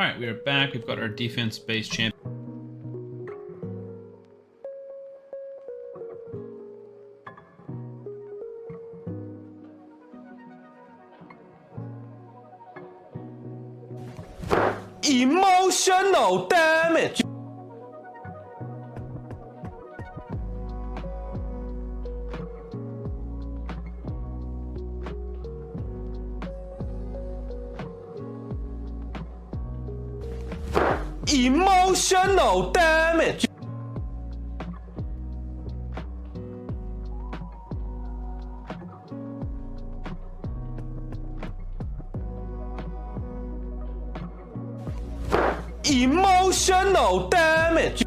All right, we are back. We've got our defense-based champion. Emotional damage. Emotional damage. Emotional damage.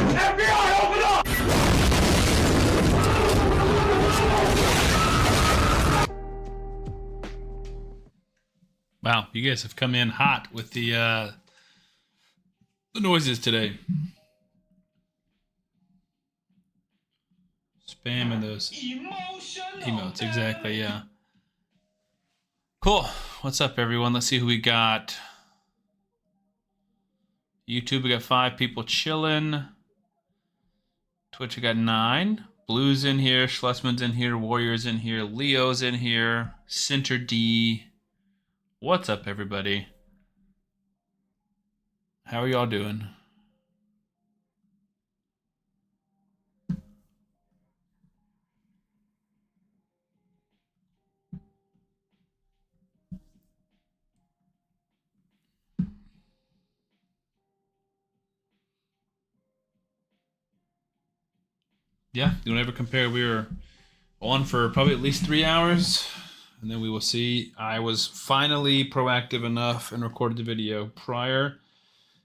FBI, open up! Wow, you guys have come in hot with the noises today. Spamming those emotes, exactly, yeah. Cool. What's up, everyone? Let's see who we got. YouTube, we got 5 people chilling. Twitch, we got 9. Blue's in here, Schlesman's in here, Warrior's in here, Leo's in here, Center D. What's up, everybody? How are y'all doing? Yeah, don't ever compare. We were on for probably at least 3 hours, and then we will see. I was finally proactive enough and recorded the video prior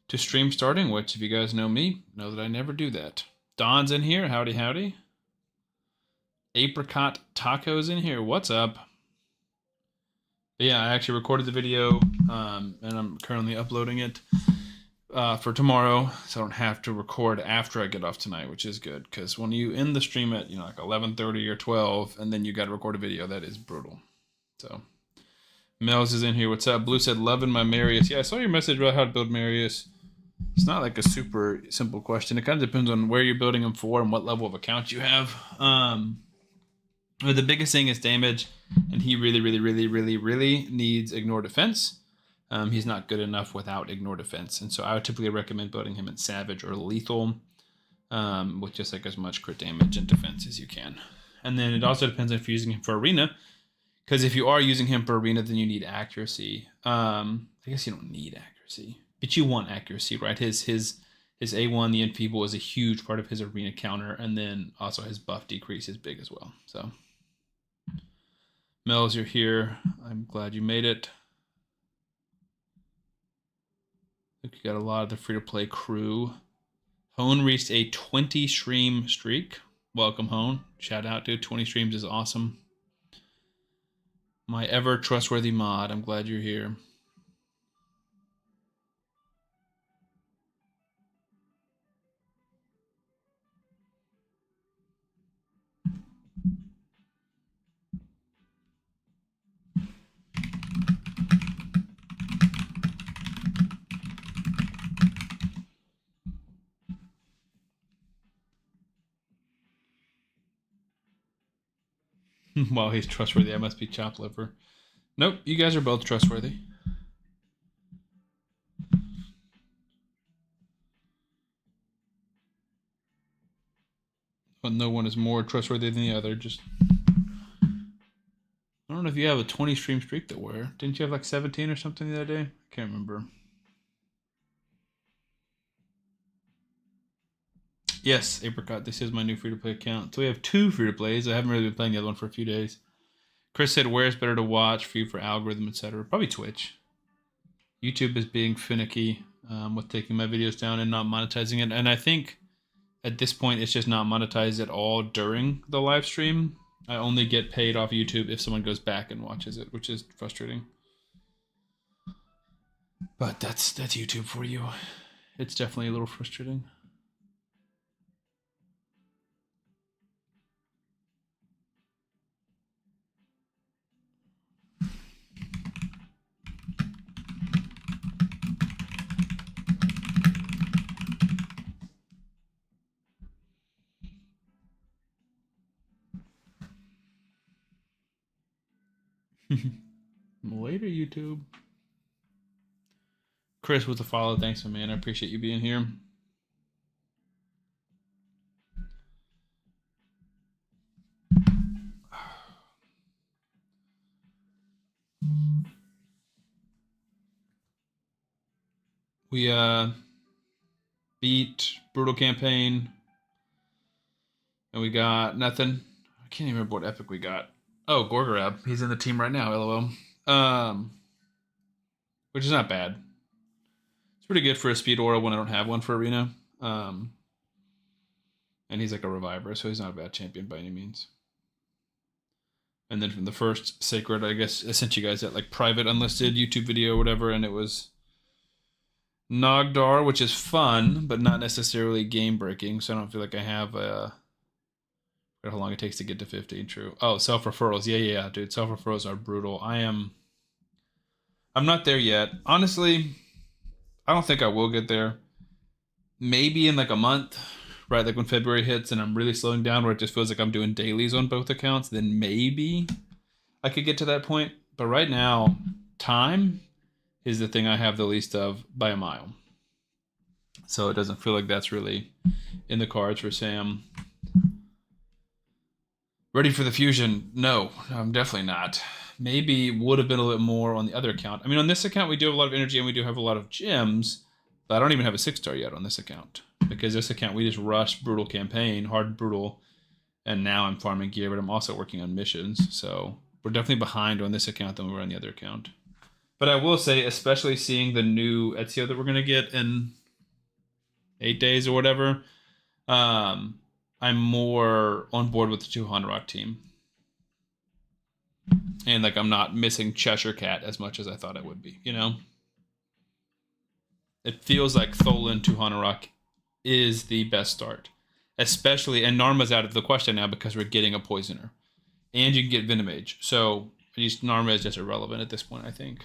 to stream starting, which, if you guys know me, know that I never do that. Don's in here. Howdy, howdy. Apricot Tacos in here. What's up? But yeah, I actually recorded the video, and I'm currently uploading it for tomorrow, so I don't have to record after I get off tonight, which is good, because when you end the stream at, like 11:30 or 12, and then you got to record a video, that is brutal. So Mel's is in here. What's up? Blue said, loving my Marius. Yeah, I saw your message about how to build Marius. It's not like a super simple question. It kind of depends on where you're building him for and what level of account you have. But the biggest thing is damage, and he really needs ignore defense. He's not good enough without ignore defense, and so I would typically recommend building him in savage or lethal, with just like as much crit damage and defense as you can. And then it also depends if you're using him for arena, because if you are using him for arena, then you need accuracy. I guess you don't need accuracy, but you want accuracy, right? His A1, the enfeeble, is a huge part of his arena counter, and then also his buff decrease is big as well. So, Mel's, you're here. I'm glad you made it. I think you got a lot of the free-to-play crew. Hone reached a 20 stream streak. Welcome, Hone. Shout out, dude. 20 streams is awesome. My ever trustworthy mod. I'm glad you're here. Well, he's trustworthy. I must be chopped liver. Nope, you guys are both trustworthy. But no one is more trustworthy than the other. Just, I don't know if you have a 20 stream streak that were. Didn't you have like 17 or something the other day? I can't remember. Yes, Apricot, this is my new free-to-play account. So we have 2 free-to-plays. I haven't really been playing the other one for a few days. Chris said, where's better to watch for you for algorithm, etc.? Probably Twitch. YouTube is being finicky with taking my videos down and not monetizing it. And I think at this point, it's just not monetized at all during the live stream. I only get paid off YouTube if someone goes back and watches it, which is frustrating. But that's YouTube for you. It's definitely a little frustrating. Later, YouTube. Chris with the follow. Thanks, my man. I appreciate you being here. We beat Brutal Campaign. And we got nothing. I can't even remember what epic we got. Oh, Gorgorab. He's in the team right now, LOL. Which is not bad. It's pretty good for a speed aura when I don't have one for arena. And he's like a reviver, so he's not a bad champion by any means. And then from the first Sacred, I guess I sent you guys that like private unlisted YouTube video or whatever, and it was Nogdar, which is fun, but not necessarily game breaking. So I don't feel like I have how long it takes to get to 15, true. Oh, self-referrals. Yeah, dude. Self-referrals are brutal. I'm not there yet. Honestly, I don't think I will get there. Maybe in like a month, right? Like when February hits and I'm really slowing down where it just feels like I'm doing dailies on both accounts, then maybe I could get to that point. But right now, time is the thing I have the least of by a mile. So it doesn't feel like that's really in the cards for Sam. Ready for the fusion? No, I'm definitely not. Maybe would have been a little bit more on the other account. I mean, on this account, we do have a lot of energy and we do have a lot of gems, but I don't even have a 6-star yet on this account. Because this account, we just rushed Brutal Campaign, hard Brutal, and now I'm farming gear, but I'm also working on missions. So we're definitely behind on this account than we were on the other account. But I will say, especially seeing the new Ezio that we're going to get in 8 days or whatever, I'm more on board with the 2 Hanorok team. And like I'm not missing Cheshire Cat as much as I thought I would be, you know? It feels like Tholin 2 Hanorok is the best start. Especially, and Narma's out of the question now because we're getting a Poisoner. And you can get Venomage. So at least Narma is just irrelevant at this point, I think.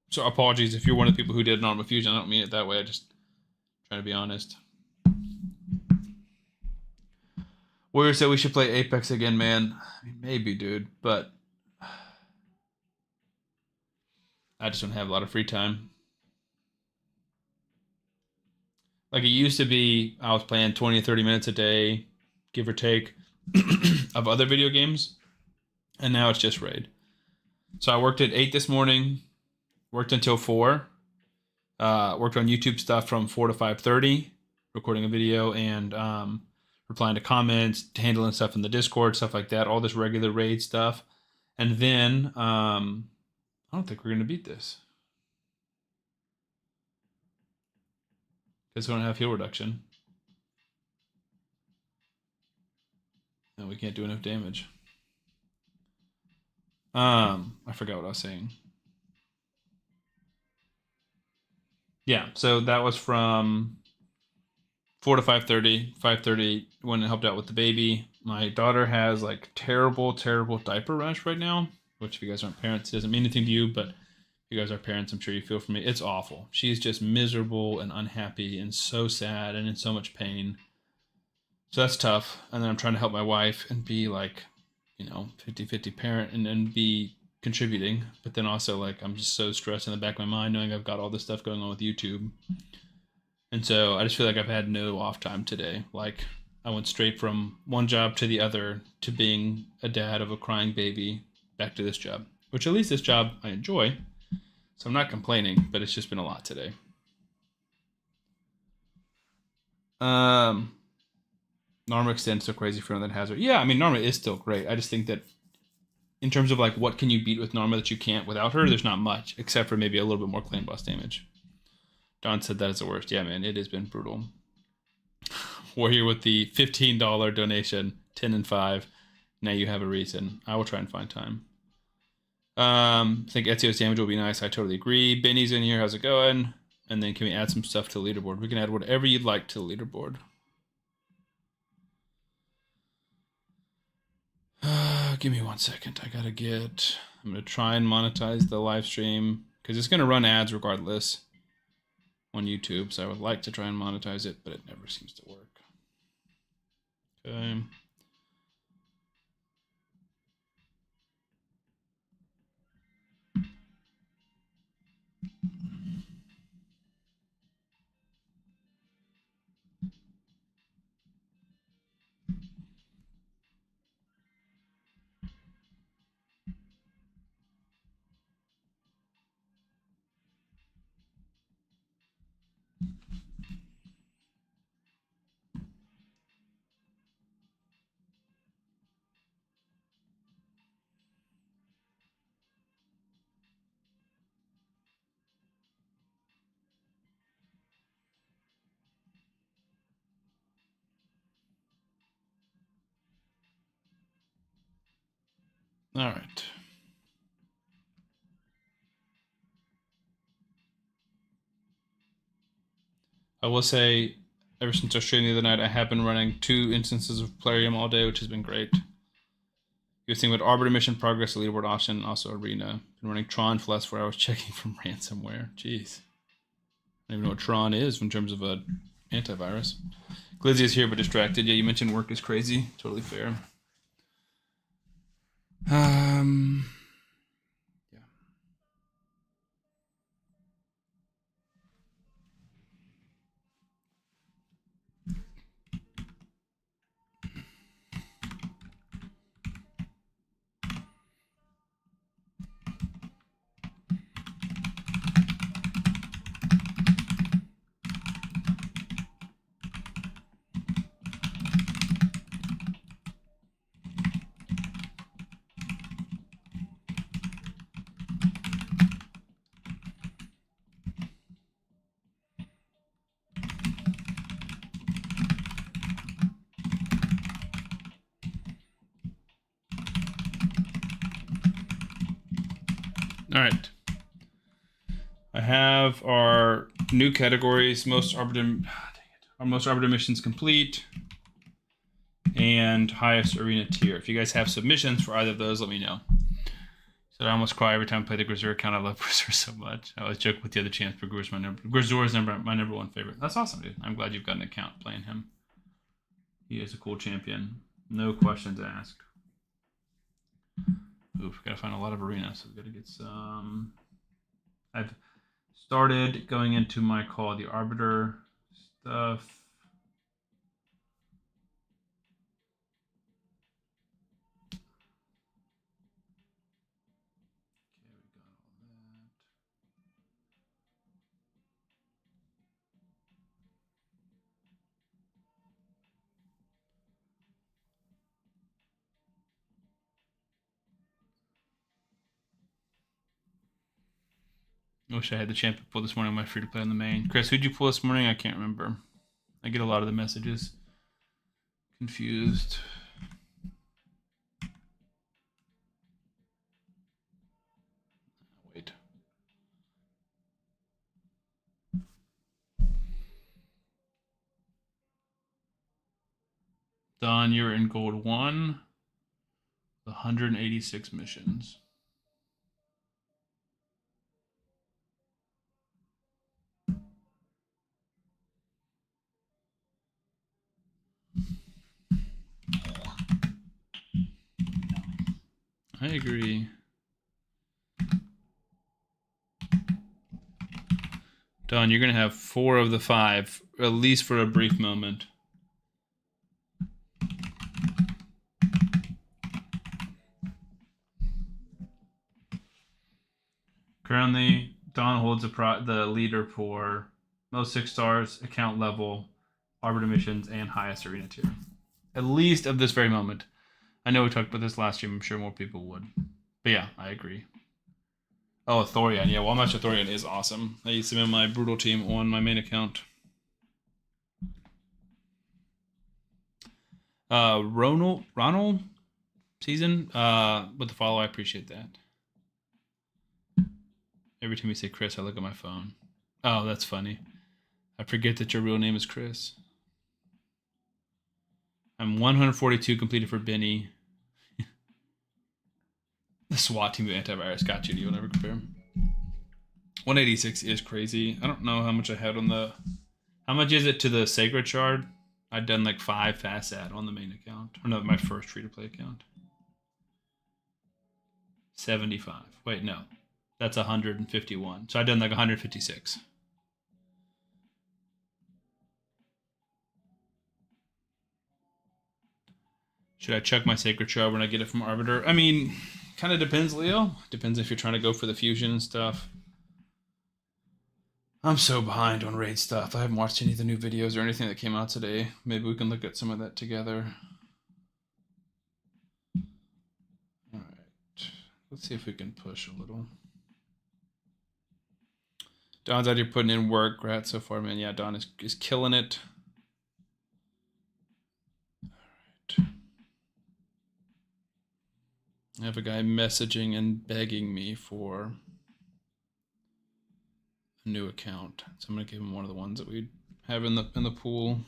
So apologies if you're one of the people who did Narma Fusion. I don't mean it that way. I just trying to be honest. Warrior said we should play Apex again, man. I mean, maybe, dude, but I just don't have a lot of free time. Like it used to be, I was playing 20 or 30 minutes a day, give or take, of other video games, and now it's just Raid. So I worked at 8 this morning, worked until 4, worked on YouTube stuff from 4 to 5:30, recording a video, and replying to comments, handling stuff in the Discord, stuff like that, all this regular Raid stuff. And then, I don't think we're going to beat this. Because we don't have heal reduction. And we can't do enough damage. I forgot what I was saying. Yeah, so that was from 4 to 5:30. 5:30 when it helped out with the baby. My daughter has like terrible diaper rash right now, which if you guys aren't parents, it doesn't mean anything to you, but if you guys are parents, I'm sure you feel for me. It's awful. She's just miserable and unhappy and so sad and in so much pain. So that's tough. And then I'm trying to help my wife and be like, 50-50 parent and be contributing. But then also like I'm just so stressed in the back of my mind knowing I've got all this stuff going on with YouTube. And so I just feel like I've had no off time today. Like I went straight from one job to the other to being a dad of a crying baby back to this job, which at least this job I enjoy. So I'm not complaining, but it's just been a lot today. Norma extends so crazy for another hazard. Yeah, I mean, Norma is still great. I just think that in terms of like what can you beat with Norma that you can't without her, there's not much, except for maybe a little bit more clan boss damage. Don said that is the worst. Yeah, man, it has been brutal. Warrior with the $15 donation, 10 and 5. Now you have a reason. I will try and find time. I think Ezio's damage will be nice. I totally agree. Benny's in here. How's it going? And then can we add some stuff to the leaderboard? We can add whatever you'd like to the leaderboard. Give me 1 second. I'm going to try and monetize the live stream because it's going to run ads regardless on YouTube. So I would like to try and monetize it, but it never seems to work. Okay. All right. I will say, ever since our stream the other night, I have been running 2 instances of Plarium all day, which has been great. You're thinking about Arbiter mission progress, leaderboard option, also Arena. Been running Tron for the last 4 hours, checking from ransomware. Jeez. I don't even know what Tron is in terms of a antivirus. Glizzy is here but distracted. Yeah, you mentioned work is crazy. Totally fair. Yeah. All right. I have our new categories, most arbiter missions complete, and highest arena tier. If you guys have submissions for either of those, let me know. So I almost cry every time I play the Grisor account. I love Grisor so much. I always joke with the other champs, but Grisor is my number 1 favorite. That's awesome, dude. I'm glad you've got an account playing him. He is a cool champion. No questions asked. Oof, gotta find a lot of arenas, so we gotta get some. I've started going into my call the arbiter stuff. Okay, we got all that. I wish I had the champion pull this morning on my free to play on the main. Chris, who'd you pull this morning? I can't remember. I get a lot of the messages confused. Wait. Don, you're in gold 1. 186 missions. I agree. Don, you're going to have 4 of the 5, at least for a brief moment. Currently, Don holds the leader for most 6 stars, account level, Arbiter missions, and highest arena tier. At least of this very moment. I know we talked about this last stream. I'm sure more people would. But yeah, I agree. Oh, Thorian. Yeah, Wallmaster Thorian is awesome. I used him in my Brutal team on my main account. Ronald season with the follow. I appreciate that. Every time you say Chris, I look at my phone. Oh, that's funny. I forget that your real name is Chris. I'm 142 completed for Benny. The SWAT team of antivirus got you. Do you want to compare? 186 is crazy. I don't know how much I had on the... How much is it to the Sacred Shard? I'd done like 5 fast ad on the main account. Or no, my first free-to-play account. 75. Wait, no. That's 151. So I'd done like 156. Should I check my Sacred Shard when I get it from Arbiter? I mean, kind of depends, Leo. Depends if you're trying to go for the fusion and stuff. I'm so behind on raid stuff. I haven't watched any of the new videos or anything that came out today. Maybe we can look at some of that together. Alright. Let's see if we can push a little. Don's out here putting in work. Congrats so far, man. Yeah, Don is killing it. Alright. I have a guy messaging and begging me for a new account. So I'm gonna give him one of the ones that we have in the pool.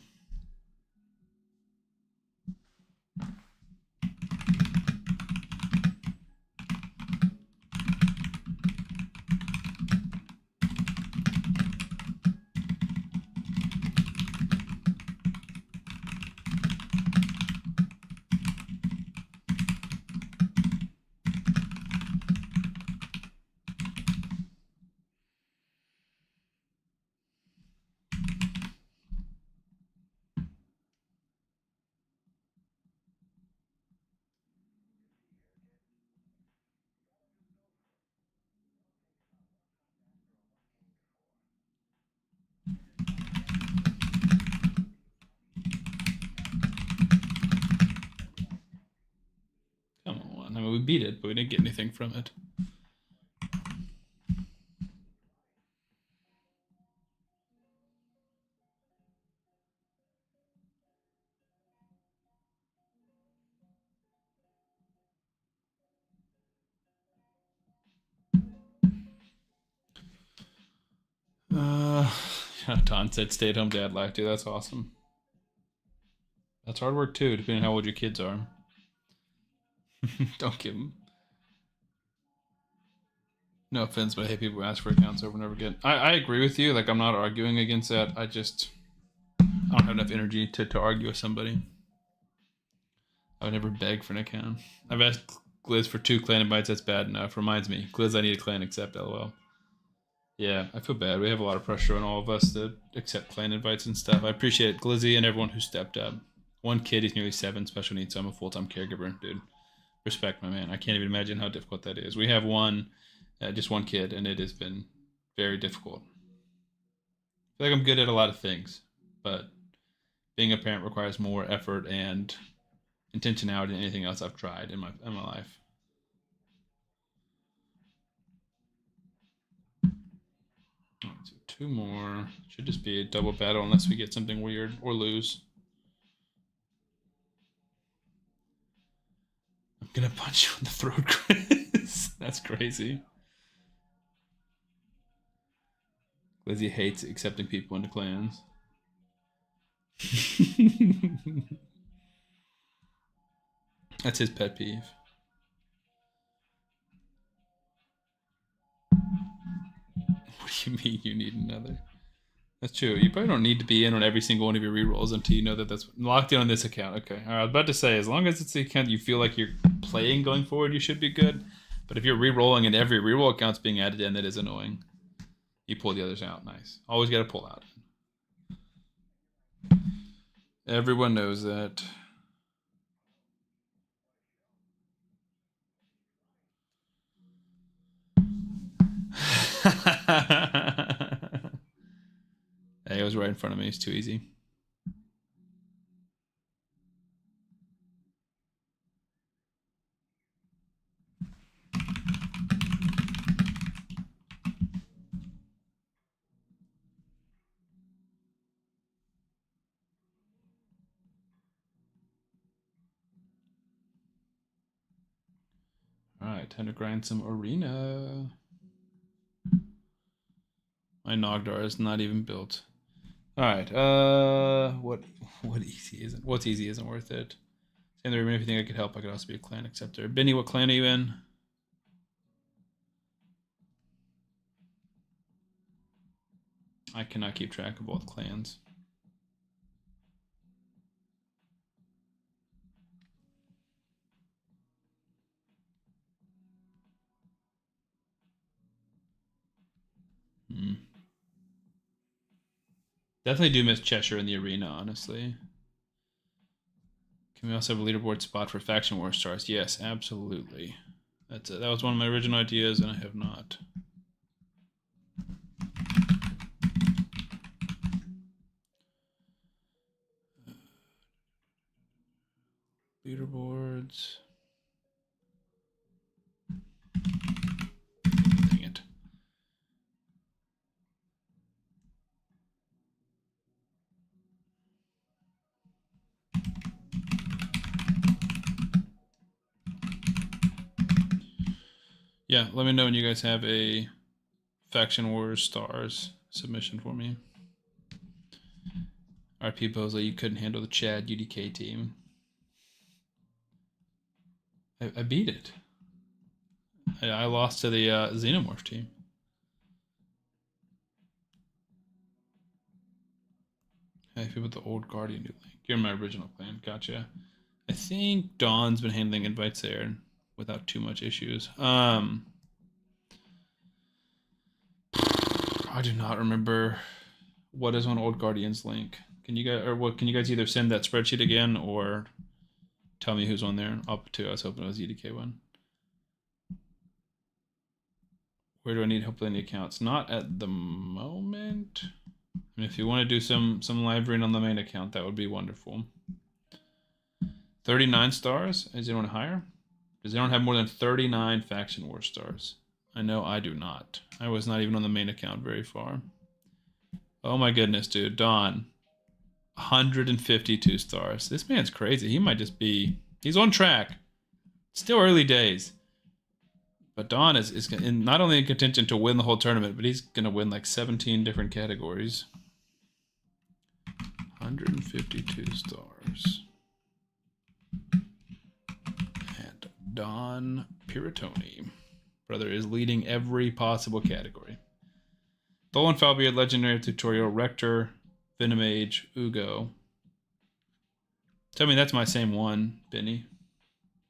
I mean, we beat it, but we didn't get anything from it. Don said stay-at-home dad life, dude. That's awesome. That's hard work too, depending on how old your kids are. Don't give them. No offense, but I hate people who ask for accounts over and over again. I agree with you. Like, I'm not arguing against that. I don't have enough energy to argue with somebody. I would never beg for an account. I've asked Gliz for 2 clan invites. That's bad enough. Reminds me. Gliz, I need a clan accept, lol. Yeah, I feel bad. We have a lot of pressure on all of us to accept clan invites and stuff. I appreciate Glizzy and everyone who stepped up. One kid, he's nearly 7, special needs, so I'm a full-time caregiver, dude. Respect, my man. I can't even imagine how difficult that is. We have just one kid, and it has been very difficult. I feel like I'm good at a lot of things, but being a parent requires more effort and intentionality than anything else I've tried in my life. Right, so 2 more. Should just be a double battle unless we get something weird or lose. I'm gonna punch you in the throat, Chris. That's crazy. Lizzie hates accepting people into clans. That's his pet peeve. What do you mean you need another? That's true. You probably don't need to be in on every single one of your rerolls until you know that that's locked in on this account. Okay. All right. I was about to say, as long as it's the account you feel like you're playing going forward, you should be good. But if you're rerolling and every reroll account's being added in, that is annoying. You pull the others out. Nice. Always got to pull out. Everyone knows that. was right in front of me. It's too easy. Alright, time to grind some arena. My Nogdar is not even built. Alright, what easy isn't? What's easy isn't worth it. And there, if you think I could help, I could also be a clan acceptor. Benny, what clan are you in? I cannot keep track of both clans. Definitely do miss Cheshire in the arena, honestly. Can we also have a leaderboard spot for Faction War stars? Yes, absolutely. That was one of my original ideas, and I have not. Leaderboards. Dang it. Yeah, let me know when you guys have a Faction Wars Stars submission for me. RP Bosley, you couldn't handle the Chad UDK team. I beat it. I lost to the Xenomorph team. Hey, if you put the old Guardian new link. You're in my original clan. Gotcha. I think Dawn's been handling invites there without too much issues. I do not remember what is one old Guardian's link. Can you guys either send that spreadsheet again or tell me who's on there? Up to I was hoping it was EDK one. Where do I need help with any accounts? Not at the moment. And if you want to do some live reading on the main account, that would be wonderful. 39 stars? Is anyone higher? Does anyone have more than 39 Faction War stars? I know I do not. I was not even on the main account very far. Oh my goodness, dude. Dawn. 152 stars. This man's crazy. He might just be... He's on track. Still early days. But Dawn is not only in contention to win the whole tournament, but he's going to win like 17 different categories. 152 stars. And Don Piratoni. Brother is leading every possible category. Tholin Foulbeard Legendary Tutorial, Rector, Venomage, Uugo. Tell me that's my same one, Benny.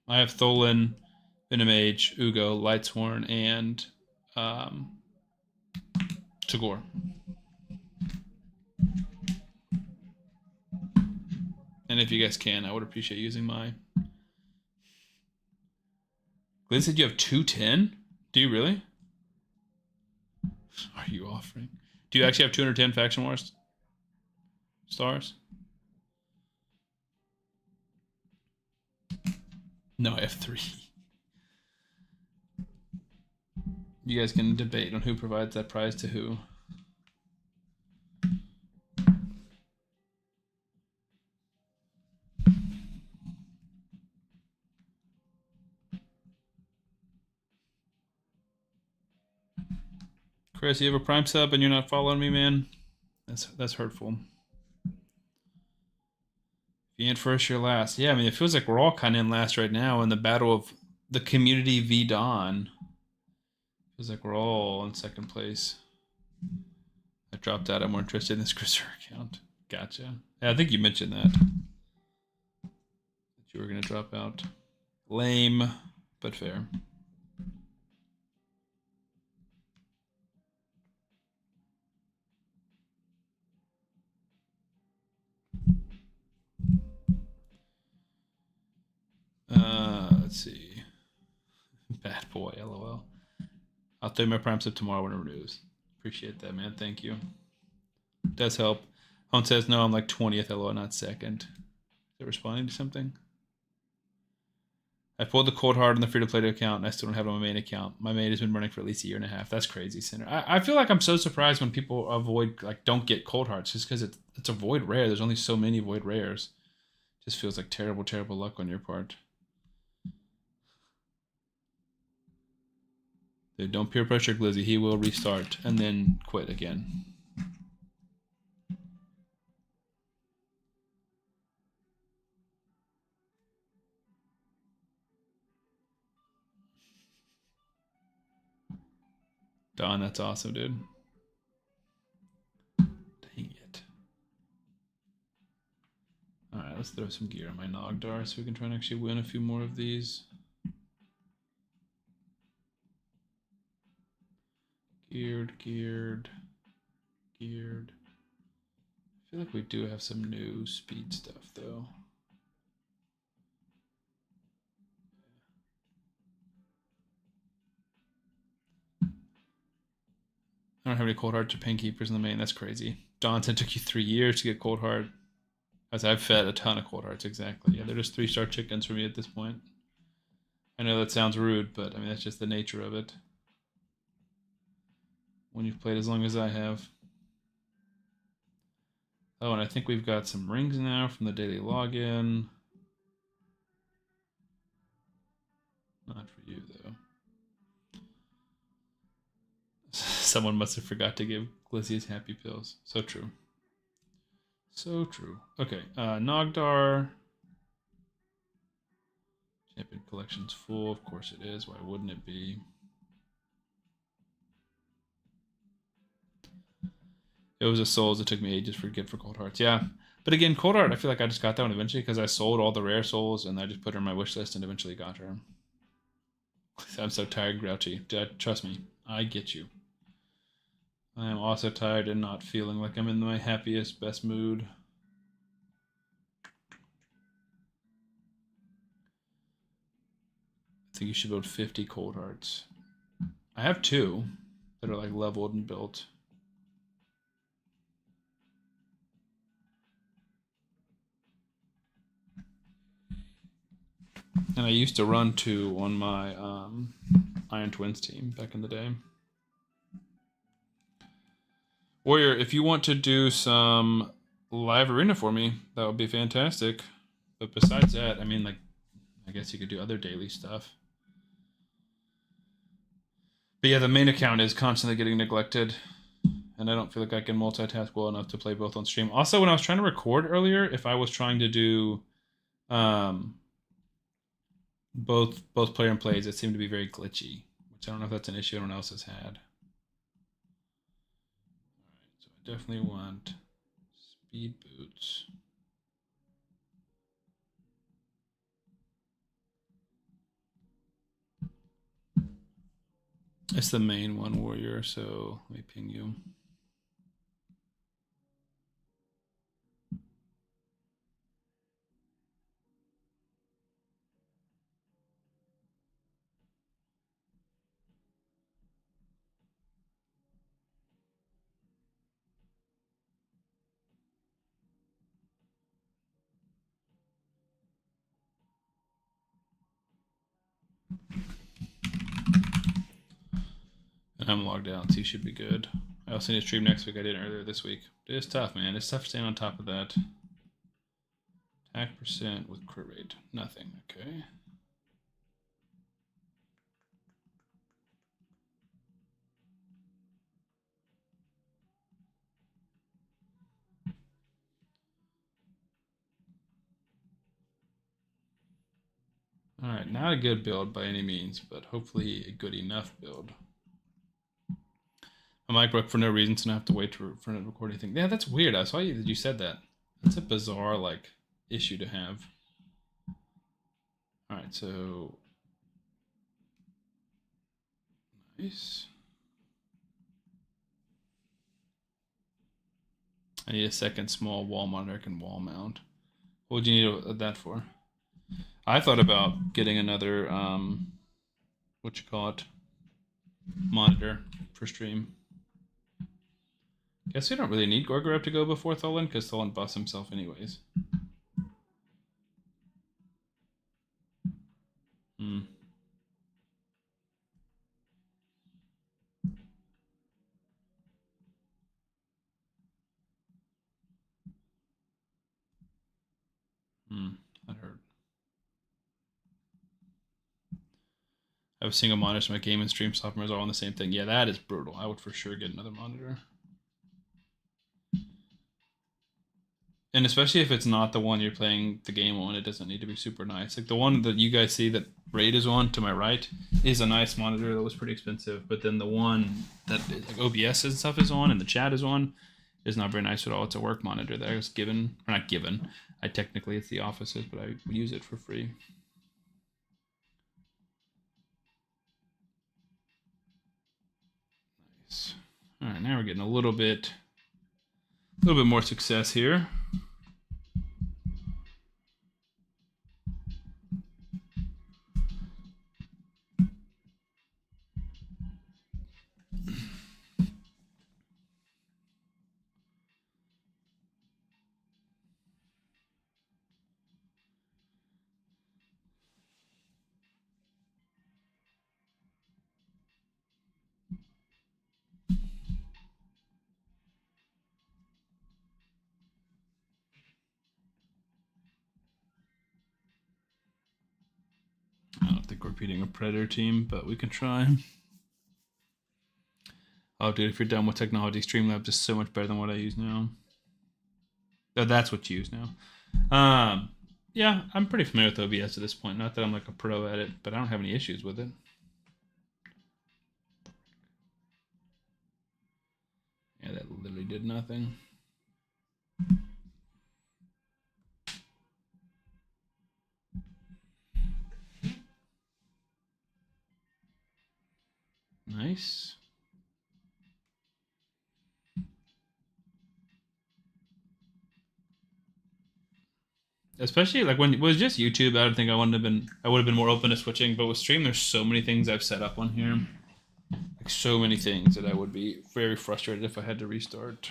I have Tholin, Venomage, Uugo, Lightsworn, and Tagoar. And if you guys can, I would appreciate using my... Glenn said you have 210? Do you really? Are you offering? Do you actually have 210 Faction Wars stars? No, I have 3. You guys can debate on who provides that prize to who. Chris, you have a Prime sub and you're not following me, man? That's hurtful. If you ain't first, you're last. Yeah, I mean, it feels like we're all kind of in last right now in the battle of the community v Dawn. Feels like we're all in second place. I dropped out. I'm more interested in this Cruiser account. Gotcha. Yeah, I think you mentioned that you were going to drop out. Lame, but fair. Let's see. Bad boy, LOL. I'll throw my Prime sub tomorrow when it renews. Appreciate that, man. Thank you. does help. Hone says, no, I'm like 20th LO, not second. Is it responding to something? I pulled the cold hard on the free-to-play account, and I still don't have it on my main account. My main has been running for at least a year and a half. That's crazy, Sinner. I feel like I'm so surprised when people avoid, like, don't get cold hearts, just because it's a void rare. There's only so many void rares. Just feels like terrible, terrible luck on your part. Dude, don't peer pressure Glizzy. He will restart and then quit again. Don, that's awesome, dude. Dang it. Alright, let's throw some gear on my Nogdar so we can try and actually win a few more of these. Geared. I feel like we do have some new speed stuff, though. I don't have any cold heart to pain keepers in the main. That's crazy. Don said it took you 3 years to get cold heart. As I've fed a ton of cold hearts, exactly. Yeah, they're just 3-star chickens for me at this point. I know that sounds rude, but I mean that's just the nature of it. When you've played as long as I have. Oh, and I think we've got some rings now from the daily login. Not for you, though. Someone must have forgot to give Glizzy his happy pills. So true. So true. Okay, Nogdar. Champion collection's full. Of course it is. Why wouldn't it be? It was a Souls. It took me ages to get for Cold Hearts. Yeah. But again, Cold Heart, I feel like I just got that one eventually because I sold all the rare souls and I just put her on my wish list and eventually got her. I'm so tired, Grouchy. Trust me, I get you. I am also tired and not feeling like I'm in my happiest, best mood. I think you should build 50 Cold Hearts. I have 2 that are like leveled and built. And I used to run 2 on my Iron Twins team back in the day. Warrior, if you want to do some live arena for me, that would be fantastic. But besides that, I mean, like, I guess you could do other daily stuff. But yeah, the main account is constantly getting neglected. And I don't feel like I can multitask well enough to play both on stream. Also, when I was trying to record earlier, if I was trying to do both player and plays, it seemed to be very glitchy, which I don't know if that's an issue anyone else has had. Alright, so I definitely want speed boots. It's the main one, Warrior, so let me ping you. And I'm logged out, so you should be good. I also need to stream next week. I did earlier this week. It is tough, man. It's tough staying on top of that. Attack percent with crit rate. Nothing. Okay. Alright, not a good build by any means, but hopefully a good enough build. My mic broke for no reason, so I don't have to wait for it to record anything. Yeah, that's weird. I saw you said that. That's a bizarre, like, issue to have. Alright, so... Nice. I need a second small wall monitor I can wall mount. What would you need that for? I thought about getting another, monitor for stream. Guess we don't really need Gorgoroth to go before Tholin, because Tholin buffs himself anyways. That hurt. I have a single monitor, so my game and stream software is all on the same thing. Yeah, that is brutal. I would for sure get another monitor. And especially if it's not the one you're playing the game on, it doesn't need to be super nice. Like the one that you guys see that Raid is on to my right is a nice monitor that was pretty expensive. But then the one that like OBS and stuff is on and the chat is on is not very nice at all. It's a work monitor that I was given, or not given. I technically it's the office's, but I use it for free. Nice. All right, now we're getting a little bit more success here. I don't think we're beating a Predator team, but we can try. Oh, dude, if you're done with technology, Streamlabs is so much better than what I use now. Oh, that's what you use now. Yeah, I'm pretty familiar with OBS at this point. Not that I'm like a pro at it, but I don't have any issues with it. Yeah, that literally did nothing. Nice. Especially like when it was just YouTube, I don't think I would have been more open to switching. But with stream, there's so many things I've set up on here, like so many things that I would be very frustrated if I had to restart.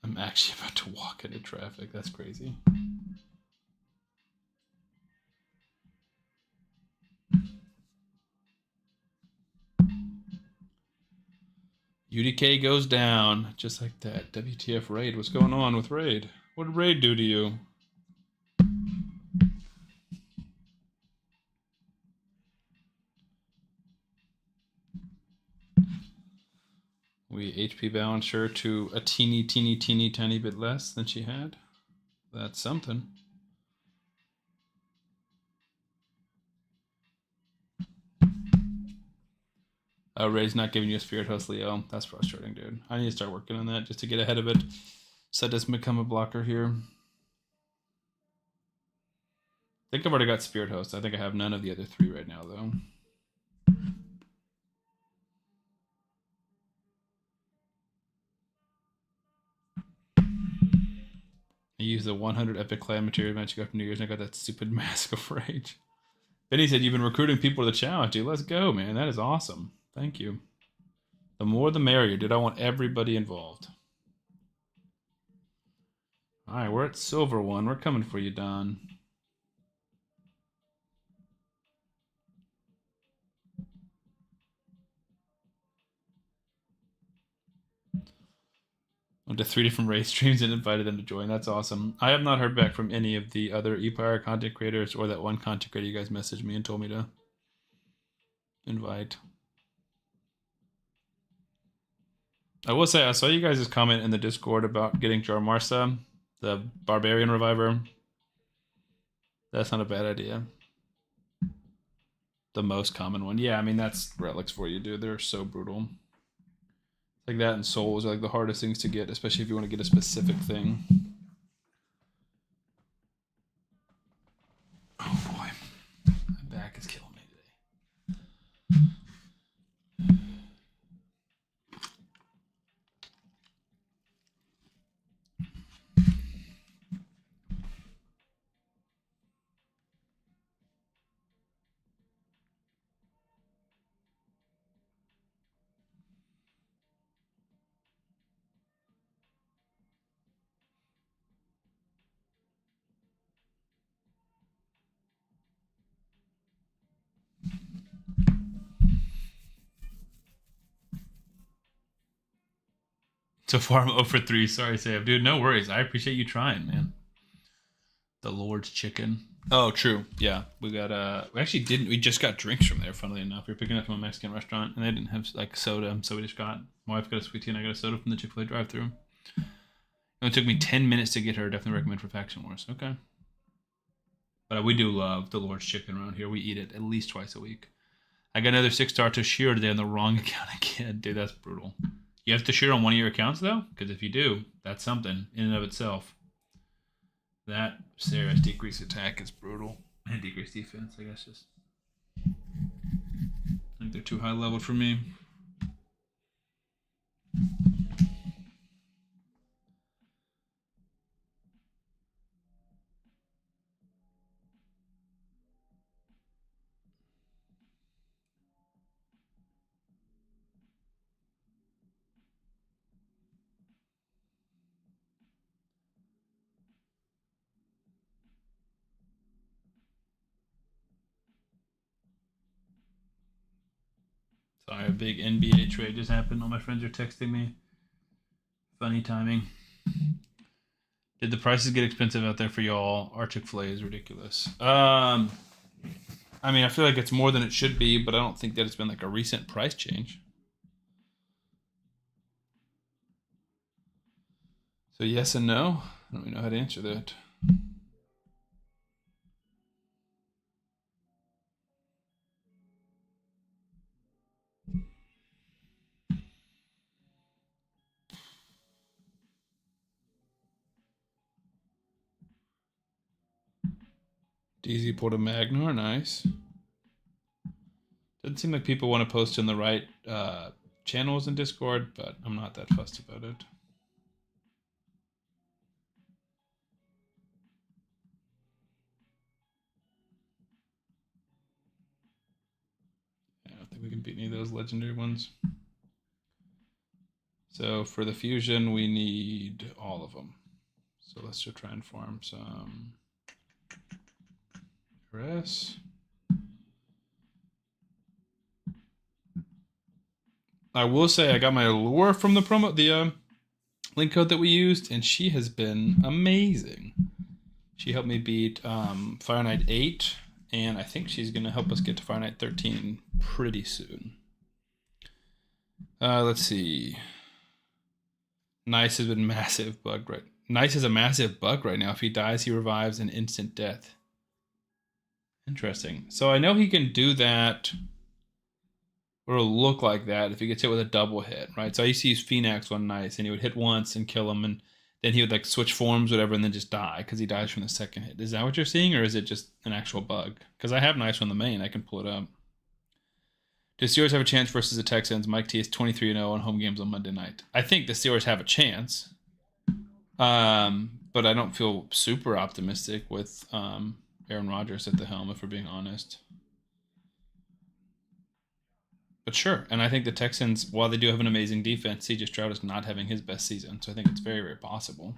I'm actually about to walk into traffic. That's crazy. UDK goes down just like that. WTF Raid? What's going on with Raid? What did Raid do to you? We HP balanced her to a teeny tiny bit less than she had. That's something. Oh, Ray's not giving you a Spirit Host, Leo. That's frustrating, dude. I need to start working on that just to get ahead of it, so it doesn't become a blocker here. I think I've already got Spirit Host. I think I have none of the other three right now, though. I used the 100 Epic Clan material match after New Year's and I got that stupid Mask of Rage. Benny said you've been recruiting people to the challenge, dude. Let's go, man. That is awesome. Thank you. The more the merrier, dude. I want everybody involved. All right, we're at Silver 1. We're coming for you, Don. Went to 3 different race streams and invited them to join. That's awesome. I have not heard back from any of the other Empire content creators or that one content creator you guys messaged me and told me to invite. I will say, I saw you guys' comment in the Discord about getting Jarmarsa, the Barbarian Reviver. That's not a bad idea. The most common one. Yeah, I mean, that's relics for you, dude. They're so brutal. Like that and souls are like the hardest things to get, especially if you want to get a specific thing. Oh boy, my back is killing me today. So far, I'm 0 for 3. Sorry, Sam. Dude, no worries. I appreciate you trying, man. The Lord's Chicken. Oh, true. Yeah, we got we actually didn't. We just got drinks from there. Funnily enough, we were picking up from a Mexican restaurant, and they didn't have like soda, so we just got. My wife got a sweet tea, and I got a soda from the Chick-fil-A drive-thru. It took me 10 minutes to get her. Definitely recommend for Faction Wars. Okay. But we do love the Lord's Chicken around here. We eat it at least twice a week. I got another 6-star Toshiro today on the wrong account again. Dude, that's brutal. You have Toshiro on one of your accounts, though? Because if you do, that's something in and of itself. That Sarah's decreased attack is brutal. And decreased defense, I guess. Just I think they're too high level for me. Sorry, a big NBA trade just happened. All my friends are texting me. Funny timing. Did the prices get expensive out there for y'all? Our Chick-fil-A is ridiculous. I mean, I feel like it's more than it should be, but I don't think that it's been like a recent price change. So yes and no. I don't really know how to answer that. DZ pulled a Magnar, nice. Doesn't seem like people want to post in the right channels in Discord, but I'm not that fussed about it. I don't think we can beat any of those legendary ones. So for the fusion, we need all of them. So let's just try and farm some RS. I will say I got my allure from the promo, the link code that we used, and she has been amazing. She helped me beat Fire Knight 8, and I think she's going to help us get to Fire Knight 13 pretty soon. Let's see. Nice has been massive bug right. Nice is a massive bug right now. If he dies, he revives an instant death. Interesting. So I know he can do that, or it'll look like that if he gets hit with a double hit, right? So I used to use Phoenix on Nice, and he would hit once and kill him, and then he would like switch forms, whatever, and then just die because he dies from the second hit. Is that what you're seeing, or is it just an actual bug? Because I have Nice on the main. I can pull it up. Do Steelers have a chance versus the Texans? Mike T is 23-0 on home games on Monday night. I think the Steelers have a chance, but I don't feel super optimistic with Aaron Rodgers at the helm, if we're being honest. But sure, and I think the Texans, while they do have an amazing defense, CJ Stroud is not having his best season, so I think it's very, very possible,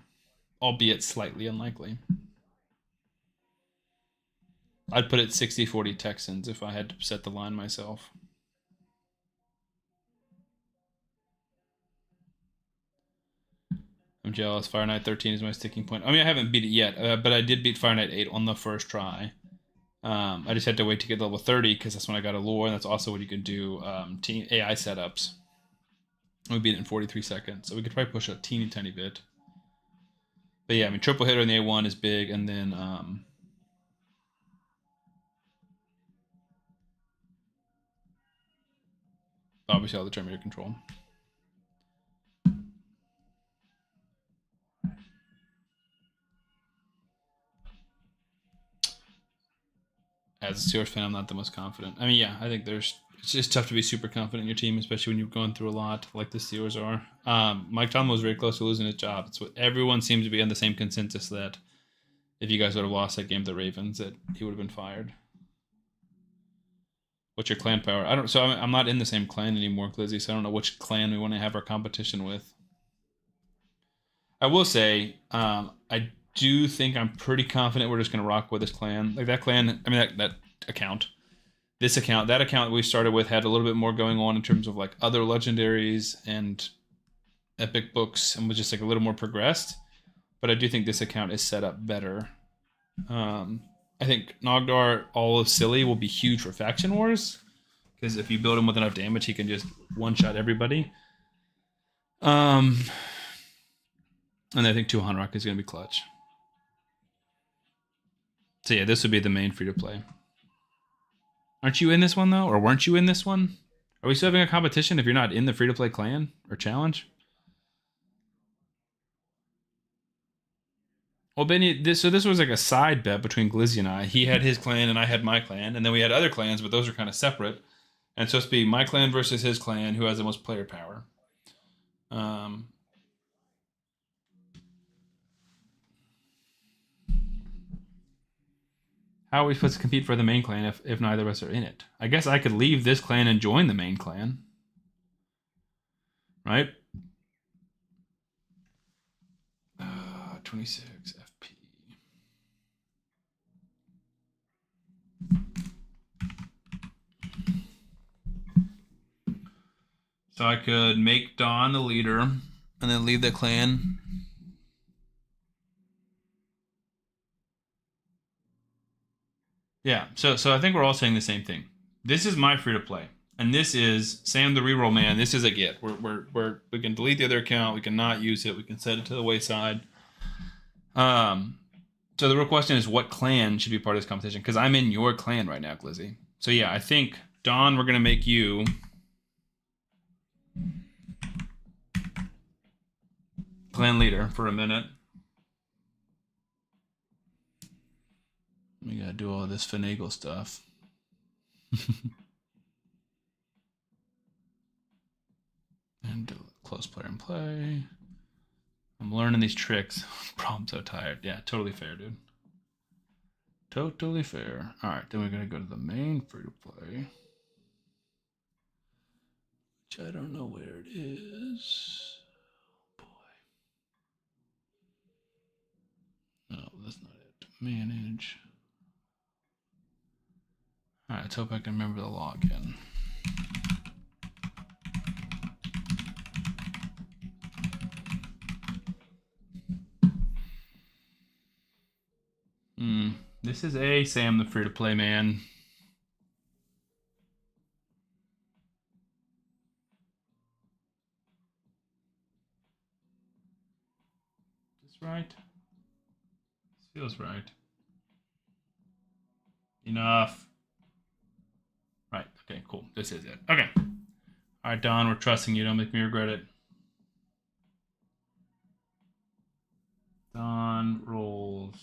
albeit slightly unlikely. I'd put it 60-40 Texans if I had to set the line myself. I'm jealous. Fire Knight 13 is my sticking point. I mean, I haven't beat it yet, but I did beat Fire Knight 8 on the first try. I just had to wait to get level 30 because that's when I got a lore, and that's also when you can do team AI setups. We beat it in 43 seconds, so we could probably push a teeny tiny bit. But yeah, I mean, triple hitter in the A1 is big, and then obviously all the Terminator control. As a Steelers fan, I'm not the most confident. I mean, yeah, I think it's just tough to be super confident in your team, especially when you're going through a lot like the Steelers are. Mike Tomlin was very close to losing his job. It's what everyone seems to be on the same consensus that if you guys would have lost that game to the Ravens, that he would have been fired. What's your clan power? I'm not in the same clan anymore, Glizzy, so I don't know which clan we want to have our competition with. I will say, I do think I'm pretty confident we're just going to rock with this clan. Like that clan, I mean, that account. This account, that account we started with had a little bit more going on in terms of like other legendaries, and epic books and was just like a little more progressed. But I do think this account is set up better. I think Nogdar, all of silly, will be huge for faction wars, because if you build him with enough damage, he can just one-shot everybody. And I think 2 Hanrak is going to be clutch. So yeah, this would be the main free-to-play. Aren't you in this one, though? Or weren't you in this one? Are we still having a competition if you're not in the free-to-play clan or challenge? Well, Benny, this was like a side bet between Glizzy and I. He had his clan and I had my clan, and then we had other clans, but those are kind of separate. And it's supposed to be my clan versus his clan, who has the most player power. How are we supposed to compete for the main clan if neither of us are in it? I guess I could leave this clan and join the main clan. Right? 26 FP. So I could make Dawn the leader and then leave the clan. Yeah, so I think we're all saying the same thing. This is my free-to-play. And this is Sam the Reroll Man. This is a get. We can delete the other account. We can not use it. We can set it to the wayside. So the real question is, what clan should be part of this competition? Because I'm in your clan right now, Glizzy. So yeah, I think, Dawn, we're going to make you clan leader for a minute. We got to do all this finagle stuff. And do close player and play. I'm learning these tricks. Bro, I'm so tired. Yeah, totally fair, dude. Totally fair. All right, then we're going to go to the main free-to-play. Which I don't know where it is. Oh, boy. No, that's not it. Manage. All right, let's hope I can remember the login. This is a Sam the free-to-play man. Is this right? This feels right. Enough. Right, okay, cool. This is it. Okay. All right, Don, we're trusting you. Don't make me regret it. Don rolls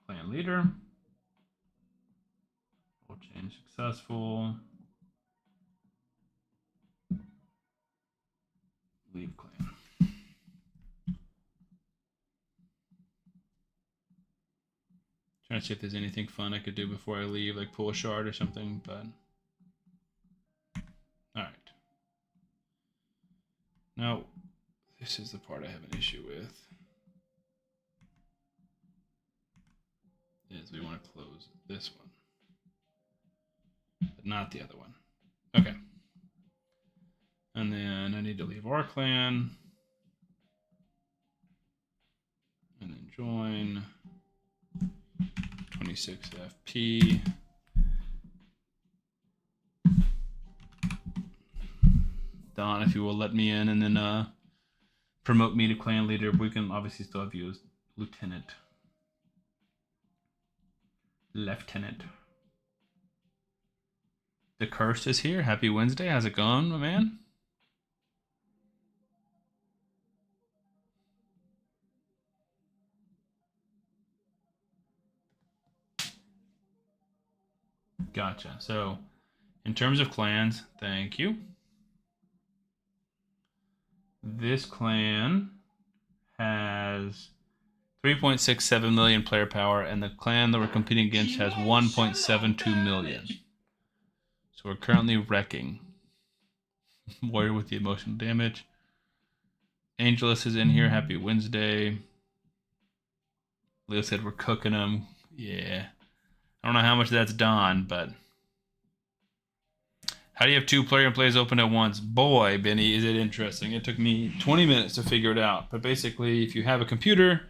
clan leader. Roll change successful. Leave clan. Trying to see if there's anything fun I could do before I leave, like pull a shard or something, but... Alright. Now, this is the part I have an issue with. Is we want to close this one. But not the other one. Okay. And then I need to leave our clan. And then join 26 FP. Don, if you will let me in, and then promote me to clan leader. We can obviously still have you as lieutenant. Lieutenant. The Cursed is here. Happy Wednesday. How's it going, my man? Gotcha. So, in terms of clans, thank you. This clan has 3.67 million player power, and the clan that we're competing against has 1.72 million. So we're currently wrecking. Warrior with the emotional damage. Angelus is in here. Happy Wednesday. Leo said we're cooking them. Yeah. I don't know how much that's Don, but... How do you have two player and plays open at once? Boy, Benny, is it interesting. It took me 20 minutes to figure it out. But basically, if you have a computer,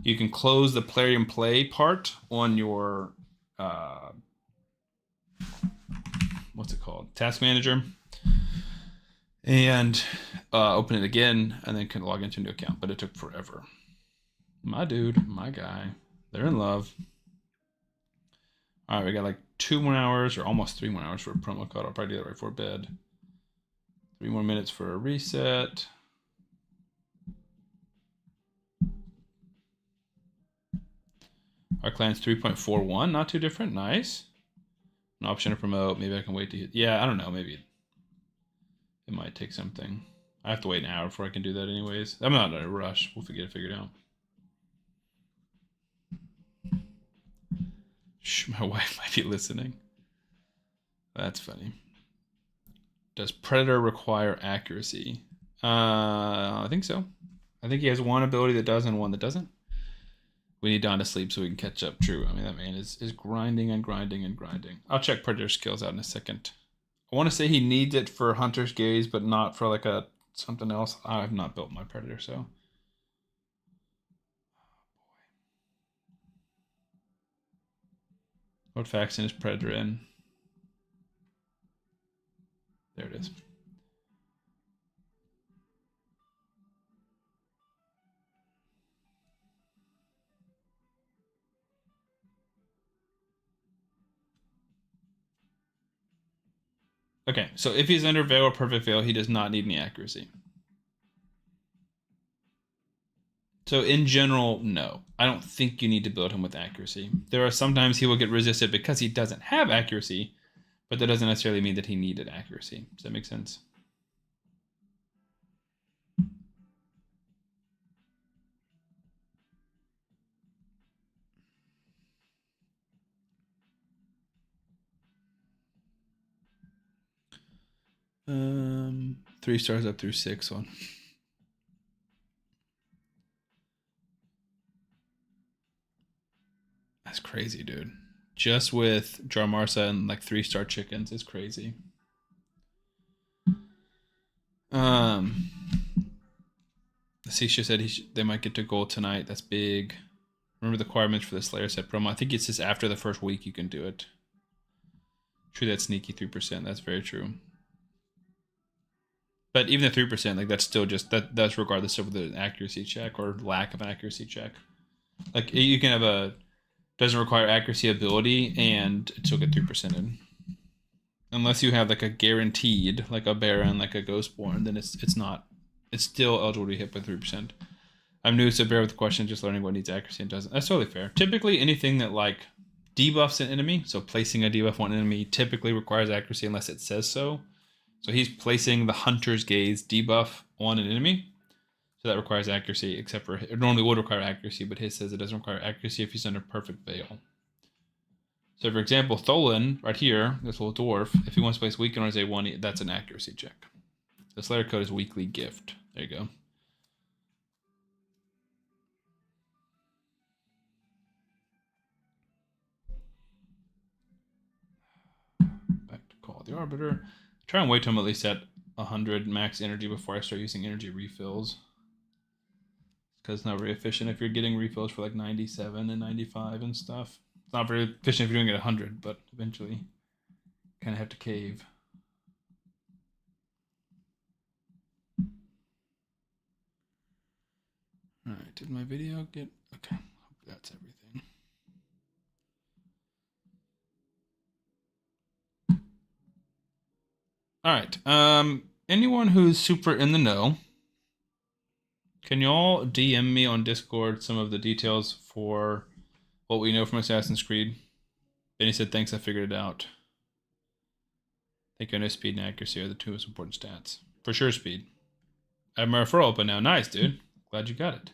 you can close the player and play part on your, what's it called? Task manager. And open it again, and then can log into a new account. But it took forever. My dude, my guy, they're in love. All right, we got like 2 more hours, or almost 3 more hours for a promo code. I'll probably do that right before bed. 3 more minutes for a reset. Our clan's 3.41, not too different. Nice. An option to promote. Maybe I can wait to hit. Yeah, I don't know. Maybe it might take something. I have to wait an hour before I can do that anyways. I'm not in a rush. We'll get it figured out. Shh, my wife might be listening. That's funny. Does Predator require accuracy? I think so. I think he has one ability that does and one that doesn't. We need Dawn to sleep so we can catch up. True. I mean, that man is grinding and grinding and grinding. I'll check Predator skills out in a second. I want to say he needs it for Hunter's Gaze, but not for like a something else. I have not built my Predator, so. What faction is Predator in? There it is. Okay, so if he's under Veil or Perfect Veil, he does not need any accuracy. So in general, no. I don't think you need to build him with accuracy. There are sometimes he will get resisted because he doesn't have accuracy, but that doesn't necessarily mean that he needed accuracy. Does that make sense? Um, 3 stars up through 6 on. That's crazy, dude. Just with Jarmarsa and like 3-star chickens is crazy. Asisha said they might get to gold tonight. That's big. Remember the requirements for the Slayer set promo. I think it's just after the first week you can do it. True, that sneaky 3%. That's very true. But even the 3%, like that's still just that's regardless of the accuracy check or lack of accuracy check. Like you can have a doesn't require accuracy ability and still get 3% in. Unless you have like a guaranteed, like a Baron, like a Ghostborn, then it's not. It's still eligible to be hit by 3%. I'm new, so bear with the question, just learning what needs accuracy and doesn't. That's totally fair. Typically, anything that like debuffs an enemy, so placing a debuff on an enemy typically requires accuracy unless it says so. So he's placing the Hunter's Gaze debuff on an enemy. So that requires accuracy, except for it normally would require accuracy, but his says it doesn't require accuracy if he's under Perfect Veil. So for example, Tholin, right here, this little dwarf, if he wants to place Weaken on his A1, that's an accuracy check. The Slayer code is Weekly Gift. There you go. Back to Call the Arbiter. Try and wait till I'm at least at 100 max energy before I start using energy refills. Because it's not very efficient if you're getting refills for like 97 and 95 and stuff. It's not very efficient if you're doing it at 100, but eventually kind of have to cave. Alright, did my video get... Okay, hope that's everything. Alright, anyone who's super in the know, can y'all DM me on Discord some of the details for what we know from Assassin's Creed? Benny said, thanks, I figured it out. I think I know speed and accuracy are the two most important stats. For sure, speed. I have my referral open now. Nice, dude. Glad you got it.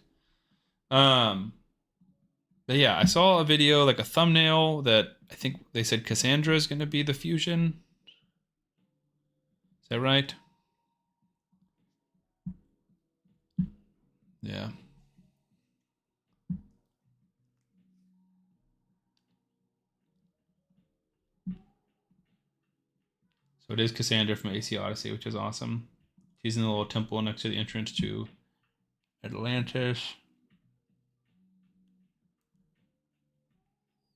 But yeah, I saw a video, like a thumbnail, that I think they said Cassandra is going to be the fusion. Is that right? Yeah. So it is Cassandra from AC Odyssey, which is awesome. She's in the little temple next to the entrance to Atlantis.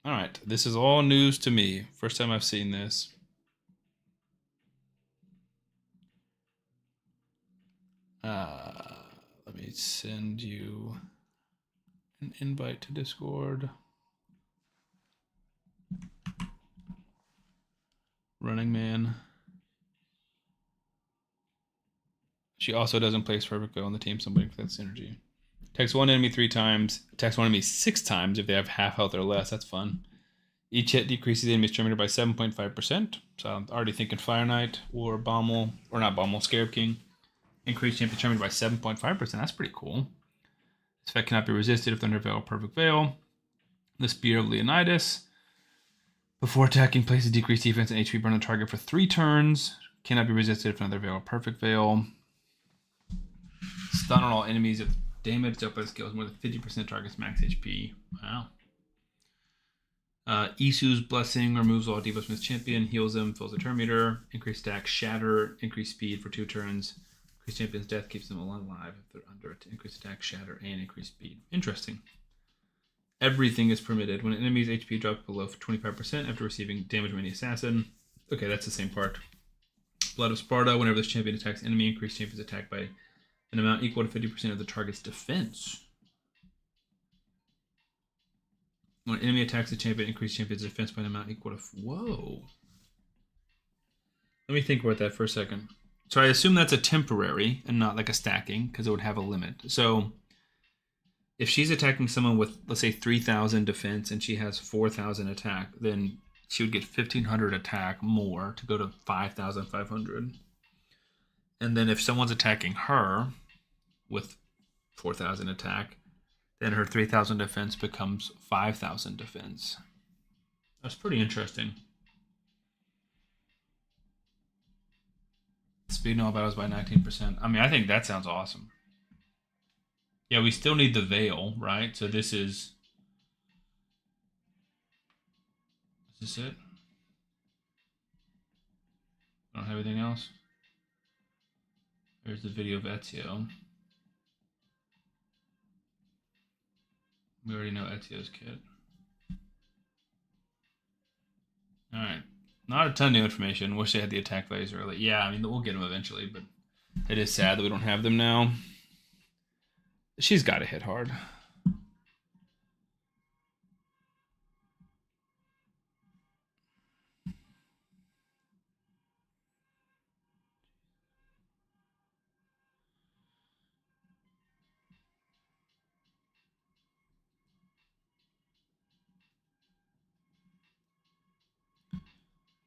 All right, this is all news to me. First time I've seen this. Let me send you an invite to Discord. Running Man. She also doesn't place perfect on the team, so I'm waiting for that synergy. Attacks one enemy 3 times. Attacks one enemy 6 times if they have half health or less. That's fun. Each hit decreases the enemy's terminator by 7.5%. So I'm already thinking Fire Knight or Bommel, or not Bommel, Scarab King. Increase champion terminator by 7.5%. That's pretty cool. This effect cannot be resisted if under Veil or Perfect Veil. The Spear of Leonidas. Before attacking, place a decreased defense and HP burn on the target for 3 turns. Cannot be resisted if another Veil or Perfect Veil. Stun on all enemies if damage up by skills more than 50% target's max HP. Wow. Isu's Blessing removes all debuffs from his champion, heals him, fills the turn meter, increased stack, shatter, increased speed for 2 turns. Increased champion's death keeps them alive if they're under it. Increased attack, shatter, and increased speed. Interesting. Everything is permitted. When an enemy's HP drops below 25% after receiving damage from any assassin. Okay, that's the same part. Blood of Sparta. Whenever this champion attacks enemy, increase champion's attack by an amount equal to 50% of the target's defense. When an enemy attacks the champion, increase champion's defense by an amount equal to... Whoa. Let me think about that for a second. So I assume that's a temporary and not like a stacking, because it would have a limit. So if she's attacking someone with, let's say, 3,000 defense and she has 4,000 attack, then she would get 1,500 attack more to go to 5,500. And then if someone's attacking her with 4,000 attack, then her 3,000 defense becomes 5,000 defense. That's pretty interesting. Speed in all battles by 19%. I mean, I think that sounds awesome. Yeah, we still need the Veil, right? So this is... Is this it? I don't have anything else. There's the video of Ezio. We already know Ezio's kit. Alright. Not a ton of new information. Wish they had the attack values early. Yeah, I mean, we'll get them eventually, but it is sad that we don't have them now. She's got to hit hard.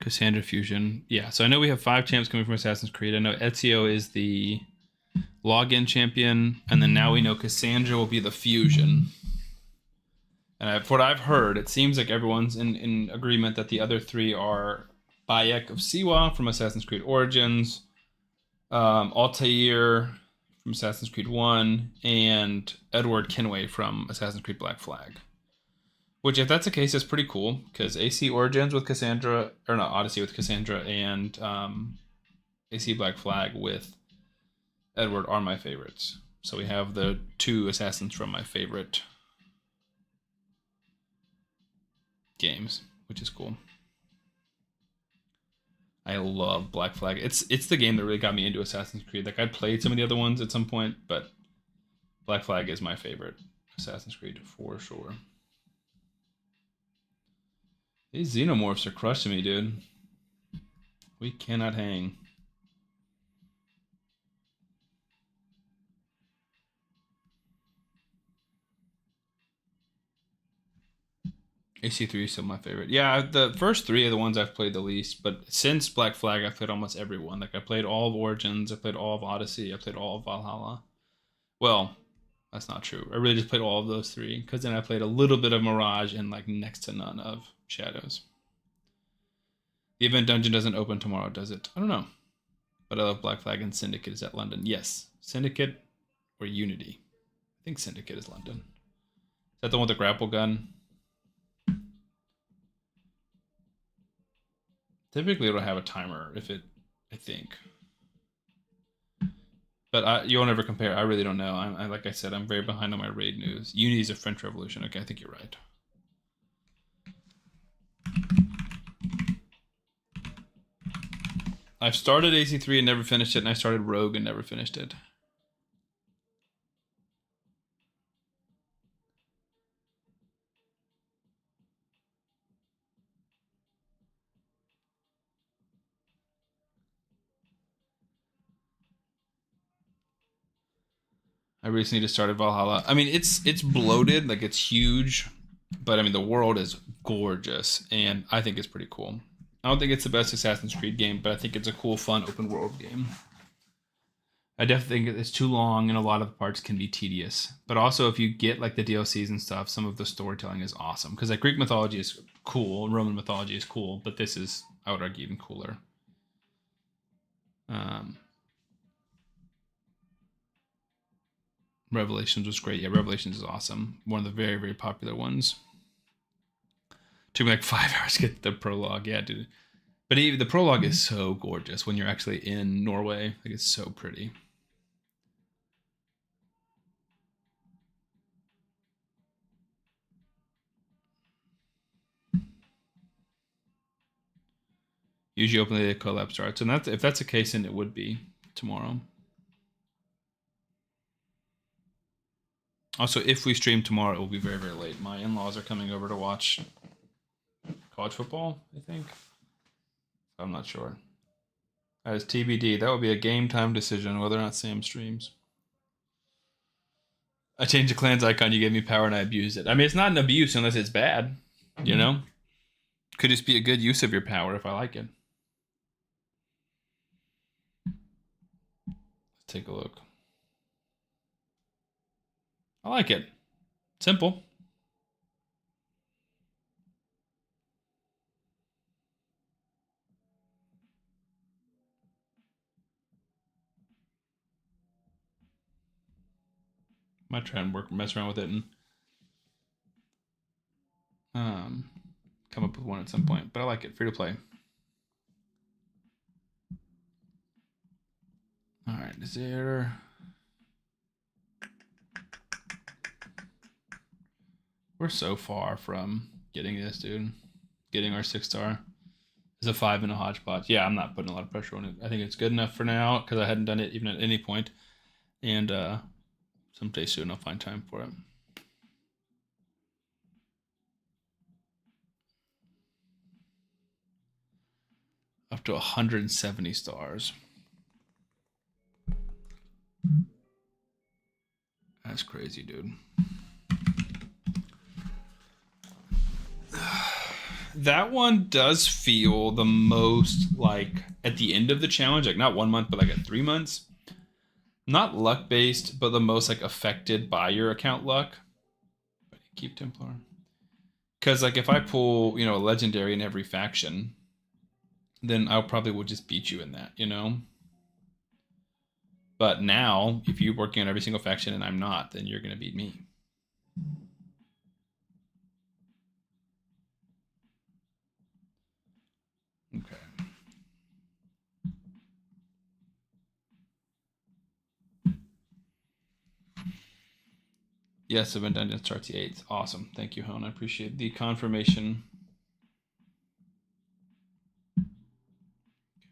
Cassandra Fusion. Yeah, so I know we have 5 champs coming from Assassin's Creed. I know Ezio is the login champion, and then now we know Cassandra will be the fusion. And from what I've heard, it seems like everyone's in agreement that the other 3 are Bayek of Siwa from Assassin's Creed Origins, Altair from Assassin's Creed 1, and Edward Kenway from Assassin's Creed Black Flag. Which, if that's the case, is pretty cool, because AC Origins with Cassandra, or not, Odyssey with Cassandra, and AC Black Flag with Edward are my favorites. So we have the 2 assassins from my favorite games, which is cool. I love Black Flag. It's the game that really got me into Assassin's Creed. Like, I'd played some of the other ones at some point, but Black Flag is my favorite Assassin's Creed for sure. These xenomorphs are crushing me, dude. We cannot hang. AC3 is still my favorite. Yeah, the first 3 are the ones I've played the least, but since Black Flag, I've played almost every one. Like, I played all of Origins, I played all of Odyssey, I played all of Valhalla. Well, that's not true. I really just played all of those 3, because then I played a little bit of Mirage and, like, next to none of Shadows. The event dungeon doesn't open tomorrow, does it? I don't know. But I love Black Flag, and Syndicate is at London. Yes. Syndicate or Unity. I think Syndicate is London. Is that the one with the grapple gun? Typically, it'll have a timer if it I think. But you'll never compare. I really don't know. Like I said, I'm very behind on my raid news. Uni is a French Revolution. Okay, I think you're right. I've started AC3 and never finished it, and I started Rogue and never finished it. I recently just started Valhalla. I mean, it's bloated, like it's huge, but I mean the world is gorgeous, and I think it's pretty cool. I don't think it's the best Assassin's Creed game, but I think it's a cool, fun, open world game. I definitely think it's too long, and a lot of the parts can be tedious. But also, if you get like the DLCs and stuff, some of the storytelling is awesome. Because like Greek mythology is cool, Roman mythology is cool, but this is, I would argue, even cooler. Revelations was great. Yeah, Revelations is awesome. One of the very, very popular ones. Took me like 5 hours to get the prologue. Yeah, dude. But even the prologue is so gorgeous when you're actually in Norway. Like, it's so pretty. Usually openly the collab starts. And that's, if that's the case, then it would be tomorrow. Also, if we stream tomorrow, it will be very, very late. My in-laws are coming over to watch college football, I think. I'm not sure. That is TBD. That will be a game time decision whether or not Sam streams. I changed the clan's icon. You gave me power and I abused it. I mean, it's not an abuse unless it's bad. You know? Could just be a good use of your power if I like it. Let's take a look. I like it. Simple. Might try and mess around with it and come up with one at some point. But I like it. Free to play. All right, is there... We're so far from getting this, dude. Getting our 6-star. It's a 5 in a hodgepodge. Yeah, I'm not putting a lot of pressure on it. I think it's good enough for now because I hadn't done it even at any point. And someday soon I'll find time for it. Up to 170 stars. That's crazy, dude. That one does feel the most like at the end of the challenge, like not 1 month, but like at 3 months. Not luck based, but the most like affected by your account luck. Keep Templar. Because like if I pull, you know, a legendary in every faction, then I probably would just beat you in that, you know? But now, if you're working on every single faction and I'm not, then you're going to beat me. Okay. Yes, Event Dungeon starts the 8th. Awesome. Thank you, Hone. I appreciate the confirmation.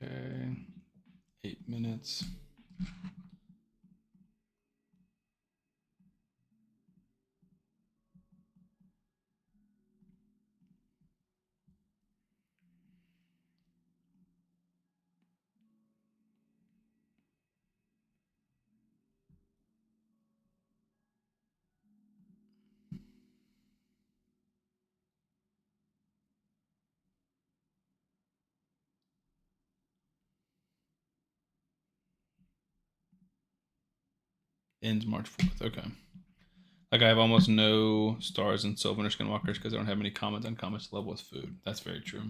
Okay. 8 minutes. Ends March 4th. Okay. Like I have almost no stars in Sylvan or Skinwalkers because I don't have any commons on commons to level with food. That's very true.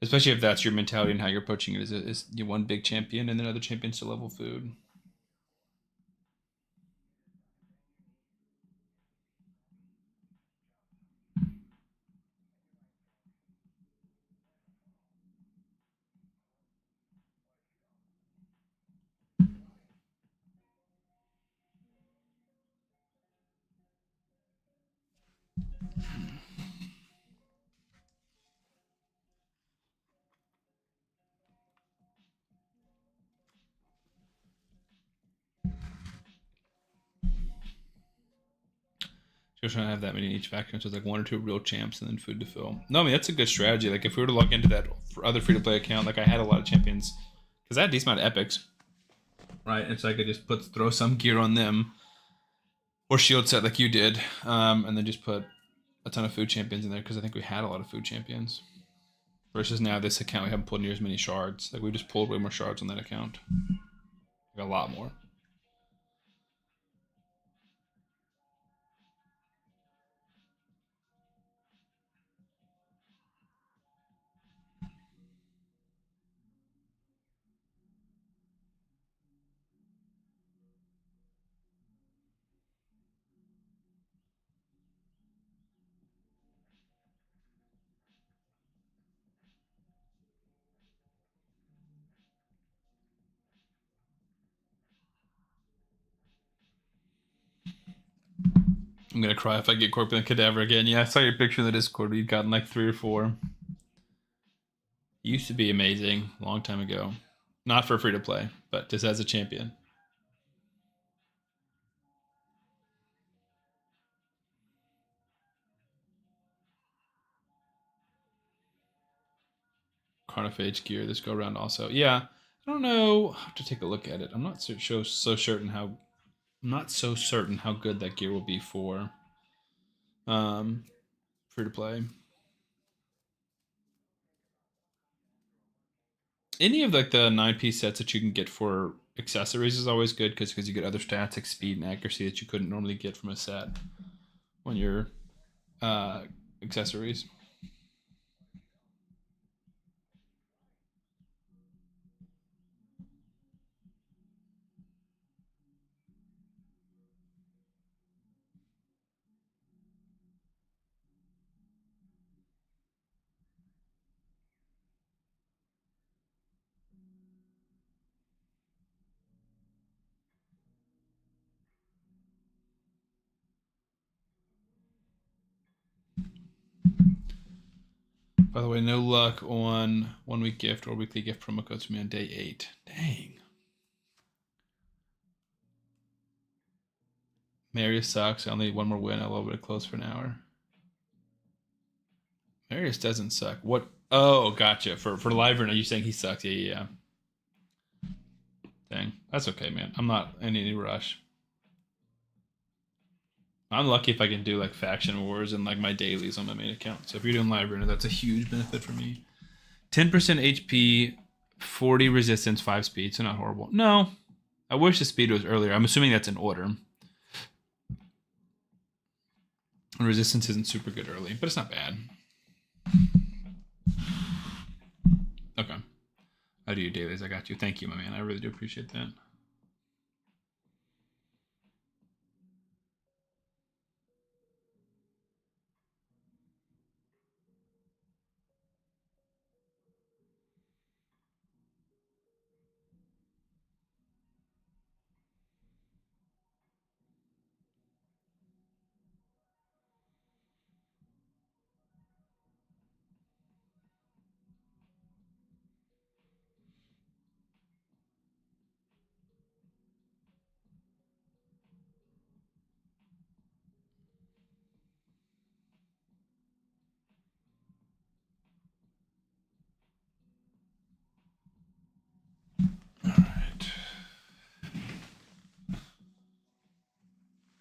Especially if that's your mentality and how you're approaching it. Is you one big champion and then other champions to level food. You're trying to have that many in each faction, so it's like 1 or 2 real champs and then food to fill. No, I mean, that's a good strategy. Like, if we were to log into that for other free-to-play account, like, I had a lot of champions, because I had a decent amount of epics, right? And so I could just throw some gear on them, or shield set like you did, and then just put a ton of food champions in there, because I think we had a lot of food champions. Versus now, this account, we haven't pulled near as many shards. Like, we just pulled way more shards on that account. Like, a lot more. I'm gonna cry if I get Corpulent Cadaver again. Yeah, I saw your picture in the Discord. You'd gotten like 3 or 4. He used to be amazing a long time ago. Not for free to play, but just as a champion. Carnophage gear this go around also. Yeah, I don't know. I have to take a look at it. I'm not so certain how. I'm not so certain how good that gear will be for free to play. Any of like the 9-piece sets that you can get for accessories is always good because you get other stats like speed and accuracy that you couldn't normally get from a set when you're accessories. By the way, no luck on 1 week gift or weekly gift promo codes for me on day 8. Dang. Marius sucks. I only need 1 more win. I love it close for an hour. Marius doesn't suck. What? Oh, gotcha. For live are you saying he sucks? Yeah. Dang. That's okay, man. I'm not in any rush. I'm lucky if I can do like faction wars and like my dailies on my main account. So if you're doing live runner, that's a huge benefit for me. 10% HP, 40 resistance, 5 speed, so not horrible. No, I wish the speed was earlier. I'm assuming that's in order. And resistance isn't super good early, but it's not bad. Okay. I do your dailies. I got you. Thank you, my man. I really do appreciate that.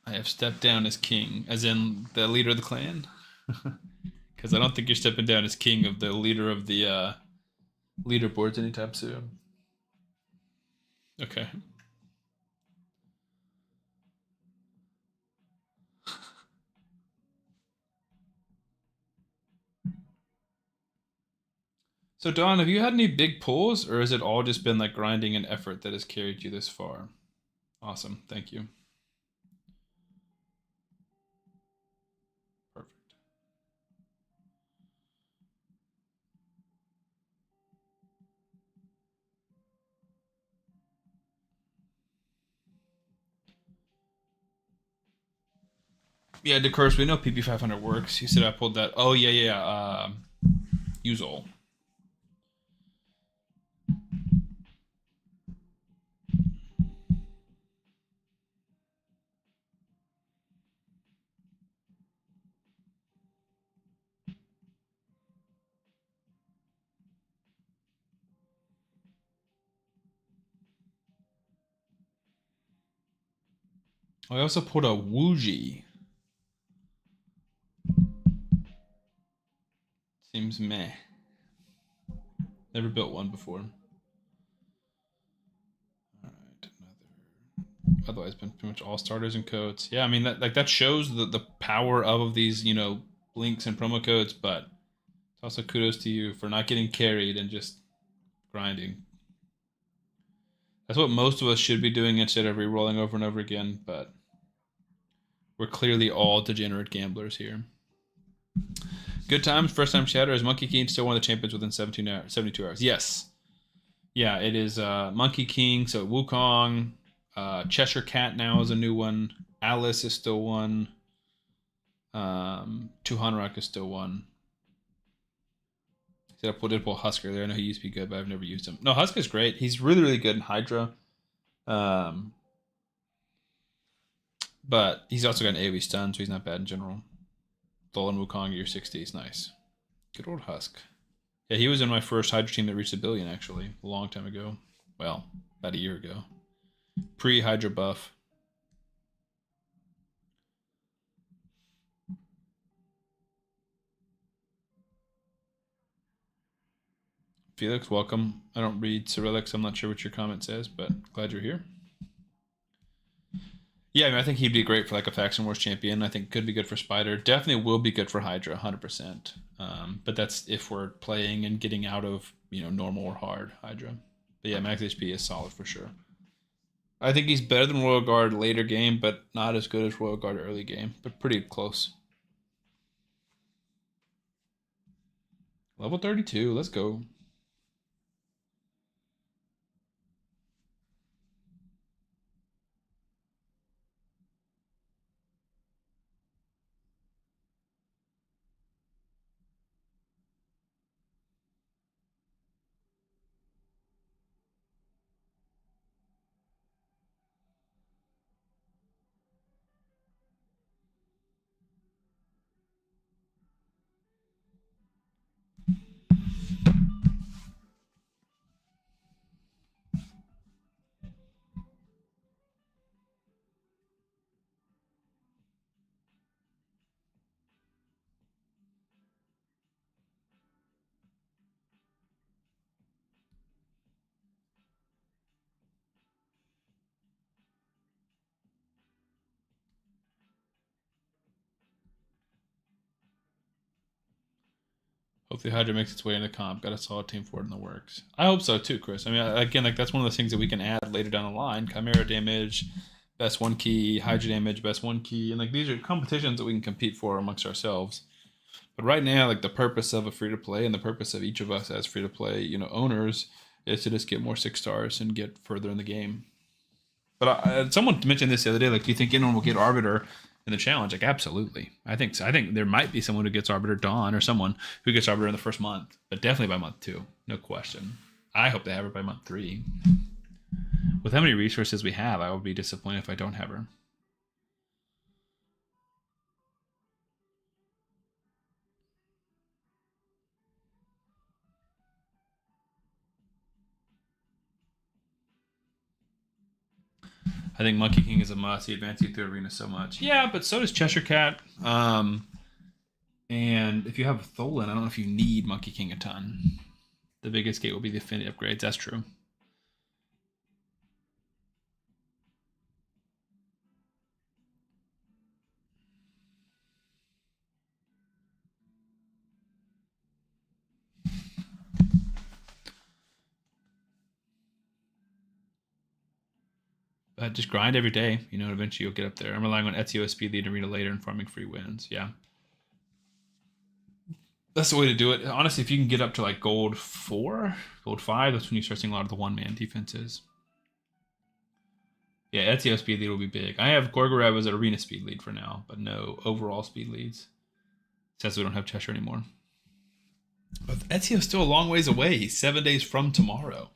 I have stepped down as king, as in the leader of the clan. Because I don't think you're stepping down as king of the leader of the leaderboards anytime soon. Okay. So Don, have you had any big pulls, or has it all just been like grinding and effort that has carried you this far? Awesome. Thank you. Perfect. Yeah, DeCurse, we know PP500 works. He said I pulled that. Oh, yeah. Uzol. I also pulled a Woogie. Seems meh. Never built one before. Alright, another. Otherwise, been pretty much all starters and codes. Yeah, I mean that shows the power of these, you know, links and promo codes, but it's also kudos to you for not getting carried and just grinding. That's what most of us should be doing instead of re-rolling over and over again, but we're clearly all degenerate gamblers here. Good times, first time chatter. Is Monkey King still one of the champions within 72 hours? Yes. Yeah, it is Monkey King, so Wukong, Cheshire Cat now is a new one. Alice is still one. Tuhanrak is still one. I did pull Husker there. I know he used to be good, but I've never used him. No, Husker's great. He's really, really good in Hydra. But he's also got an AoE stun, so he's not bad in general. Tholin Wukong, year 60 is nice. Good old Husk. Yeah, he was in my first Hydra team that reached $1 billion, actually, a long time ago. Well, about a year ago. Pre-Hydra buff. Felix, welcome. I don't read Cyrillic, so I'm not sure what your comment says, but glad you're here. Yeah, I mean, I think he'd be great for like a Faction Wars champion. I think could be good for Spider. Definitely will be good for Hydra, 100%. But that's if we're playing and getting out of, you know, normal or hard Hydra. But yeah, max HP is solid for sure. I think he's better than Royal Guard later game, but not as good as Royal Guard early game, but pretty close. Level 32, let's go. Hopefully Hydra makes its way into comp. Got a solid team for it in the works. I hope so too, Chris. I mean, again, like that's one of those things that we can add later down the line. Chimera damage, best one key. Hydra damage, best one key. And like these are competitions that we can compete for amongst ourselves. But right now, like the purpose of a free-to-play and the purpose of each of us as free-to-play, you know, owners is to just get more 6 stars and get further in the game. But someone mentioned this the other day. Like, do you think anyone will get Arbiter in the challenge? Like, absolutely. I think so. I think there might be someone who gets Arbiter, Dawn, or someone who gets Arbiter in the first month, but definitely by month 2, no question. I hope they have her by month 3. With how many resources we have, I would be disappointed if I don't have her. I think Monkey King is a must. He advances you through arena so much. Yeah, but so does Cheshire Cat. And if you have Tholin, I don't know if you need Monkey King a ton. The biggest gate will be the affinity upgrades. That's true. But just grind every day, you know, and eventually you'll get up there. I'm relying on Ezio speed lead arena later and farming free wins. Yeah. That's the way to do it. Honestly, if you can get up to like gold 4, gold 5, that's when you start seeing a lot of the one-man defenses. Yeah, Ezio speed lead will be big. I have Gorgorev as an arena speed lead for now, but no overall speed leads. It says we don't have Cheshire anymore. But Ezio's still a long ways away. He's 7 days from tomorrow.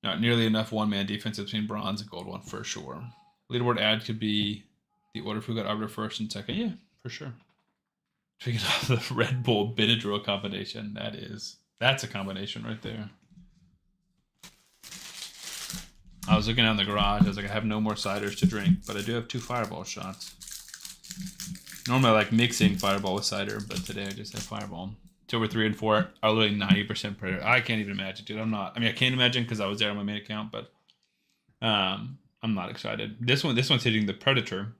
Not nearly enough one-man defense between bronze and gold 1 for sure. Leaderboard ad could be the order of who got Arbiter first and second. Yeah, for sure. Speaking of the Red Bull Benadryl combination, that's a combination right there. I was looking out in the garage. I was like, I have no more ciders to drink, but I do have 2 fireball shots. Normally I like mixing fireball with cider, but today I just have fireball. October 3 and 4 are literally 90% predator. I can't even imagine, dude. I'm not. I mean, I can't imagine because I was there on my main account, but I'm not excited. This one's hitting the predator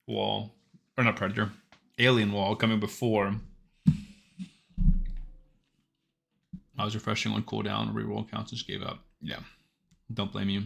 wall, or not predator, alien wall coming before. I was refreshing on cooldown, reroll counts, just gave up. Yeah, don't blame you.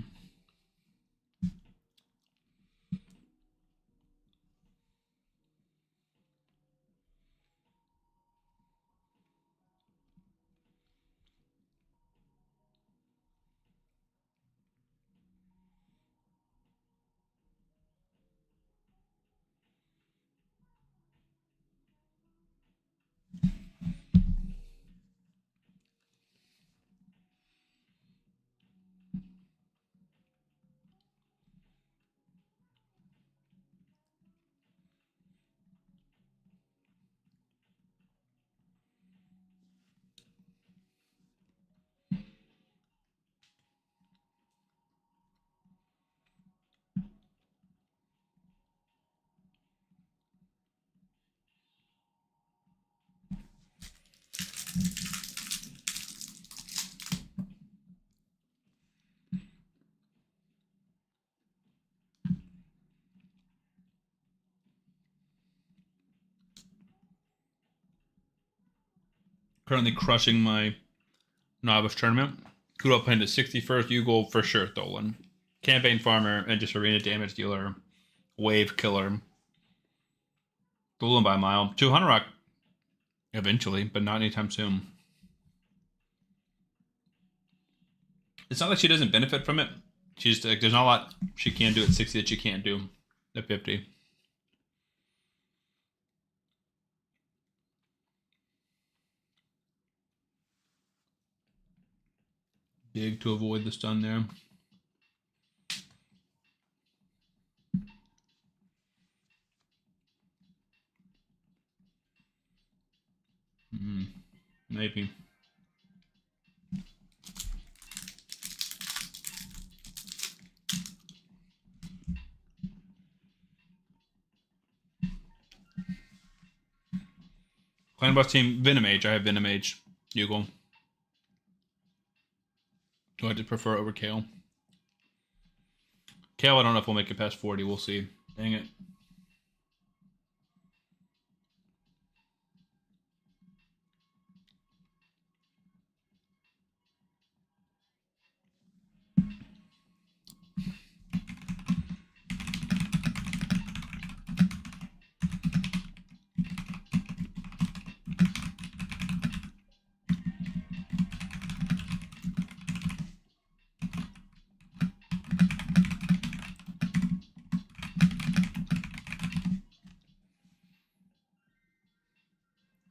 Currently crushing my novice tournament. Could up into 61st Uugo for sure, Tholin. Campaign farmer and just arena damage dealer. Wave killer. Tholin by a mile. 200 rock eventually, but not anytime soon. It's not like she doesn't benefit from it. She's like, there's not a lot she can do at 60 that she can't do at 50. Big to avoid the stun there. Maybe. Clan boss team Venomage. I have Venomage. Uugo. Do I just prefer over Kale? Kale, I don't know if we'll make it past 40. We'll see. Dang it.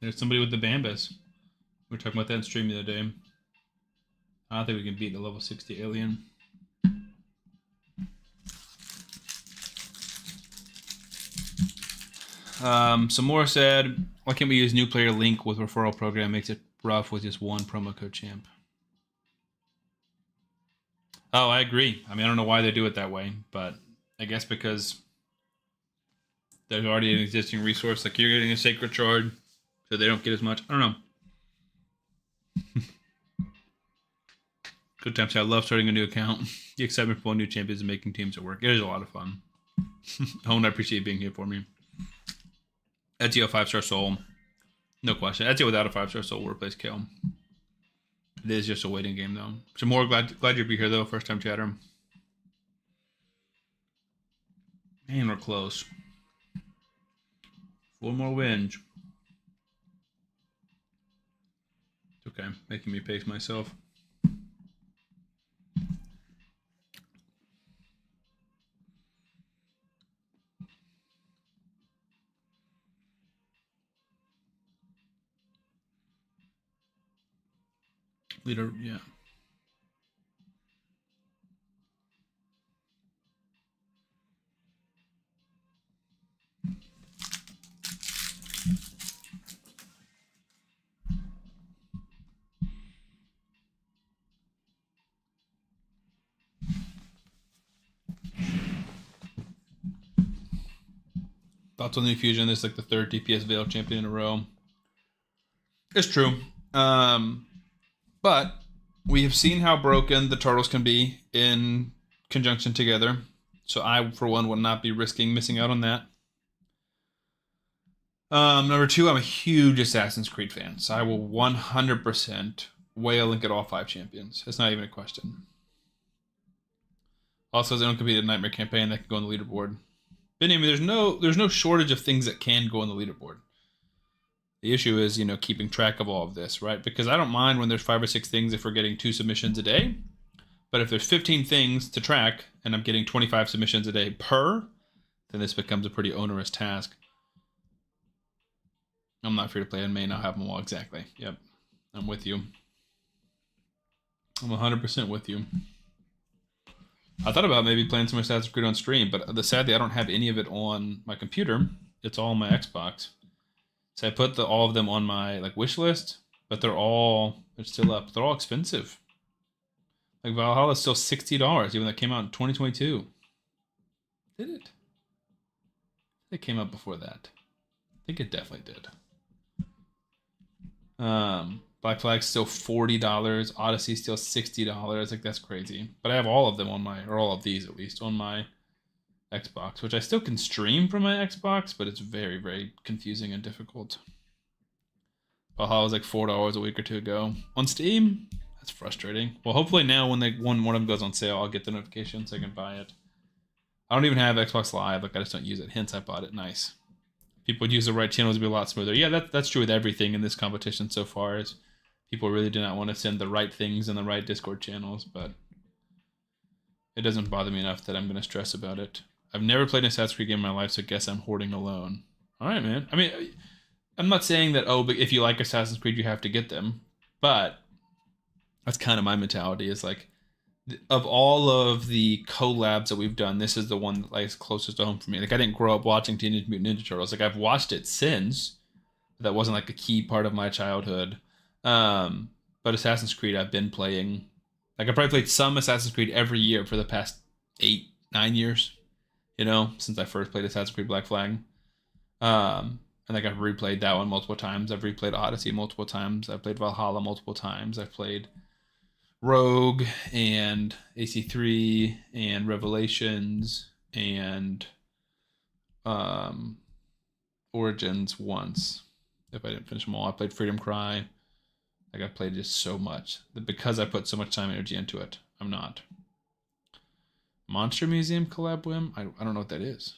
There's somebody with the Bambas. We were talking about that in stream the other day. I don't think we can beat the level 60 alien. Some more said, why can't we use new player link with referral program? Makes it rough with just one promo code champ. Oh, I agree. I mean, I don't know why they do it that way, but I guess because there's already an existing resource. Like, you're getting a sacred shard, so they don't get as much. I don't know. Good times. I love starting a new account. The excitement for new champions and making teams at work. It is a lot of fun. Owen, I appreciate you being here for me. Ezio 5-star soul. No question. Ezio without a 5-star soul will replace Kale. It is just a waiting game, though. So more glad you'll be here, though. First time chatter. Man, we're close. 4 more wins. It's okay. Making me pace myself. Leader, yeah. Thoughts on the Fusion? This is like the third DPS Veil champion in a row. It's true. But we have seen how broken the turtles can be in conjunction together. So I, for one, would not be risking missing out on that. Number two, I'm a huge Assassin's Creed fan. So I will 100% whale and get all 5 champions. It's not even a question. Also, they don't compete in Nightmare Campaign that can go on the leaderboard. But anyway, there's no shortage of things that can go on the leaderboard. The issue is, you know, keeping track of all of this, right? Because I don't mind when there's 5 or 6 things if we're getting 2 submissions a day. But if there's 15 things to track and I'm getting 25 submissions a day per, then this becomes a pretty onerous task. I'm not free to play and may not have them all exactly. Yep, I'm with you. I'm 100% with you. I thought about maybe playing some Assassin's Creed on stream, but sadly I don't have any of it on my computer. It's all on my Xbox. So I put all of them on my wish list, but they're still up. They're all expensive. Like Valhalla is still $60, even though it came out in 2022. Did it? It came out before that. I think it definitely did. Black Flag's still $40. Odyssey's still $60. Like, that's crazy. But I have all of them on or all of these at least, on my Xbox, which I still can stream from my Xbox, but it's very, very confusing and difficult. Valhalla was like $4 a week or two ago. On Steam, that's frustrating. Well, hopefully now when one of them goes on sale, I'll get the notification so I can buy it. I don't even have Xbox Live. I just don't use it. Hence, I bought it. Nice. People would use the right channels to be a lot smoother. Yeah, that's true with everything in this competition so far. Is people really do not want to send the right things in the right Discord channels, but it doesn't bother me enough that I'm going to stress about it. I've never played an Assassin's Creed game in my life, so I guess I'm hoarding alone. All right, man. I mean, I'm not saying that, but if you like Assassin's Creed, you have to get them. But that's kind of my mentality, is like, of all of the collabs that we've done, this is the one that's closest to home for me. Like, I didn't grow up watching Teenage Mutant Ninja Turtles. Like, I've watched it since. But that wasn't like a key part of my childhood. But Assassin's Creed, I've been playing. Like, I've probably played some Assassin's Creed every year for the past 8-9 years. You know, since I first played Assassin's Creed Black Flag. And like, I've replayed that one multiple times. I've replayed Odyssey multiple times. I've played Valhalla multiple times. I've played Rogue and AC3 and Revelations and Origins once. If I didn't finish them all, I played Freedom Cry. Like, I played just so much. Because I put so much time and energy into it, I'm not. Monster Museum collab whim? I don't know what that is.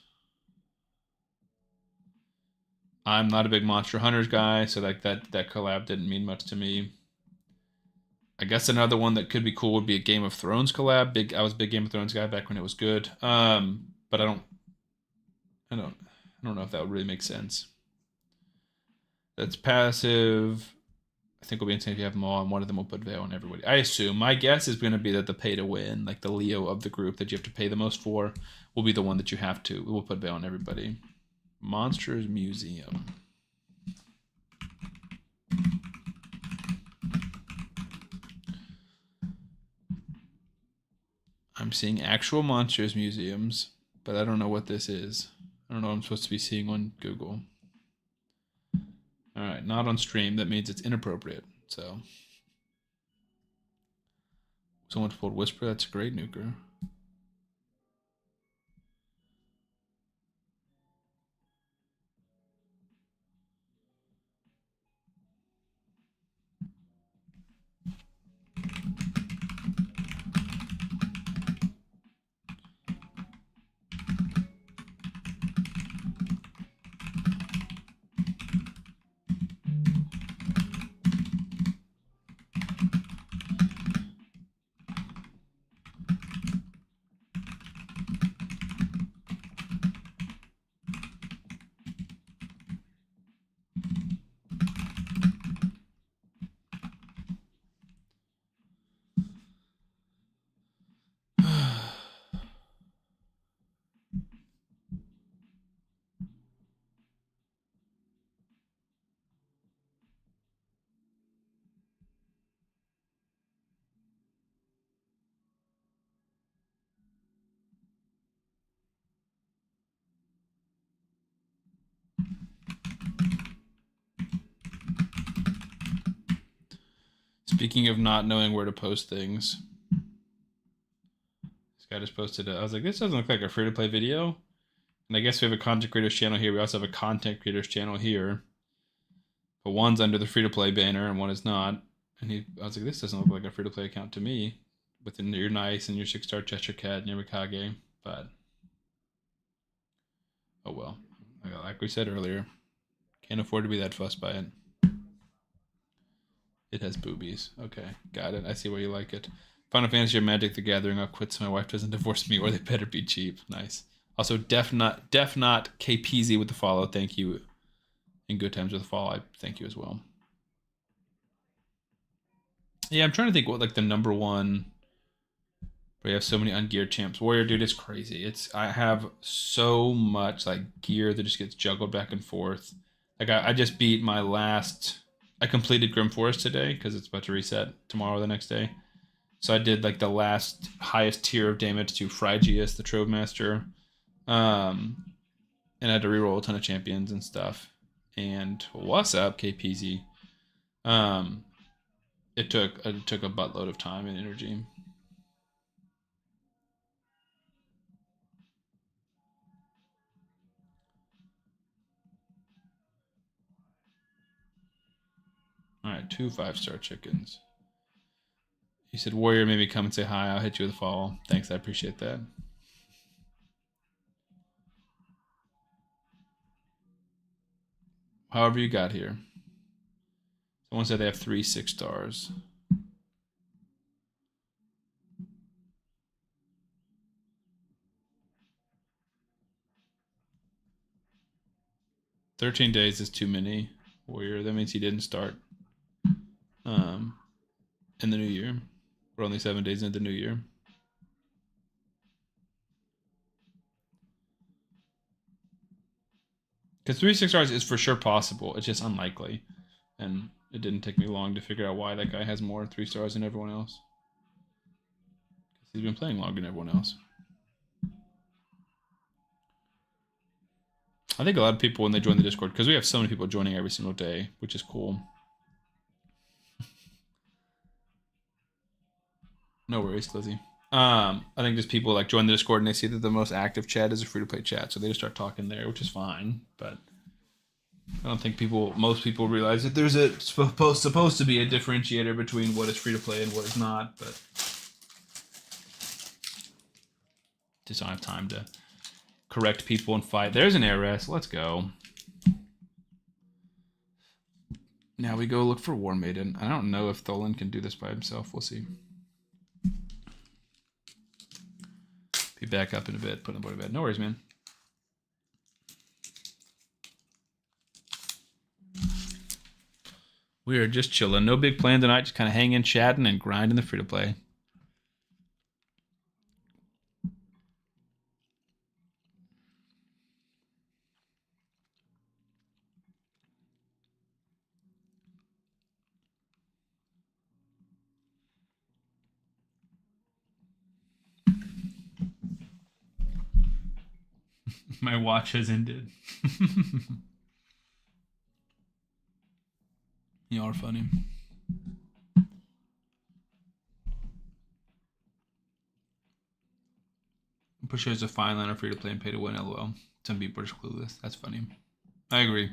I'm not a big Monster Hunters guy, so like that collab didn't mean much to me. I guess another one that could be cool would be a Game of Thrones collab. I was a big Game of Thrones guy back when it was good. But I don't know if that would really make sense. That's passive. I think it'll be insane if you have them all, and one of them will put Veil on everybody. I assume. My guess is going to be that the pay to win, like the Leo of the group that you have to pay the most for, will be the one that you have to. We'll put Veil on everybody. Monsters Museum. I'm seeing actual Monsters Museums, but I don't know what this is. I don't know what I'm supposed to be seeing on Google. All right, not on stream. That means it's inappropriate. So, someone pulled Whisper. That's a great nuker. Speaking of not knowing where to post things, this guy just posted it. I was like, this doesn't look like a free-to-play video. And I guess we have a content creators channel here. We also have a content creators channel here. But one's under the free-to-play banner and one is not. And I was like, this doesn't look like a free-to-play account to me. With your nice and your 6-star Cheshire Cat and your Mikage. But, oh well. Like we said earlier, can't afford to be that fussed by it. It has boobies. Okay, got it. I see why you like it. Final Fantasy or Magic the Gathering. I'll quit so my wife doesn't divorce me, or they better be cheap. Nice. Also, Def Not KPZ with the follow. Thank you. In good times with the follow, I thank you as well. Yeah, I'm trying to think what like the number one. But you have so many ungeared champs. Warrior, dude, it's crazy. I have so much like gear that just gets juggled back and forth. Like I just beat my last. I completed Grim Forest today because it's about to reset tomorrow or the next day. So I did like the last highest tier of damage to Phrygius, the Trove Master. And I had to reroll a ton of champions and stuff. And what's up, KPZ? It took a buttload of time and energy. All right, 2 5-star chickens. He said, Warrior, maybe come and say hi. I'll hit you with a follow. Thanks, I appreciate that. However you got here. Someone said they have 3 6-stars. $13 days is too many, Warrior. That means he didn't start in the new year. We're only 7 days into the new year. Because 3 6-stars is for sure possible. It's just unlikely. And it didn't take me long to figure out why that guy has more 3 stars than everyone else. Because he's been playing longer than everyone else. I think a lot of people, when they join the Discord, because we have so many people joining every single day, which is cool. No worries, Lizzie. I think just people like join the Discord and they see that the most active chat is a free-to-play chat, so they just start talking there, which is fine. But I don't think most people realize that there's supposed to be a differentiator between what is free-to-play and what is not. But just don't have time to correct people and fight. There's an heiress. Let's go. Now we go look for War Maiden. I don't know if Tholin can do this by himself. We'll see. Be back up in a bit. Put the boy to bed. No worries, man. We are just chilling. No big plan tonight. Just kind of hanging, chatting, and grinding the free-to-play. My watch has ended. You are funny. I'm pretty sure there's a fine line of free to play and pay to win, lol. Some people are just clueless. That's funny. I agree.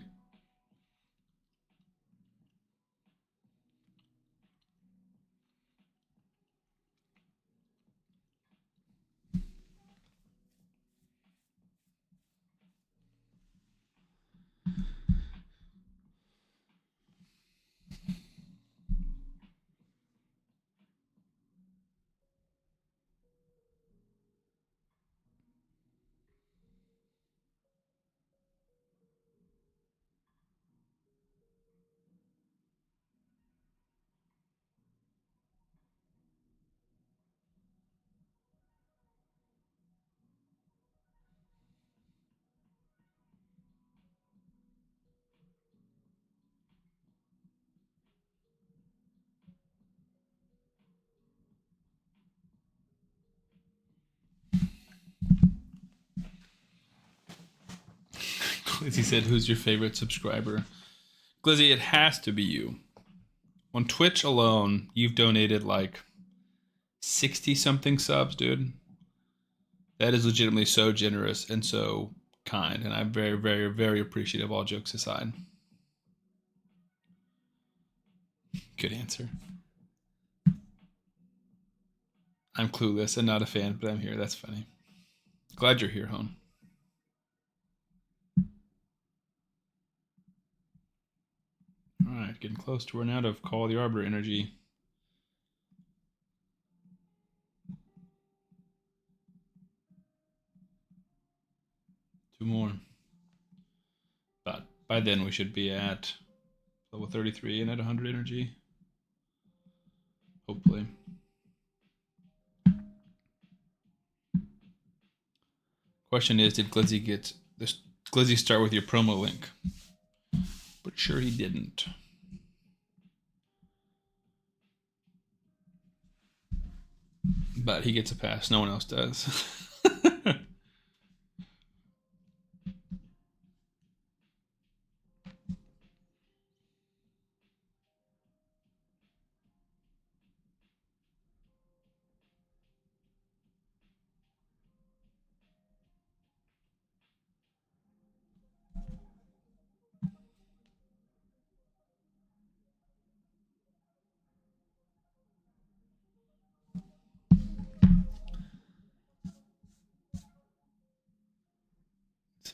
Glizzy said, who's your favorite subscriber? Glizzy, it has to be you. On Twitch alone, you've donated like 60 something subs, dude. That is legitimately so generous and so kind, and I'm very, very, very appreciative, all jokes aside. Good answer. I'm clueless and not a fan, but I'm here. That's funny. Glad you're here, Hone. Alright, getting close to running out of Call the Arbiter energy. Two more. But by then we should be at level 33 and at 100 energy. Hopefully. Question is, did Glizzy get this? Glizzy start with your promo link? But sure he didn't. But he gets a pass. No one else does.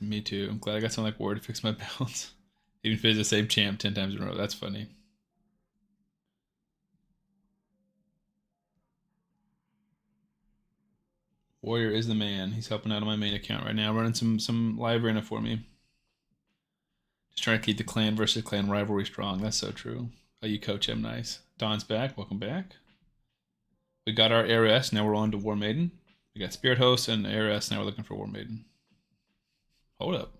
Me too. I'm glad I got something like War to fix my balance. Even if it's the same champ 10 times in a row. That's funny. Warrior is the man. He's helping out on my main account right now, running some live arena for me. Just trying to keep the clan versus clan rivalry strong. That's so true. Oh, you coach him. Nice. Don's back. Welcome back. We got our ARS. Now we're on to War Maiden. We got Spirit Host and ARS. Now we're looking for War Maiden. Hold up.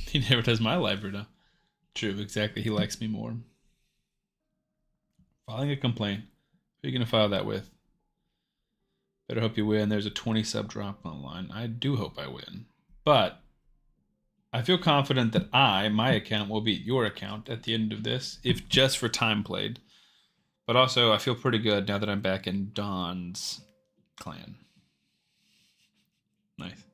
He never does my live arena. True, exactly. He likes me more. Filing a complaint. Who are you going to file that with? Better hope you win. There's a 20 sub drop on the line. I do hope I win. But I feel confident that my account, will beat your account at the end of this, if just for time played. But also, I feel pretty good now that I'm back in Don's clan. Nice.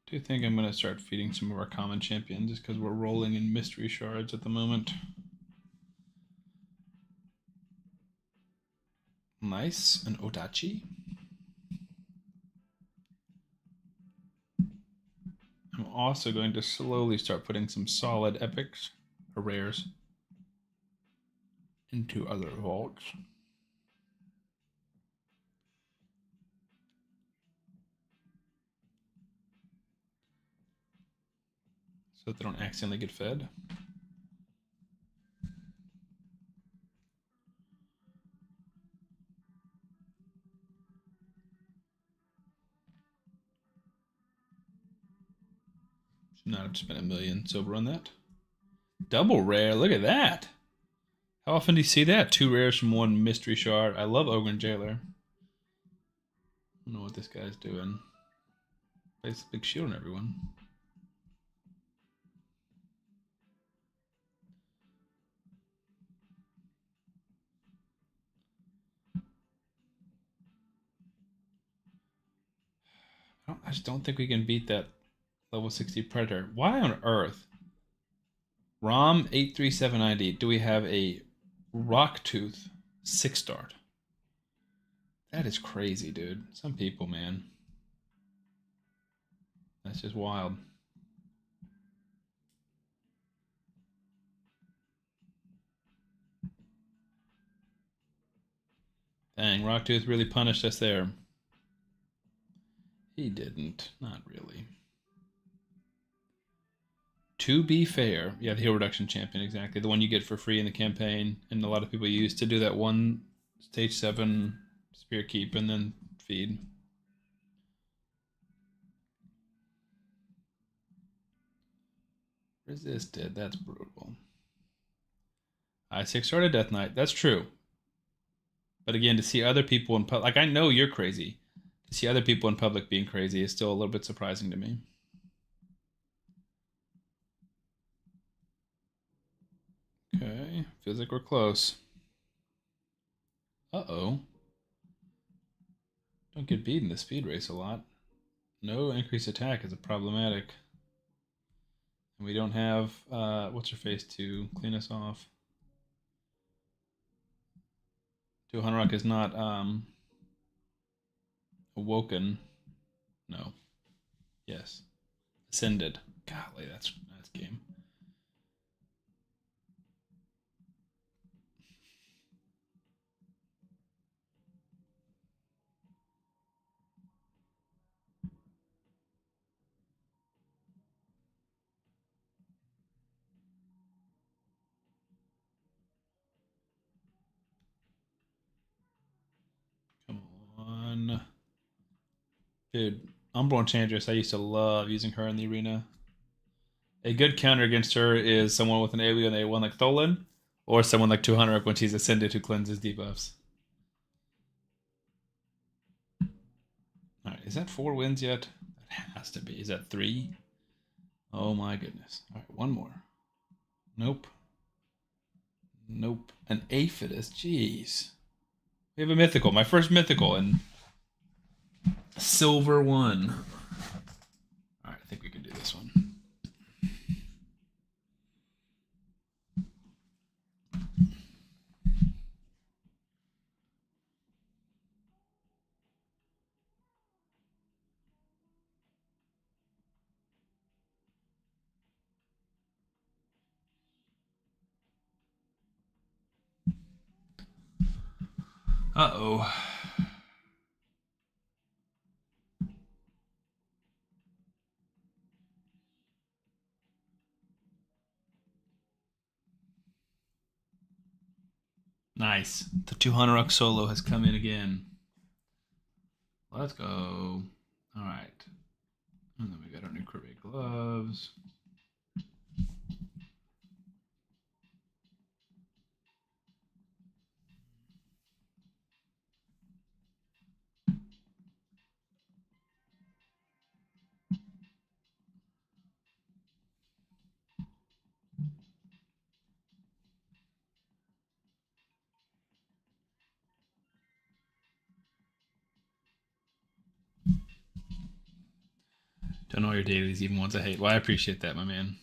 Do you think I'm going to start feeding some of our common champions just because we're rolling in mystery shards at the moment? Nice. An Odachi. I'm also going to slowly start putting some solid epics or rares into other vaults. So that they don't accidentally get fed. Should not have spent $1 million silver on that. Double rare, look at that. How often do you see that? 2 rares from 1 mystery shard. I love Ogre and Jailer. I don't know what this guy's doing. Plays a big shield on everyone. I just don't think we can beat that level 60 Predator. Why on earth? ROM 83790. Do we have a Rocktooth 6-star? That is crazy, dude. Some people, man. That's just wild. Dang, Rocktooth really punished us there. He didn't. Not really. To be fair, yeah, the heal reduction champion, exactly. The one you get for free in the campaign, and a lot of people use to do that one stage 7 spear keep and then feed. Resisted, that's brutal. I 6-starred Death Knight, that's true. But again, to see other people in public, like I know you're crazy. To see other people in public being crazy is still a little bit surprising to me. Okay, feels like we're close. Uh-oh. Don't get beat in the speed race a lot. No increased attack is a problematic. And we don't have, what's her face to clean us off. Tuhanarok is not, awoken. No. Yes. Ascended. Golly, that's game. Come on. Dude, Umbral Enchantress, I used to love using her in the arena. A good counter against her is someone with an AoE on A1 like Tholin, or someone like 200 when she's ascended who cleanses debuffs. Alright, is that 4 wins yet? That has to be. Is that 3? Oh my goodness. Alright, one more. Nope. Nope. An Aphidus, jeez. We have a mythical, my first mythical, and silver 1. Alright, I think we can do this one. Uh-oh. Nice. The 200 solo has come in again. Let's go. Alright. And then we got our new Crewmate gloves. Don't know your dailies, even ones I hate. Well, I appreciate that, my man.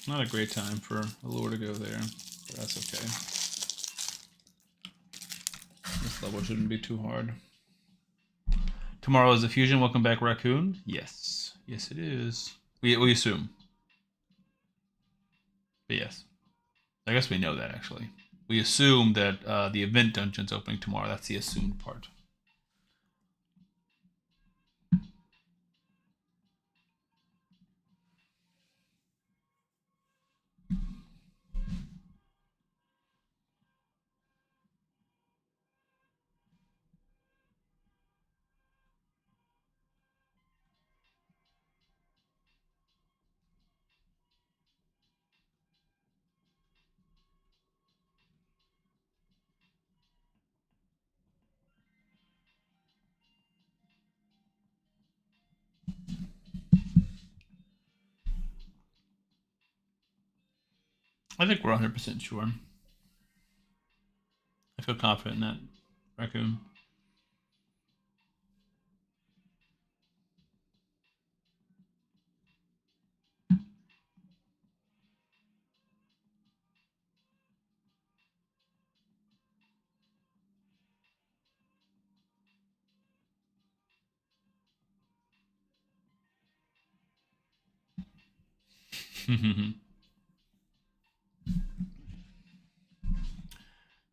Not a great time for a lure to go there, but that's okay. This level shouldn't be too hard. Tomorrow is the fusion. Welcome back, Raccoon. Yes. Yes, it is. We assume. But yes. I guess we know that, actually. We assume that the event dungeon's opening tomorrow. That's the assumed part. I think we're 100% sure. I feel confident in that, Raccoon.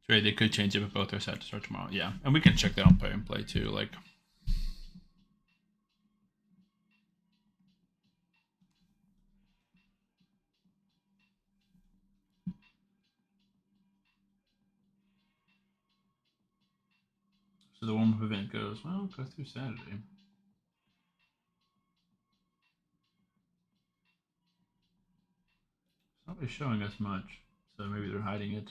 Right, they could change it if both are set to start tomorrow. Yeah, and we can check that on Play and Play too. Like, so the warm-up event goes, well, it goes through Saturday. It's not really showing us much, so maybe they're hiding it.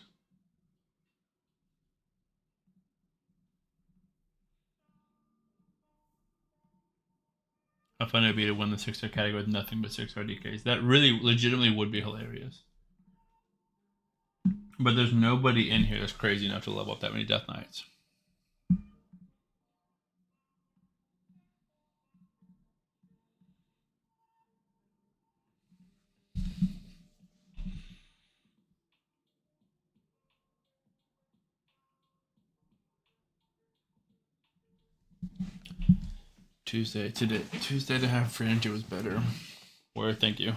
How fun it would be to win the 6-star category with nothing but 6-star DKs. That really, legitimately would be hilarious. But there's nobody in here that's crazy enough to level up that many Death Knights. Tuesday to have free energy was better. Where? Thank you.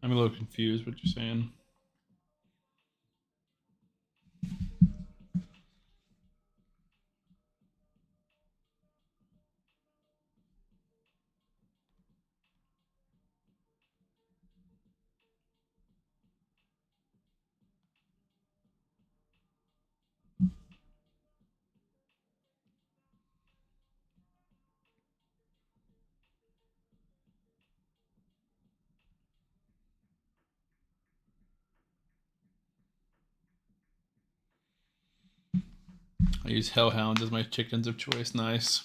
I'm a little confused what you're saying. I use Hellhounds as my chickens of choice. Nice.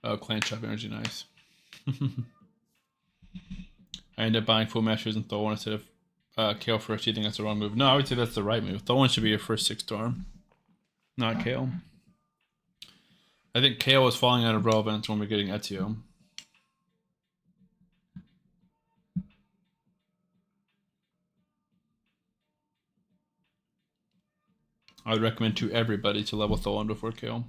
Oh, Clan Chop Energy. Nice. I end up buying Full Masters and Tholin instead of Kale first. Do you think that's the wrong move? No, I would say that's the right move. Tholin should be your first 6-star, not Kale. I think Kale was falling out of relevance when we're getting Ezio. I would recommend to everybody to level Tholin before Kale.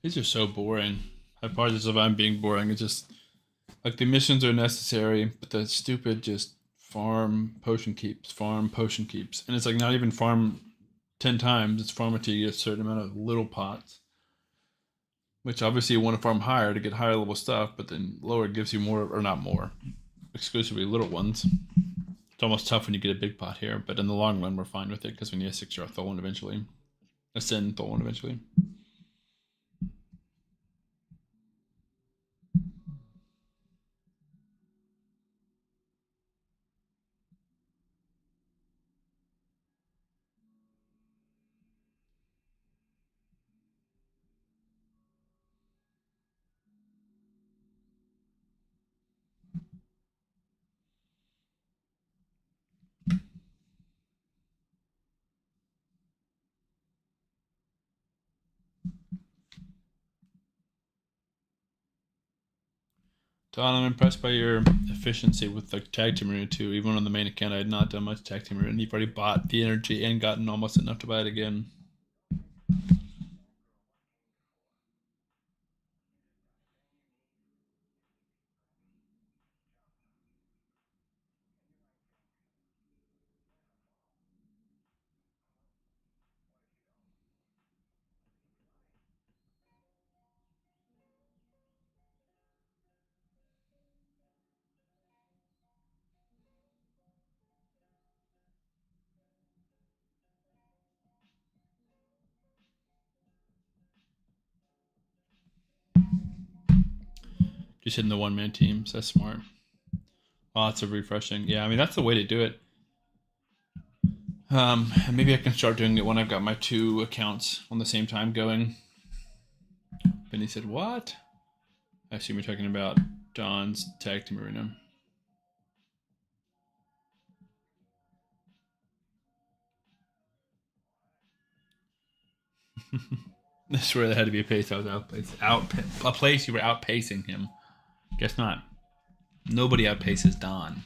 These are so boring. I apologize if I'm being boring. It's just like the missions are necessary, but the stupid just farm potion keeps, and it's like not even farm 10 times. It's farm until you get a certain amount of little pots, which obviously you want to farm higher to get higher level stuff, but then lower gives you more, or not more, exclusively little ones. It's almost tough when you get a big pot here, but in the long run, we're fine with it because we need a 6-star Tholin eventually. Ascend Tholin eventually. Don, I'm impressed by your efficiency with the tag team arena too. Even on the main account, I had not done much tag team arena. You've already bought the energy and gotten almost enough to buy it again. Just hitting the one-man teams. That's smart. Lots of refreshing. Yeah, I mean, that's the way to do it. And maybe I can start doing it when I've got my 2 accounts on the same time going. Benny said, what? I assume you're talking about Don's tag team arena. I swear there had to be a pace I was a place you were outpacing him. Guess not. Nobody outpaces Don.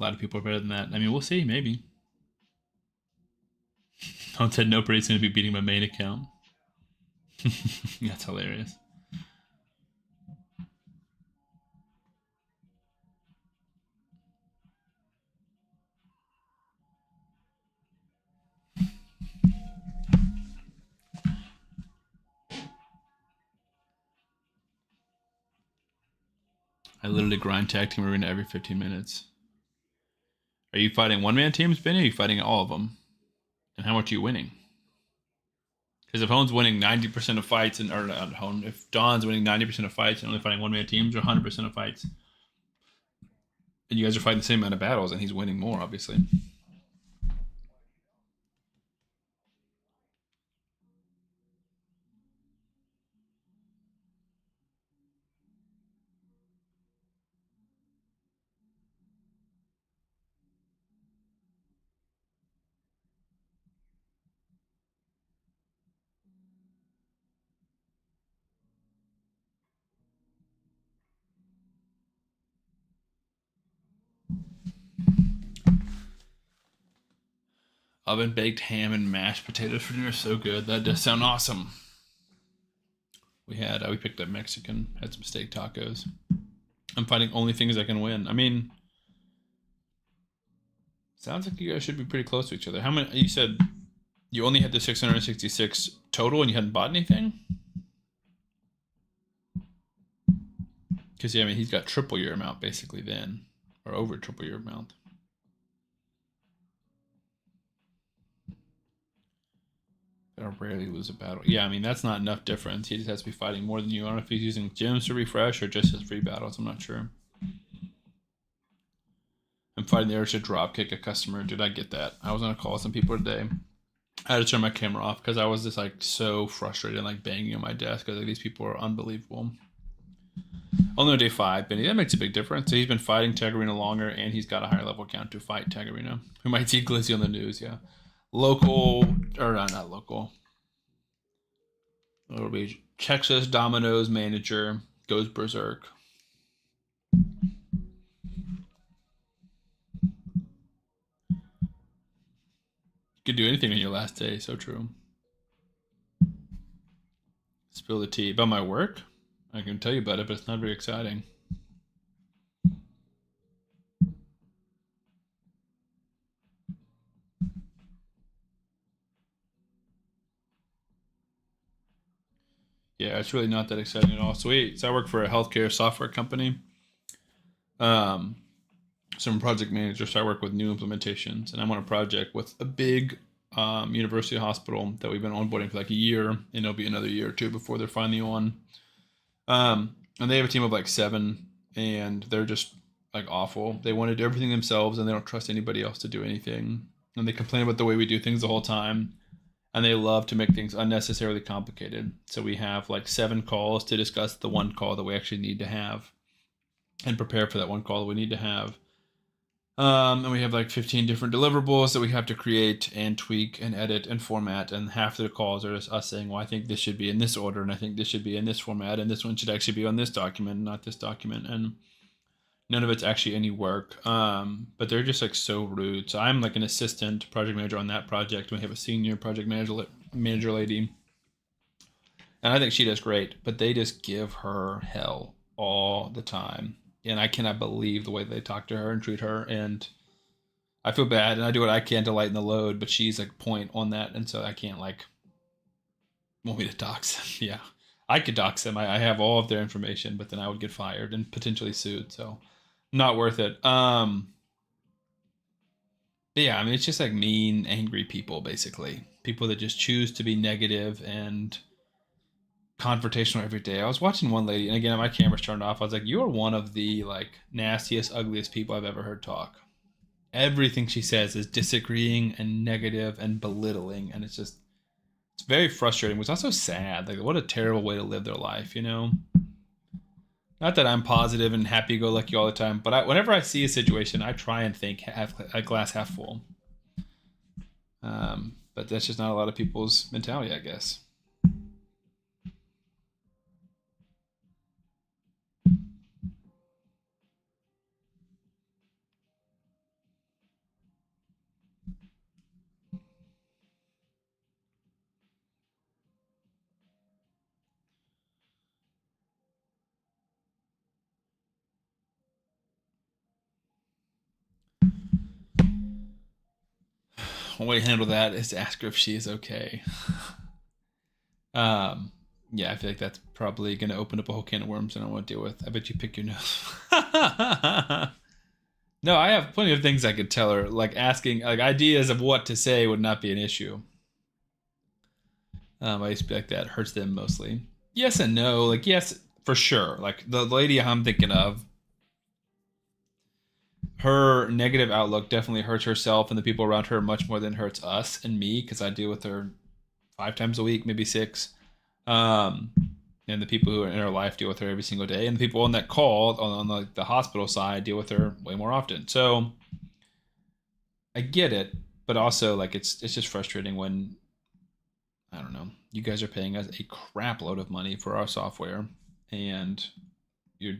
A lot of people are better than that. I mean, we'll see, maybe. Don said nobody's going to be beating my main account. That's hilarious. I literally grind tag team arena every 15 minutes. Are you fighting one-man teams, Benny, or are you fighting all of them? And how much are you winning? Because if Hone's winning 90% of fights, or not Hone, if Don's winning 90% of fights and only fighting one-man teams, or 100% of fights, and you guys are fighting the same amount of battles, and he's winning more, obviously. Oven baked ham and mashed potatoes for dinner, so good. That does sound awesome. We picked up Mexican, had some steak tacos. I'm fighting only things I can win. I mean, sounds like you guys should be pretty close to each other. How many? You said you only had the 666 total, and you hadn't bought anything. Because yeah, I mean, he's got triple your amount basically then, or over triple your amount. I rarely lose a battle. Yeah, I mean, that's not enough difference. He just has to be fighting more than you. I don't know if he's using gems to refresh or just his free battles. I'm not sure. I'm fighting the urge to drop kick a customer. Dude, I get that. I was on a call with some people today. I had to turn my camera off because I was just like so frustrated and like banging on my desk because like, these people are unbelievable. Only on day 5, Benny. That makes a big difference. So he's been fighting Tagarina longer, and he's got a higher level count to fight Tagarina. We might see Glizzy on the news, yeah. Local, or not local. It'll be Texas Domino's manager goes berserk. You could do anything on your last day, so true. Spill the tea. About my work? I can tell you about it, but it's not very exciting. Yeah, it's really not that exciting at all. So I work for a healthcare software company. So I'm a project manager, so I work with new implementations, and I'm on a project with a big university hospital that we've been onboarding for like a year, and it'll be another year or two before they're finally on. And they have a team of like 7, and they're just like awful. They want to do everything themselves, and they don't trust anybody else to do anything. And they complain about the way we do things the whole time, and they love to make things unnecessarily complicated. So we have like 7 calls to discuss the one call that we actually need to have, and prepare for that one call that we need to have. And we have like 15 different deliverables that we have to create and tweak and edit and format. And half of the calls are just us saying, well, I think this should be in this order, and I think this should be in this format, and this one should actually be on this document, not this document. And none of it's actually any work. But they're just like so rude. So I'm like an assistant project manager on that project. We have a senior project manager lady. And I think she does great, but they just give her hell all the time. And I cannot believe the way they talk to her and treat her. And I feel bad, and I do what I can to lighten the load, but she's like point on that. And so I can't like, want me to dox them. Yeah, I could dox them. I have all of their information, but then I would get fired and potentially sued. So not worth it. But yeah, I mean, it's just like mean, angry people, basically. People that just choose to be negative and confrontational every day. I was watching one lady, and again, my camera's turned off. I was like, you are one of the like nastiest, ugliest people I've ever heard talk. Everything she says is disagreeing and negative and belittling, and it's very frustrating. It's also sad. Like, what a terrible way to live their life, you know? Not that I'm positive and happy-go-lucky all the time, but whenever I see a situation, I try and think a glass half full. But that's just not a lot of people's mentality, I guess. One way to handle that is to ask her if she is okay. Yeah, I feel like that's probably going to open up a whole can of worms I don't want to deal with. I bet you pick your nose. No, I have plenty of things I could tell her. Like asking, like ideas of what to say would not be an issue. I used to be like that. Hurts them mostly. Yes and no. Like, yes, for sure. Like the lady I'm thinking of, her negative outlook definitely hurts herself and the people around her much more than hurts us and me, because I deal with her 5 times a week, maybe 6. And the people who are in her life deal with her every single day, and the people on that call on the hospital side deal with her way more often. So I get it, but also like it's just frustrating when, I don't know, you guys are paying us a crap load of money for our software, and you're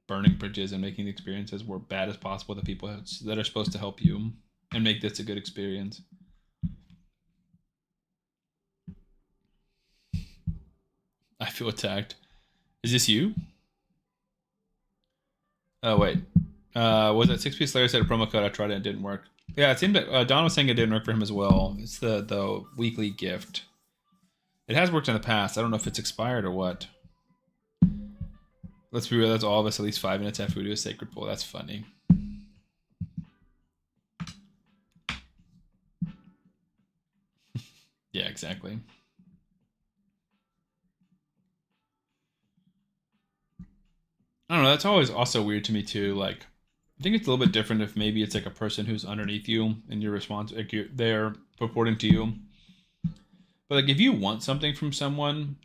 burning bridges and making the experiences as bad as possible to people that are supposed to help you and make this a good experience. I feel attacked. Is this you? Oh, wait. Was that 6-piece Slayer said a promo code? I tried it and it didn't work. Yeah, it seemed like Don was saying it didn't work for him as well. It's the weekly gift. It has worked in the past. I don't know if it's expired or what. Let's be real, that's all of us at least 5 minutes after we do a sacred pull. That's funny. Yeah, exactly. I don't know, that's always also weird to me too. Like, I think it's a little bit different if maybe it's like a person who's underneath you and you're like they're purporting to you. But like if you want something from someone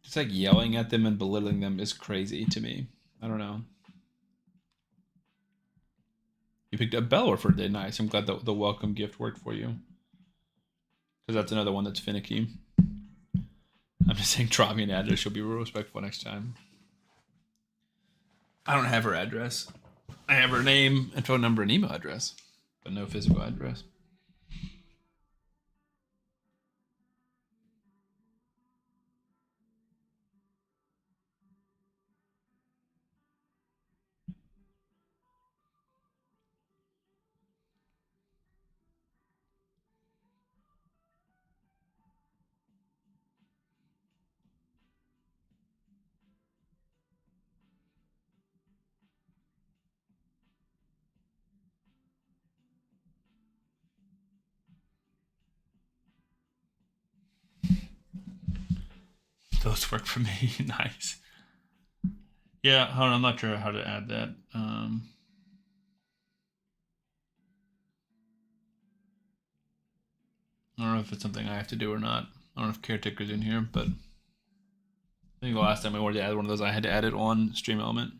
Just like yelling at them and belittling them is crazy to me. I don't know. You picked up Belwerford Day. Nice. I'm glad the welcome gift worked for you. Because that's another one that's finicky. I'm just saying drop me an address. She'll be real respectful next time. I don't have her address. I have her name and phone number and email address, but no physical address. Those work for me. Nice. Yeah, hold on, I'm not sure how to add that. I don't know if it's something I have to do or not. I don't know if Caretaker's in here, but I think the last time I wanted to add one of those, I had to add it on Stream Element.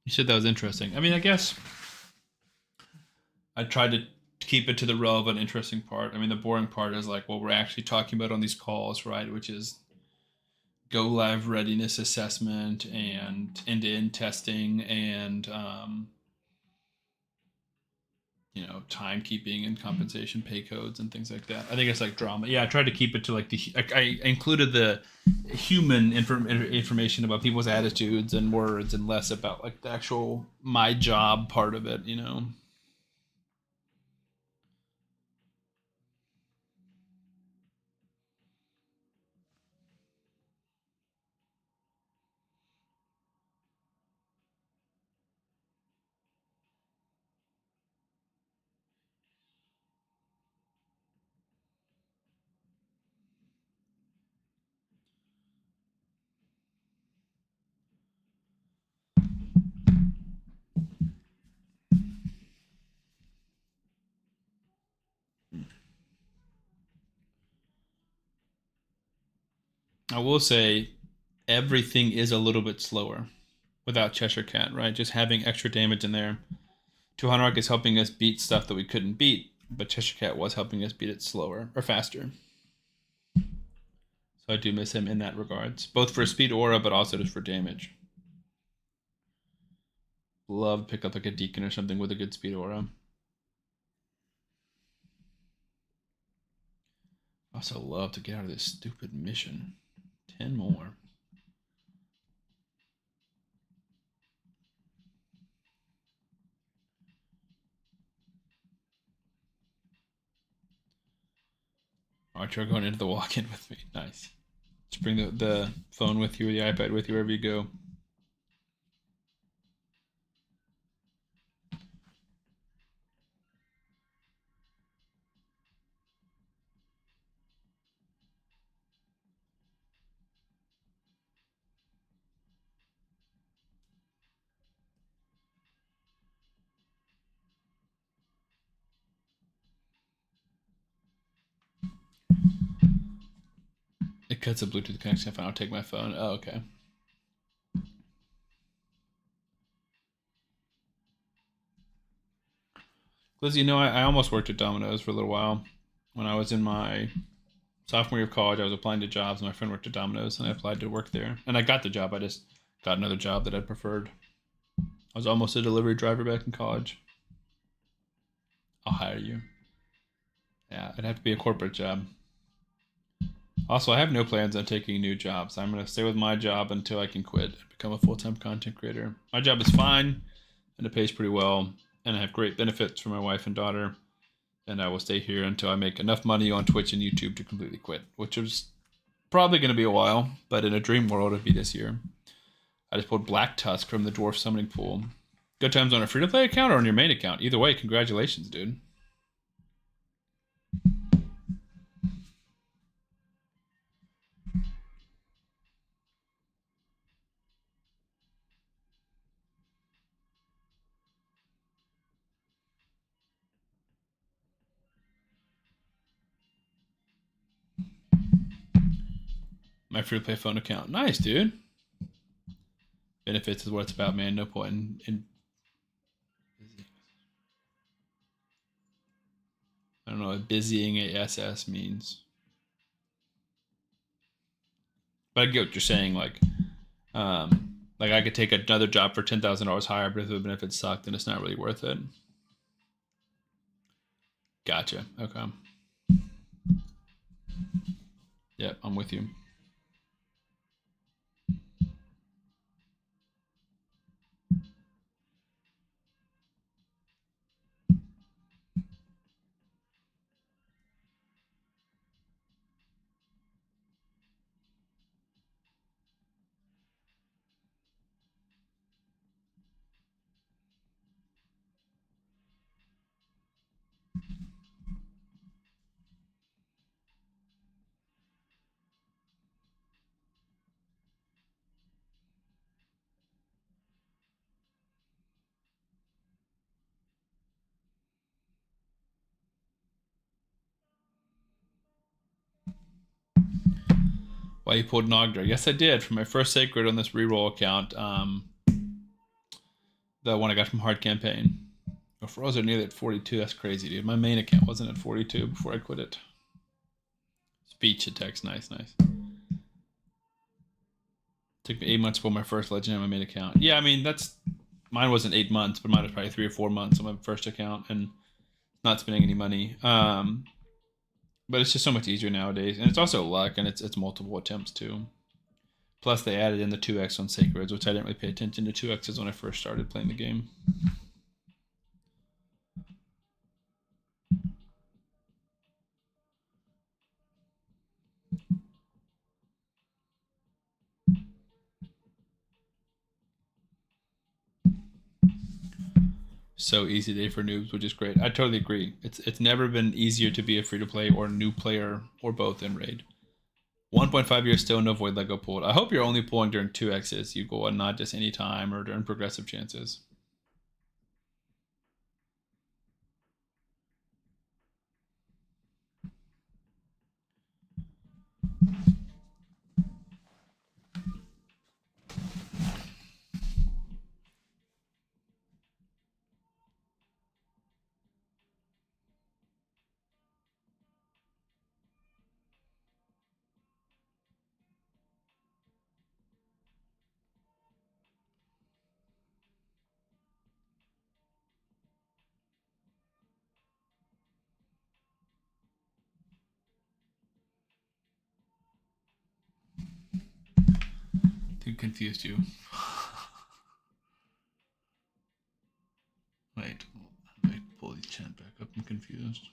You said that was interesting. I mean, I guess I tried to keep it to the relevant, interesting part. I mean, the boring part is like what we're actually talking about on these calls, right? Which is go live readiness assessment and end-to-end testing and timekeeping and compensation pay codes and things like that. I think it's like drama. Yeah, I tried to keep it to like I included the human information about people's attitudes and words and less about like the actual my job part of it, I will say everything is a little bit slower without Cheshire Cat, right? Just having extra damage in there. 200 Arc is helping us beat stuff that we couldn't beat, but Cheshire Cat was helping us beat it slower or faster. So I do miss him in that regards, both for speed aura, but also just for damage. Love to pick up like a Deacon or something with a good speed aura. Also love to get out of this stupid mission. 10 more. Archer going into the walk-in with me. Nice. Just bring the phone with you or the iPad with you wherever you go. Because of Bluetooth connection, if I don't take my phone. Oh, okay. Liz, you know, I almost worked at Domino's for a little while. When I was in my sophomore year of college, I was applying to jobs, and my friend worked at Domino's, and I applied to work there. And I got the job. I just got another job that I preferred. I was almost a delivery driver back in college. I'll hire you. Yeah, it'd have to be a corporate job. Also, I have no plans on taking new jobs. I'm going to stay with my job until I can quit and become a full-time content creator. My job is fine, and it pays pretty well, and I have great benefits for my wife and daughter, and I will stay here until I make enough money on Twitch and YouTube to completely quit, which is probably going to be a while, but in a dream world, it'd be this year. I just pulled Black Tusk from the Dwarf Summoning Pool. Good times on a free-to-play account or on your main account. Either way, congratulations, dude. My free-to-play phone account. Nice, dude. Benefits is what it's about, man. No point in I don't know what busying a SS means. But I get what you're saying. Like I could take another job for $10,000 higher, but if the benefits suck, then it's not really worth it. Gotcha. Okay. Yep, I'm with you. Why you pulled Nogdra? Yes, I did for my first sacred on this reroll account. The one I got from Hard Campaign. Oh, Froze are nearly at 42. That's crazy, dude. My main account wasn't at 42 before I quit it. Speech attacks, nice. Took me 8 months for my first legend on my main account. Yeah, I mean mine wasn't 8 months, but mine was probably 3 or 4 months on my first account, and not spending any money. But it's just so much easier nowadays, and it's also luck, and it's multiple attempts too. Plus, they added in the 2x on Sacreds, which I didn't really pay attention to 2x's when I first started playing the game. So easy day for noobs, which is great. I totally agree. It's never been easier to be a free-to-play or new player or both in Raid. 1.5 years still no void Lego pulled. I hope you're only pulling during 2x's, Uugo, and not just any time or during progressive chances. Who confused you? Wait, let me pull the chat back up. I'm confused.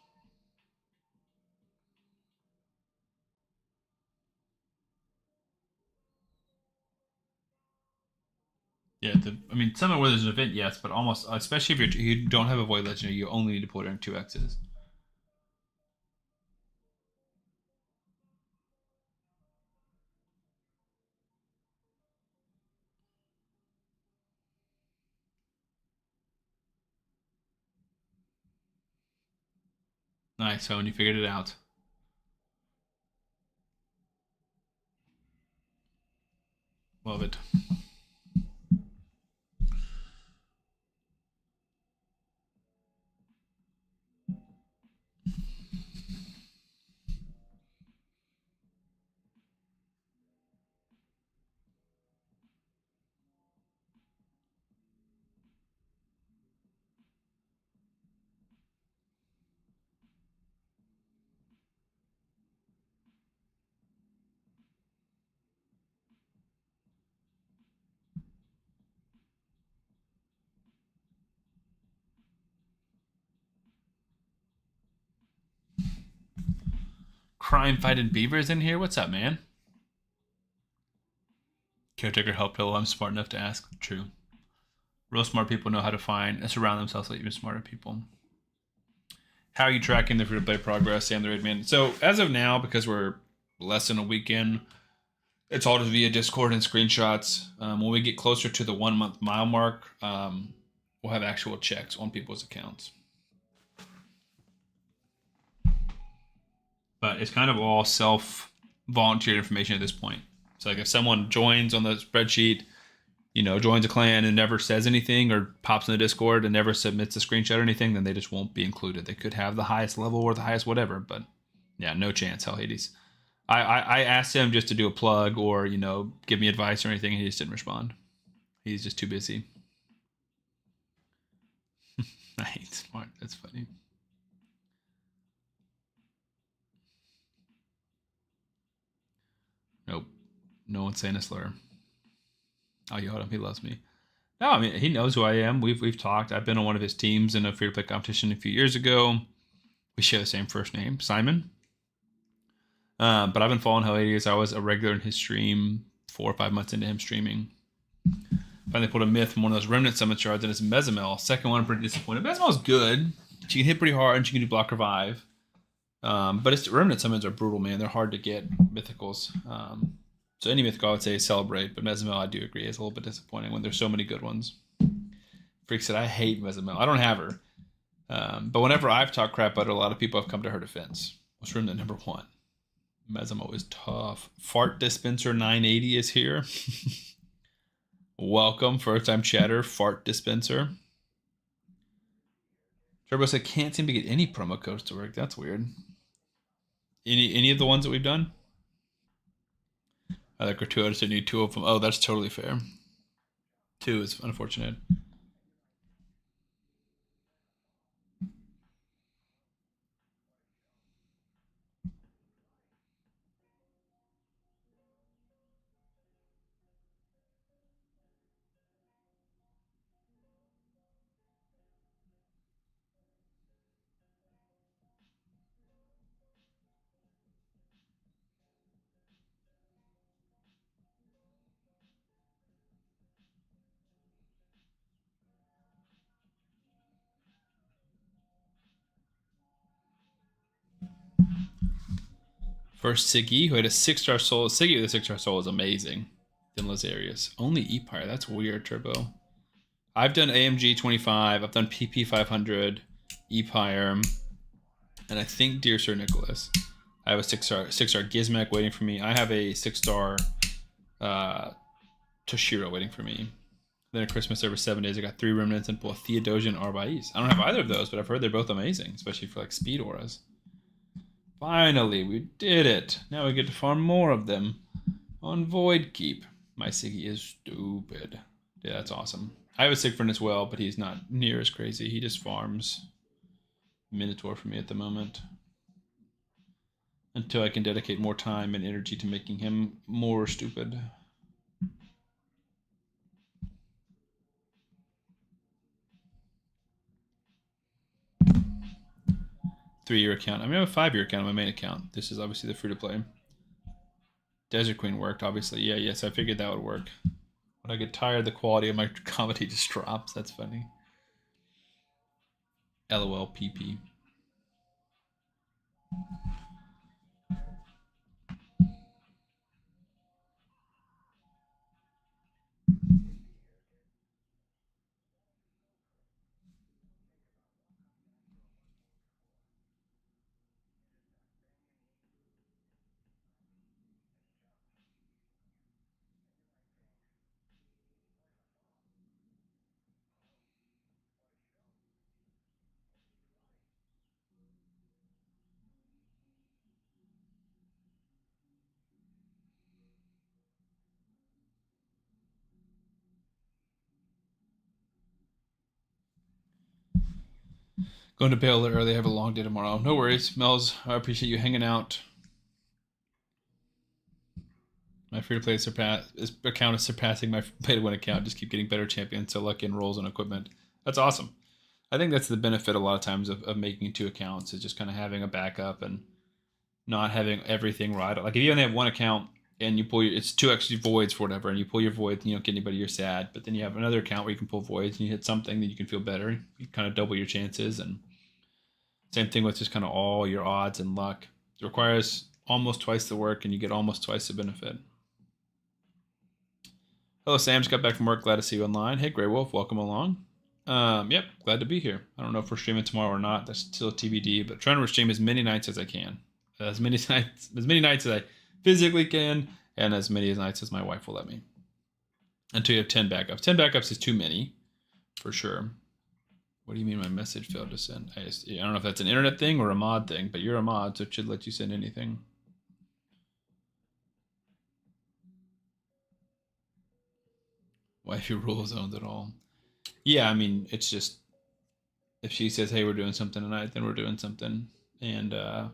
Yeah, I mean, somewhere where there's an event, yes, but almost, especially if you don't have a void legendary, you only need to pull it during 2x's. Nice, so when you figured it out. Love it. Crime Fighting Beavers in here? What's up, man? Caretaker help pillow. I'm smart enough to ask. True. Real smart people know how to find and surround themselves with even smarter people. How are you tracking the free-to-play progress, Sam the Red Man? So as of now, because we're less than a week in, it's all just via Discord and screenshots. When we get closer to the 1 month mile mark, we'll have actual checks on people's accounts. But it's kind of all self-volunteered information at this point. So like if someone joins on the spreadsheet, joins a clan and never says anything or pops in the Discord and never submits a screenshot or anything, then they just won't be included. They could have the highest level or the highest whatever, but yeah, no chance, Hell Hades. I asked him just to do a plug or, give me advice or anything, and he just didn't respond. He's just too busy. I hate smart. That's funny. Nope. No one's saying a slur. I'll yell at him. He loves me. No, I mean, he knows who I am. We've talked. I've been on one of his teams in a free-to-play competition a few years ago. We share the same first name, Simon. But I've been following Hell Hades. I was a regular in his stream 4 or 5 months into him streaming. Finally pulled a myth from one of those remnant summon shards, and it's Mezamel. Second one, I'm pretty disappointed. Mezamel's good. She can hit pretty hard, and she can do block revive. But it's remnant summons are brutal, man. They're hard to get mythicals. So any mythical I would say celebrate, but Mezamel I do agree is a little bit disappointing when there's so many good ones. Freak said I hate Mezamel. I don't have her. But whenever I've talked crap about her, a lot of people have come to her defense. What's remnant number 1? Mezamel is tough. Fart Dispenser 980 is here. Welcome, first time chatter, Fart Dispenser. Turbo said can't seem to get any promo codes to work. That's weird. Any of the ones that we've done? I like gratuitous to need 2 of them. Oh, that's totally fair. 2 is unfortunate. First Siggy, who had a 6-star soul. Siggy with a 6-star soul is amazing. Then Lazarius. Only Empire. That's weird, Turbo. I've done AMG 25. I've done PP 500, Empire, and I think Dear Sir Nicholas. I have a 6-star Gizmek waiting for me. I have a 6-star Toshiro waiting for me. Then at Christmas over 7 days, I got 3 remnants and both Theodosian Arbais. I don't have either of those, but I've heard they're both amazing, especially for like speed auras. Finally, we did it. Now we get to farm more of them on Void Keep. My Siggy is stupid. Yeah, that's awesome. I have a Sigfrin as well, but he's not near as crazy. He just farms Minotaur for me at the moment. Until I can dedicate more time and energy to making him more stupid. Three-year account. I mean, I have a 5-year account on my main account. This is obviously the free-to-play. Desert Queen worked, obviously. Yeah, yes, I figured that would work. When I get tired, the quality of my comedy just drops. That's funny. LOL PP. Going to bed a little early. I have a long day tomorrow. No worries, Mel's. I appreciate you hanging out. My free-to-play account is surpassing my pay-to-win account. Just keep getting better champions, so lucky in roles and equipment. That's awesome. I think that's the benefit a lot of times of making 2 accounts, is just kind of having a backup and not having everything right. Like if you only have 1 account and you pull it's 2 extra voids for whatever, and you pull your voids and you don't get anybody, you're sad. But then you have another account where you can pull voids and you hit something that you can feel better. You kind of double your chances. And same thing with just kind of all your odds and luck. It requires almost twice the work and you get almost twice the benefit. Hello, Sam. Just got back from work. Glad to see you online. Hey, Grey Wolf. Welcome along. Yep, glad to be here. I don't know if we're streaming tomorrow or not. That's still TBD, but trying to stream as many nights as I can. As many nights as I physically can, and as many nights as my wife will let me. Until you have 10 backups. 10 backups is too many, for sure. What do you mean my message failed to send? I don't know if that's an internet thing or a mod thing, but you're a mod, so it should let you send anything. Wifey rule zones at all. Yeah, I mean, it's just, if she says, hey, we're doing something tonight, then we're doing something. And I'm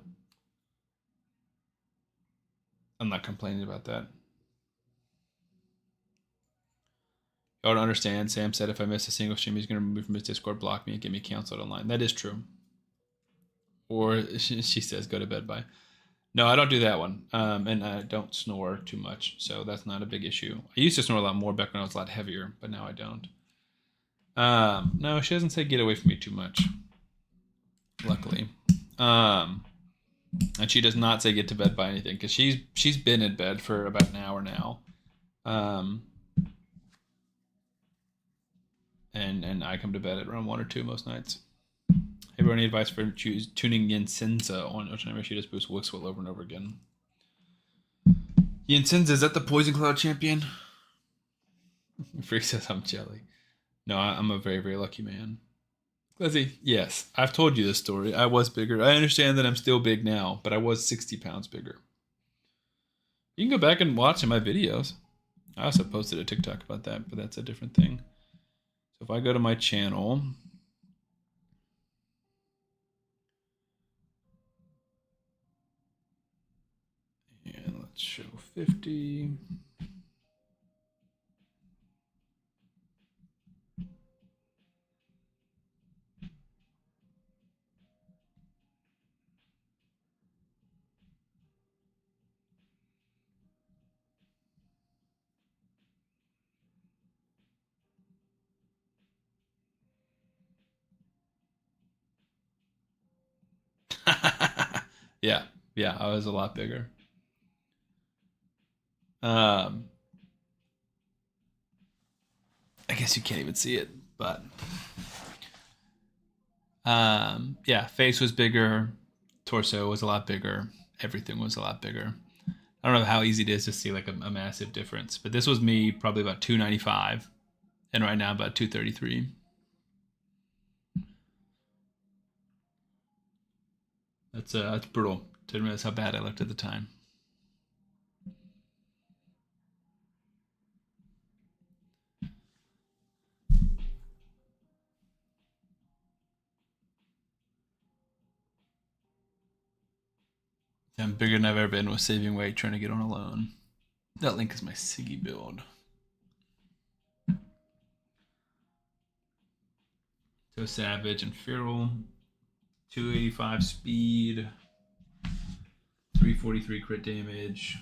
not complaining about that. Y'all don't understand. Sam said if I miss a single stream, he's going to remove me from his Discord, block me, and get me canceled online. That is true. Or she says, go to bed, bye. No, I don't do that one. And I don't snore too much, so that's not a big issue. I used to snore a lot more back when I was a lot heavier, but now I don't. No, she doesn't say get away from me too much. Luckily. And she does not say get to bed by anything, because she's been in bed for about an hour now. And I come to bed at around 1 or 2 most nights. Hey, bro, any advice for tuning Yensenza on whenever she just boosts Wixwell over and over again? Yensenza, is that the Poison Cloud champion? Freak says I'm jelly. No, I'm a very, very lucky man. Lizzie, yes, I've told you this story. I was bigger. I understand that I'm still big now, but I was 60 pounds bigger. You can go back and watch my videos. I also posted a TikTok about that, but that's a different thing. So if I go to my channel, and let's show 50. Yeah, I was a lot bigger. I guess you can't even see it, but yeah, face was bigger, torso was a lot bigger, everything was a lot bigger. I don't know how easy it is to see like a massive difference, but this was me probably about 295, and right now about 233. That's brutal. Didn't realize how bad I looked at the time. I'm bigger than I've ever been with saving weight, trying to get on a loan. That link is my Siggy build. So savage and feral. 285 speed. 343 crit damage.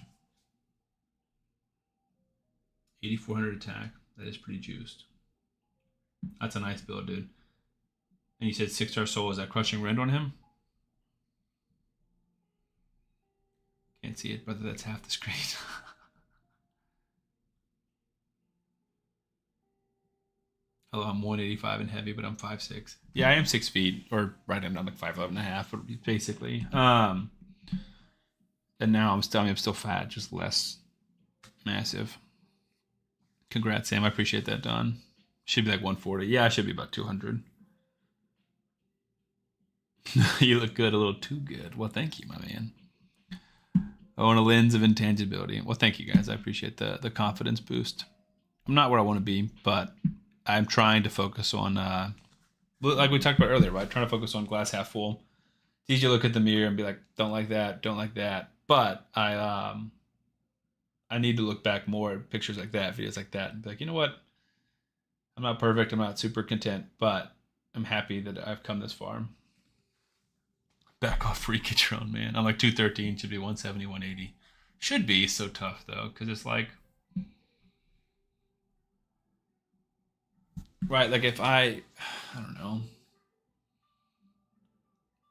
8400 attack. That is pretty juiced. That's a nice build, dude. And you said 6-star soul. Is that crushing rend on him? Can't see it, but that's half the screen. Hello, I'm 185 and heavy, but I'm 5'6". Yeah, I am 6 feet, or right, I'm like 5'11 and a half, basically. And now I'm still fat, just less massive. Congrats, Sam. I appreciate that, Don. Should be like 140. Yeah, I should be about 200. You look good, a little too good. Well, thank you, my man. Oh, and a lens of intangibility. Well, thank you guys. I appreciate the confidence boost. I'm not where I want to be, but I'm trying to focus on like we talked about earlier, right? Trying to focus on glass half full. It's easy to look at the mirror and be like, don't like that, don't like that. But I need to look back more at pictures like that, videos like that, and be like, you know what? I'm not perfect. I'm not super content, but I'm happy that I've come this far. Back off, free, get your own, man. I'm like 213, should be 170, 180. Should be so tough though, because it's like, right? Like if I don't know.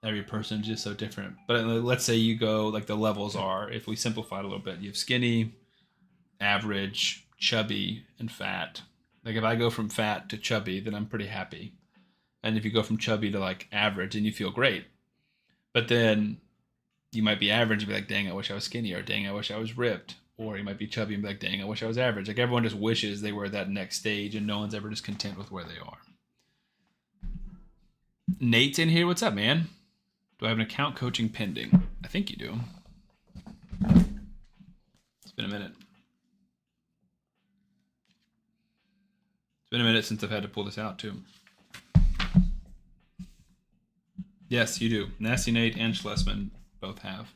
Every person's just so different. But let's say you go like the levels are. If we simplify it a little bit, you have skinny, average, chubby, and fat. Like if I go from fat to chubby, then I'm pretty happy. And if you go from chubby to like average, then you feel great. But then you might be average and be like, dang, I wish I was skinny, or dang, I wish I was ripped. Or you might be chubby and be like, dang, I wish I was average. Like everyone just wishes they were at that next stage, and no one's ever just content with where they are. Nate's in here. What's up, man? Do I have an account coaching pending? I think you do. It's been a minute. It's been a minute since I've had to pull this out, too. Yes, you do. Nasty Nate and Schlesman both have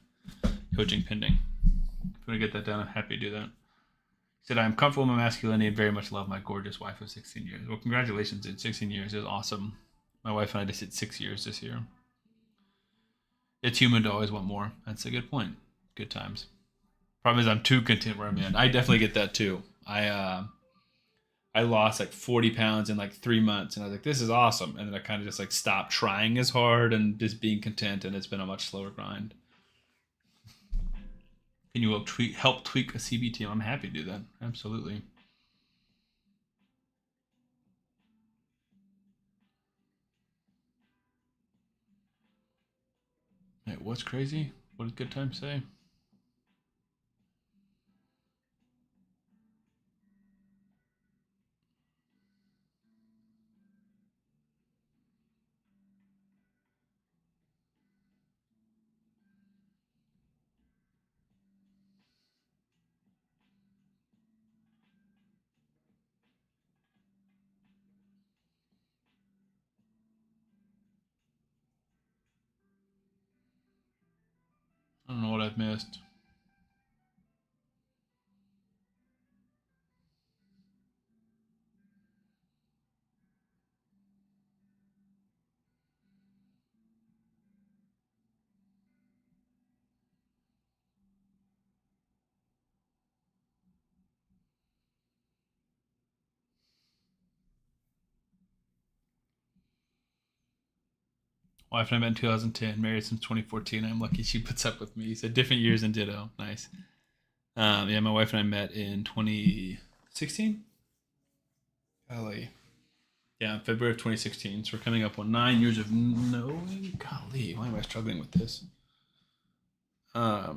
coaching pending. If you want to get that done, I'm happy to do that. He said, I'm comfortable in my masculinity and very much love my gorgeous wife of 16 years. Well, congratulations, dude. 16 years is awesome. My wife and I just hit 6 years this year. It's human to always want more. That's a good point. Good times. Problem is I'm too content where I'm in. I definitely get that too. I lost like 40 pounds in like 3 months, and I was like, this is awesome. And then I kind of just like stopped trying as hard and just being content, and it's been a much slower grind. Can you help tweak a CBT? I'm happy to do that. Absolutely. Wait, what's crazy? What did Good Time say? I don't know what I've missed. Wife and I met in 2010, married since 2014. I'm lucky she puts up with me. He said different years and ditto. Nice. Yeah, my wife and I met in 2016. Golly. Yeah, February of 2016. So we're coming up on 9 years of knowing. Golly, why am I struggling with this? No,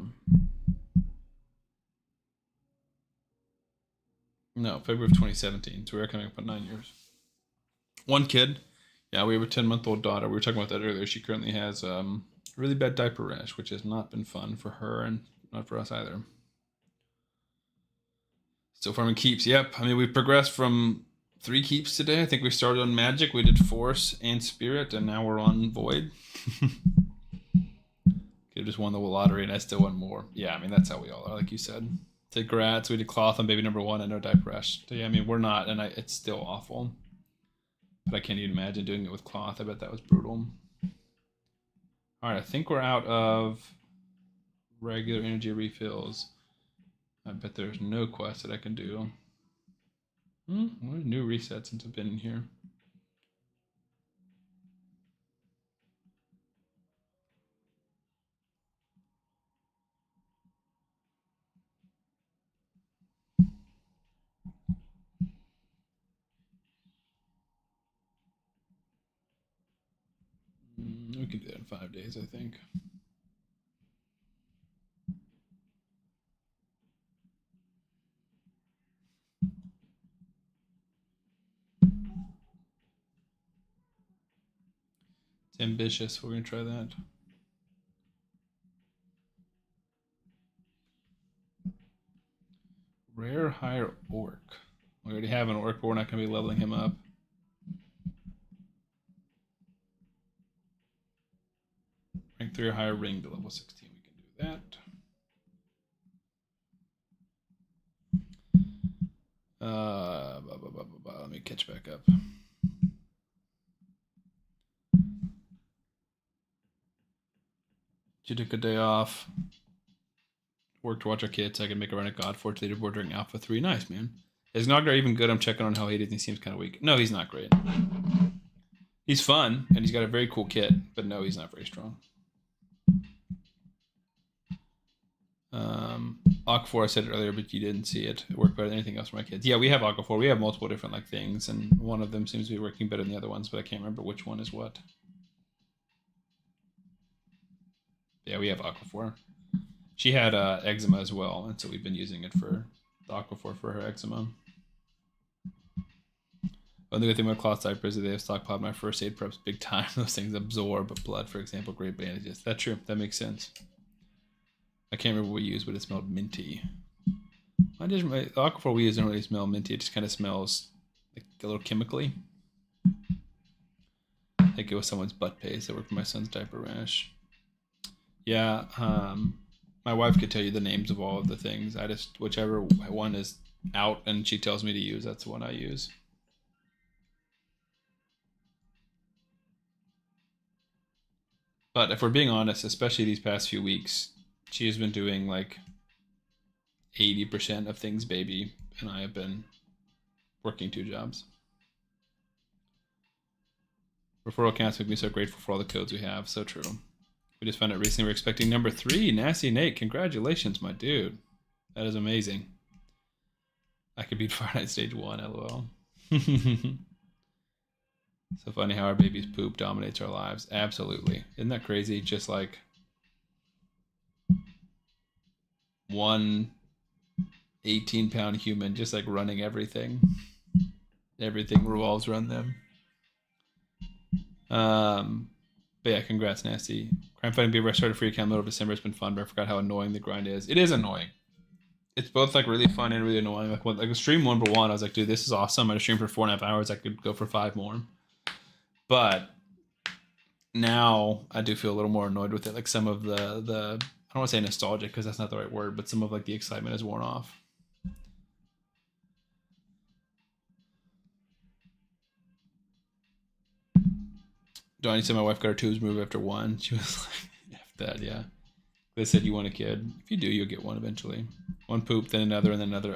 February of 2017. So we are coming up on 9 years. One kid. Yeah, we have a 10-month-old daughter. We were talking about that earlier. She currently has really bad diaper rash, which has not been fun for her and not for us either. Still farming keeps. Yep. I mean, we've progressed from 3 keeps today. I think we started on Magic. We did Force and Spirit, and now we're on Void. Could have just won the lottery, and I still want more. Yeah, I mean, that's how we all are, like you said. Did Grats. We did Cloth on baby number 1 and no diaper rash. So, yeah, I mean, we're not, and it's still awful. But I can't even imagine doing it with Cloth. I bet that was brutal. All right, I think we're out of regular energy refills. I bet there's no quest that I can do. What a new reset since I've been in here. We can do that in 5 days, I think. It's ambitious. We're going to try that. Rare higher orc. We already have an orc, but we're not going to be leveling him up. rank 3 or higher ring to level 16. We can do that. Let me catch back up. She took a day off. Worked to watch our kids. So I can make a run at God Forge leaderboard during Alpha 3. Nice, man. Is Nogdar even good? I'm checking on how he is. He seems kind of weak. No, he's not great. He's fun, and he's got a very cool kit, but no, he's not very strong. Aquaphor, I said it earlier, but you didn't see it. It worked better than anything else for my kids. Yeah, we have Aquaphor. We have multiple different like things, and one of them seems to be working better than the other ones, but I can't remember which one is what. Yeah, we have Aquaphor. She had eczema as well, and so we've been using it for the Aquaphor for her eczema. One thing with my cloth diapers is they have stockpiled my first aid preps big time. Those things absorb blood, for example, great bandages. That's true. That makes sense. I can't remember what we used, but it smelled minty. The Aquaphor we use doesn't really smell minty. It just kind of smells like a little chemically. I think it was someone's butt paste that worked for my son's diaper rash. Yeah, my wife could tell you the names of all of the things. I just, whichever one is out and she tells me to use, that's the one I use. But if we're being honest, especially these past few weeks, she has been doing like 80% of things baby, and I have been working 2 jobs. Referral counts make me so grateful for all the codes we have. So true. We just found out recently we're expecting number 3. Nasty Nate, congratulations, my dude. That is amazing. I could beat Fire Night Stage 1, lol. So funny how our baby's poop dominates our lives. Absolutely. Isn't that crazy? Just like one 18-pound human just like running everything. Everything revolves around them. But yeah, congrats, Nasty. Crime Fighting Beaver, I started free account middle of December. It's been fun, but I forgot how annoying the grind is. It is annoying. It's both like really fun and really annoying. Like stream 1 I was like, dude, this is awesome. I streamed for 4.5 hours. I could go for 5 more. But now I do feel a little more annoyed with it. Like some of the I don't want to say nostalgic because that's not the right word, but some of like the excitement has worn off. Donnie said my wife got her tubes moved after 1. She was like, F that, yeah. They said you want a kid. If you do, you'll get one eventually. 1 poop, then another, and then another.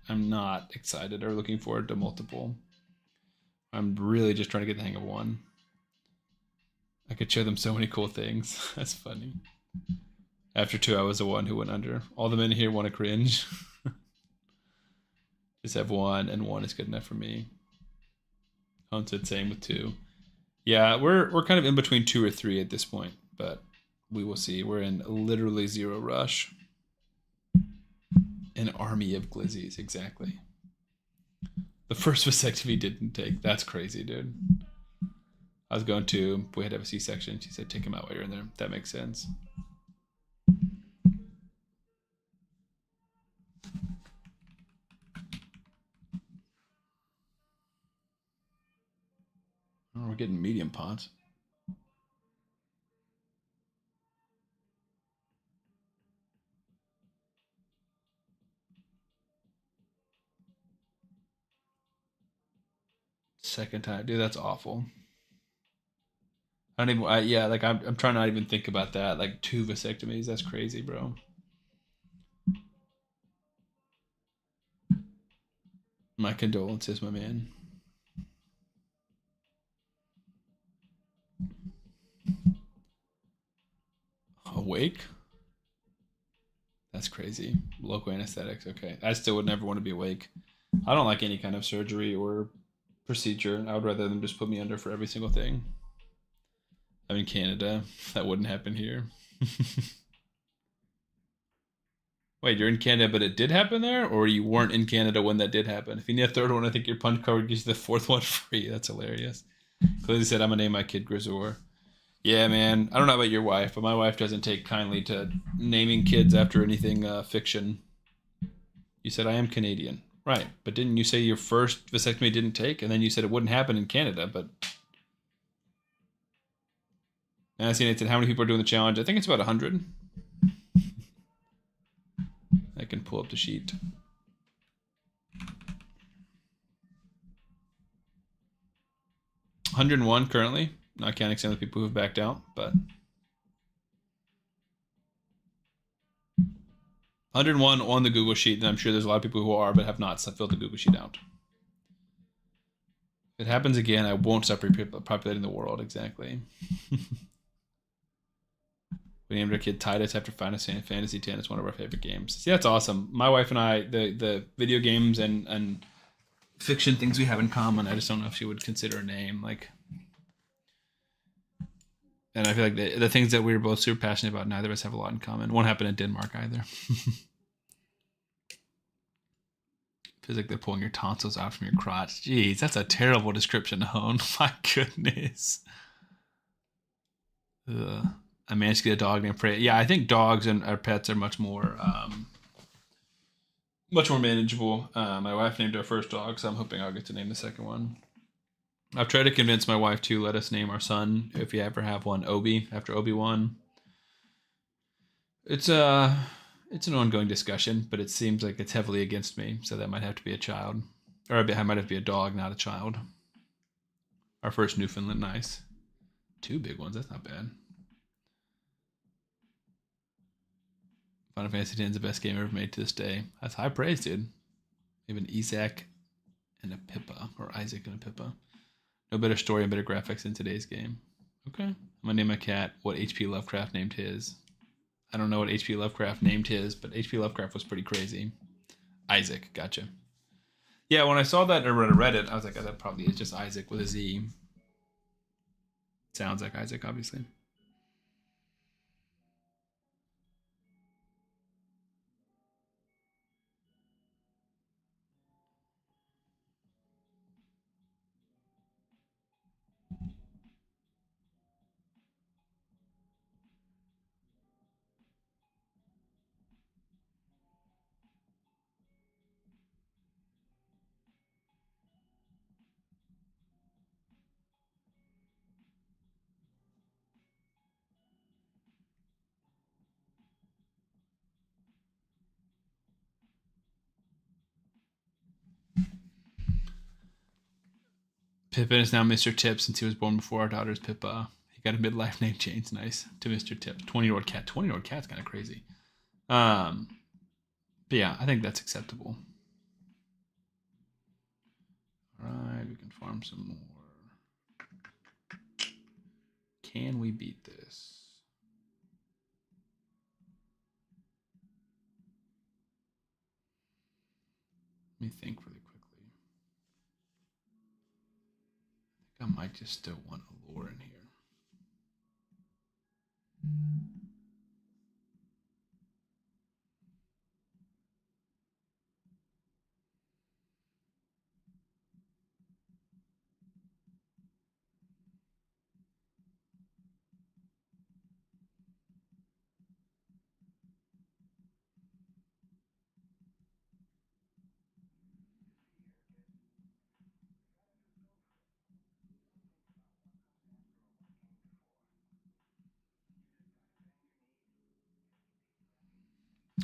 I'm not excited or looking forward to multiple. I'm really just trying to get the hang of 1. I could show them so many cool things. That's funny. After 2, I was the one who went under. All the men here want to cringe. Just have 1, and 1 is good enough for me. Hunt said same with 2. Yeah, we're kind of in between 2 or 3 at this point, but we will see. We're in literally 0 rush. An army of glizzies, exactly. The first vasectomy didn't take. That's crazy, dude. I was going to, we had to have a C-section. She said, take him out while you're in there. That makes sense. Oh, we're getting medium pots. Second time, dude, that's awful. I don't even. Yeah, like I'm trying to not even think about that. Like 2 vasectomies, that's crazy, bro. My condolences, my man. Awake? That's crazy. Local anesthetics. Okay, I still would never want to be awake. I don't like any kind of surgery or procedure. I would rather them just put me under for every single thing. I'm in Canada. That wouldn't happen here. Wait, you're in Canada, but it did happen there? Or you weren't in Canada when that did happen? If you need a 3rd one, I think your punch card gives you the 4th one free. That's hilarious. Clearly said, I'm going to name my kid Grisor. Yeah, man. I don't know about your wife, but my wife doesn't take kindly to naming kids after anything fiction. You said, I am Canadian. Right, but didn't you say your first vasectomy didn't take? And then you said it wouldn't happen in Canada, but... And I see it said how many people are doing the challenge. I think it's about 100. I can pull up the sheet. 101 currently. Not counting some of the people who have backed out, but 101 on the Google Sheet, and I'm sure there's a lot of people who are but have not filled the Google Sheet out. If it happens again, I won't stop repopulating the world. Exactly. We named our kid Titus after Final Fantasy X. It's one of our favorite games. See, that's awesome. My wife and I, the video games and fiction things we have in common. I just don't know if she would consider a name like. And I feel like the things that we were both super passionate about, neither of us have a lot in common. Won't happen in Denmark either. Feels like they're pulling your tonsils out from your crotch. Jeez, that's a terrible description, Hone. My goodness. Ugh. I managed to get a dog named Freya. Yeah, I think dogs and our pets are much more manageable. My wife named our first dog, so I'm hoping I'll get to name the second one. I've tried to convince my wife to let us name our son, if you ever have one, Obi, after Obi-Wan. It's an ongoing discussion, but it seems like it's heavily against me, so that might have to be a child. Or it might have to be a dog, not a child. Our first Newfoundland, nice. 2 big ones, that's not bad. Final Fantasy X is the best game ever made to this day. That's high praise, dude. We have an Isaac and a Pippa, or Isaac and a Pippa. No better story and better graphics in today's game. Okay. I'm gonna name my cat what H.P. Lovecraft named his. I don't know what H.P. Lovecraft named his, but H.P. Lovecraft was pretty crazy. Isaac, gotcha. Yeah, when I saw that or read it, I was like, oh, that probably is just Isaac with a Z. Sounds like Isaac, obviously. Pippin is now Mr. Tip since he was born before our daughter's Pippa. He got a midlife name change, nice, to Mr. Tip. 20-year-old cat. 20-year-old cat's kind of crazy. But yeah, I think that's acceptable. All right, we can farm some more. Can we beat this? Let me think really quickly. I think I might just still want a lore in here.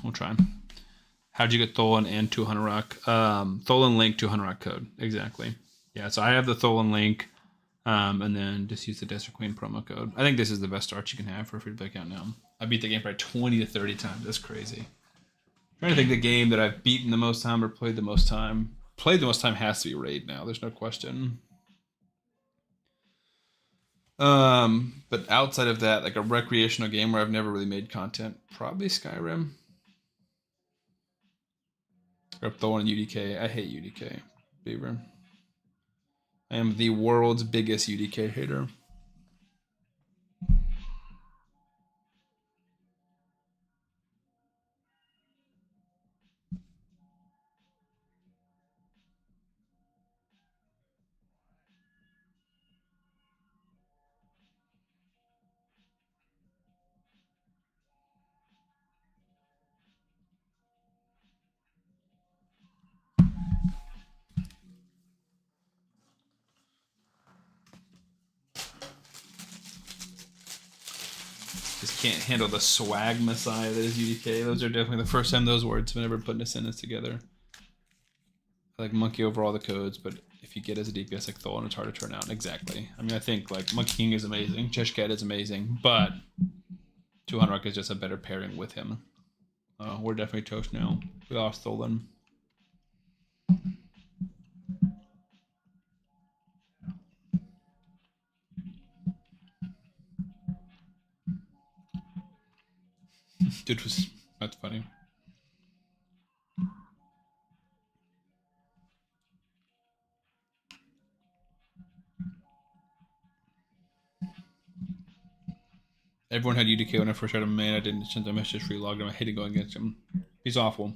We'll try. How'd you get Tholin and 200 Rock? Tholin link 200 Rock code. Exactly. Yeah, so I have the Tholin link, and then just use the Desert Queen promo code. I think this is the best start you can have for a free to play account now. I beat the game probably 20 to 30 times. That's crazy. I'm trying to think the game that I've beaten the most time or played the most time. Played the most time has to be Raid now. There's no question. But outside of that, like a recreational game where I've never really made content, probably Skyrim. Or Tholin UDK. I hate UDK, Beaver. I am the world's biggest UDK hater. can't handle the swag messiah that is UDK. Those are definitely the first time those words have ever put in a sentence together. I like Monkey over all the codes, but if you get as a DPS like Tholin, it's hard to turn out. Exactly. I mean, I think like Monkey King is amazing, Cheshkat is amazing, but 200 is just a better pairing with him. We're definitely toast now. We lost Tholin. Dude that's funny. Everyone had UDK when I first had him, man. I didn't send a message free logged him. I hated going against him. He's awful.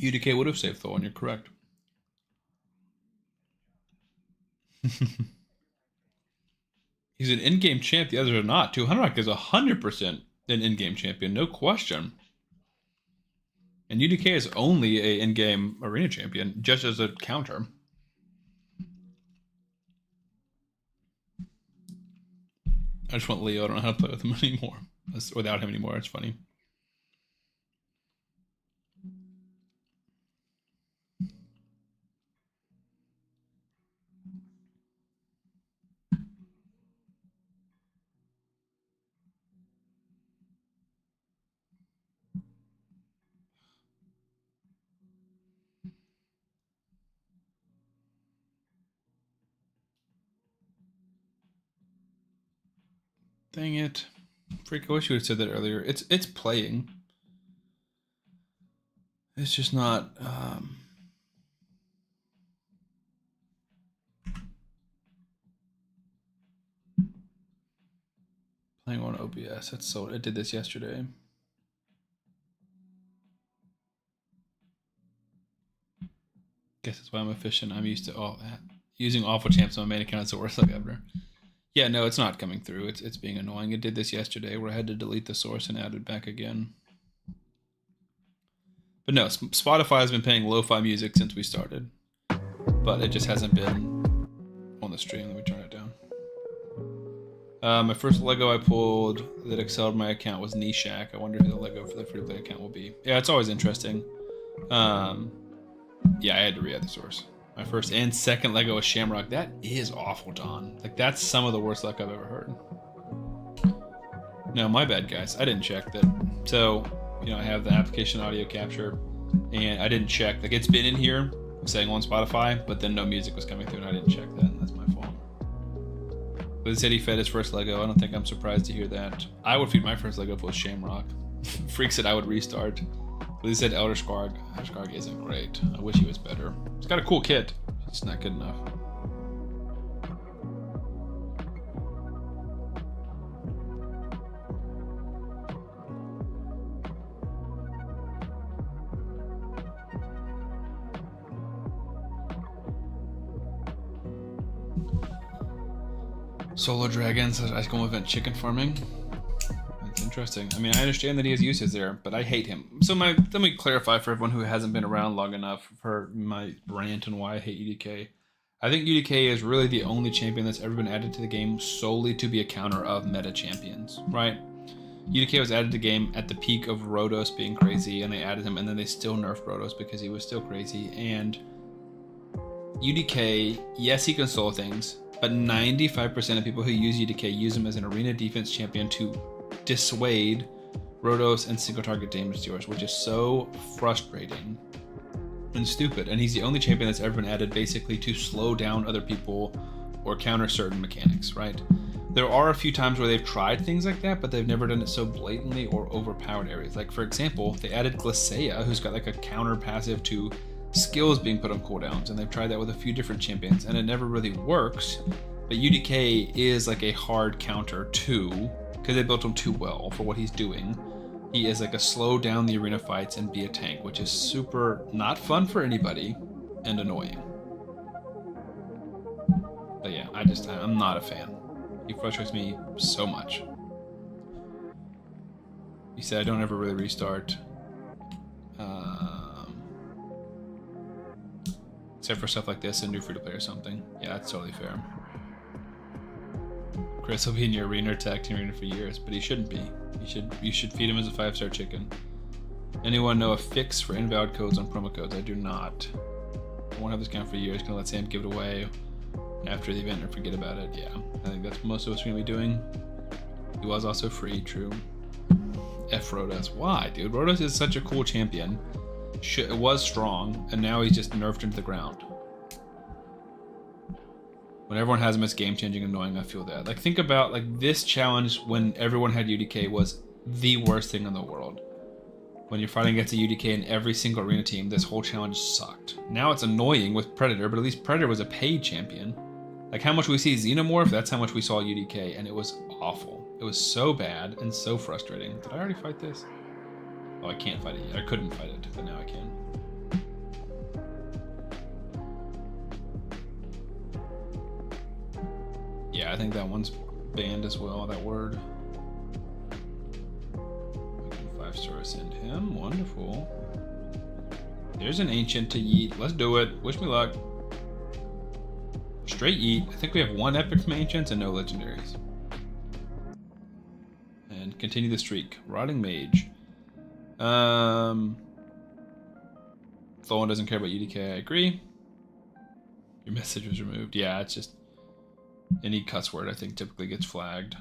UDK would have saved Tholin, you're correct. He's an in-game champ, the others are not. 200 is 100% an in-game champion, no question. And UDK is only a in-game arena champion, just as a counter. I just want Leo. I don't know how to play with him anymore. Without him anymore, it's funny. Dang it. Freak, I wish you would have said that earlier. It's playing. It's just not playing on OBS. That's so I did this yesterday. Guess that's why I'm efficient. I'm used to using awful champs on my main account. It's the worst thing ever. Yeah, no, it's not coming through. It's being annoying. It did this yesterday where I had to delete the source and add it back again. But no, Spotify has been playing lo-fi music since we started. But it just hasn't been on the stream. Let me turn it down. My first Lego I pulled that excelled my account was Nishak. I wonder who the Lego for the free-to-play account will be. Yeah, it's always interesting. Yeah, I had to re-add the source. My first and second Lego was Shamrock. That is awful, Don. Like, that's some of the worst luck I've ever heard. No, my bad, guys. I didn't check that. So, you know, I have the application audio capture, and I didn't check. Like, it's been in here saying on Spotify, but then no music was coming through, and I didn't check that, and that's my fault. But he said he fed his first Lego. I don't think I'm surprised to hear that. I would feed my first Lego with Shamrock. Freak said I would restart. But he said Elder Scarg. Elder Scarg isn't great. I wish he was better. He's got a cool kit. It's not good enough. Solo Dragons, Ice Golem event chicken farming. That's interesting. I mean, I understand that he has uses there, but I hate him. So let me clarify for everyone who hasn't been around long enough for my rant and why I hate UDK. I think UDK is really the only champion that's ever been added to the game solely to be a counter of meta champions, right? UDK was added to the game at the peak of Rhodos being crazy, and they added him, and then they still nerfed Rhodos because he was still crazy. And UDK, yes, he can solo things, but 95% of people who use UDK use him as an arena defense champion to dissuade Rhodos and single target damage dealers, which is so frustrating and stupid. And he's the only champion that's ever been added basically to slow down other people or counter certain mechanics, right? There are a few times where they've tried things like that, but they've never done it so blatantly or overpowered areas. Like, for example, they added Glacea, who's got like a counter passive to skills being put on cooldowns, and they've tried that with a few different champions, and it never really works. But UDK is like a hard counter too, because they built him too well for what he's doing. He is like a slow down the arena fights and be a tank, which is super not fun for anybody and annoying. But yeah, I'm not a fan. He frustrates me so much. He said I don't ever really restart. Except for stuff like this and new free-to-play or something. Yeah, that's totally fair. Chris will be in your arena or tag team arena for years, but he shouldn't be. You should feed him as a 5-star chicken. Anyone know a fix for invalid codes on promo codes? I do not. I won't have this account for years. Gonna let Sam give it away after the event or forget about it. Yeah, I think that's what most of us are gonna be doing. He was also free, true. F Rodos. Why, dude? Rodos is such a cool champion. It was strong, and now he's just nerfed into the ground. When everyone has him, it's game-changing, annoying. I feel that. Like, think about like this challenge when everyone had UDK was the worst thing in the world. When you're fighting against a UDK in every single arena team, this whole challenge sucked. Now it's annoying with Predator, but at least Predator was a paid champion. Like how much we see Xenomorph, that's how much we saw UDK, and it was awful. It was so bad and so frustrating. Did I already fight this? Oh, I can't fight it yet. I couldn't fight it, but now I can. Yeah, I think that one's banned as well, that word. 5-star send him. Wonderful. There's an ancient to yeet. Let's do it. Wish me luck. Straight yeet. I think we have 1 epic from ancients and no legendaries. And continue the streak. Rotting Mage. Tholin doesn't care about UDK. I agree. Your message was removed. Yeah, it's just any cuss word I think typically gets flagged.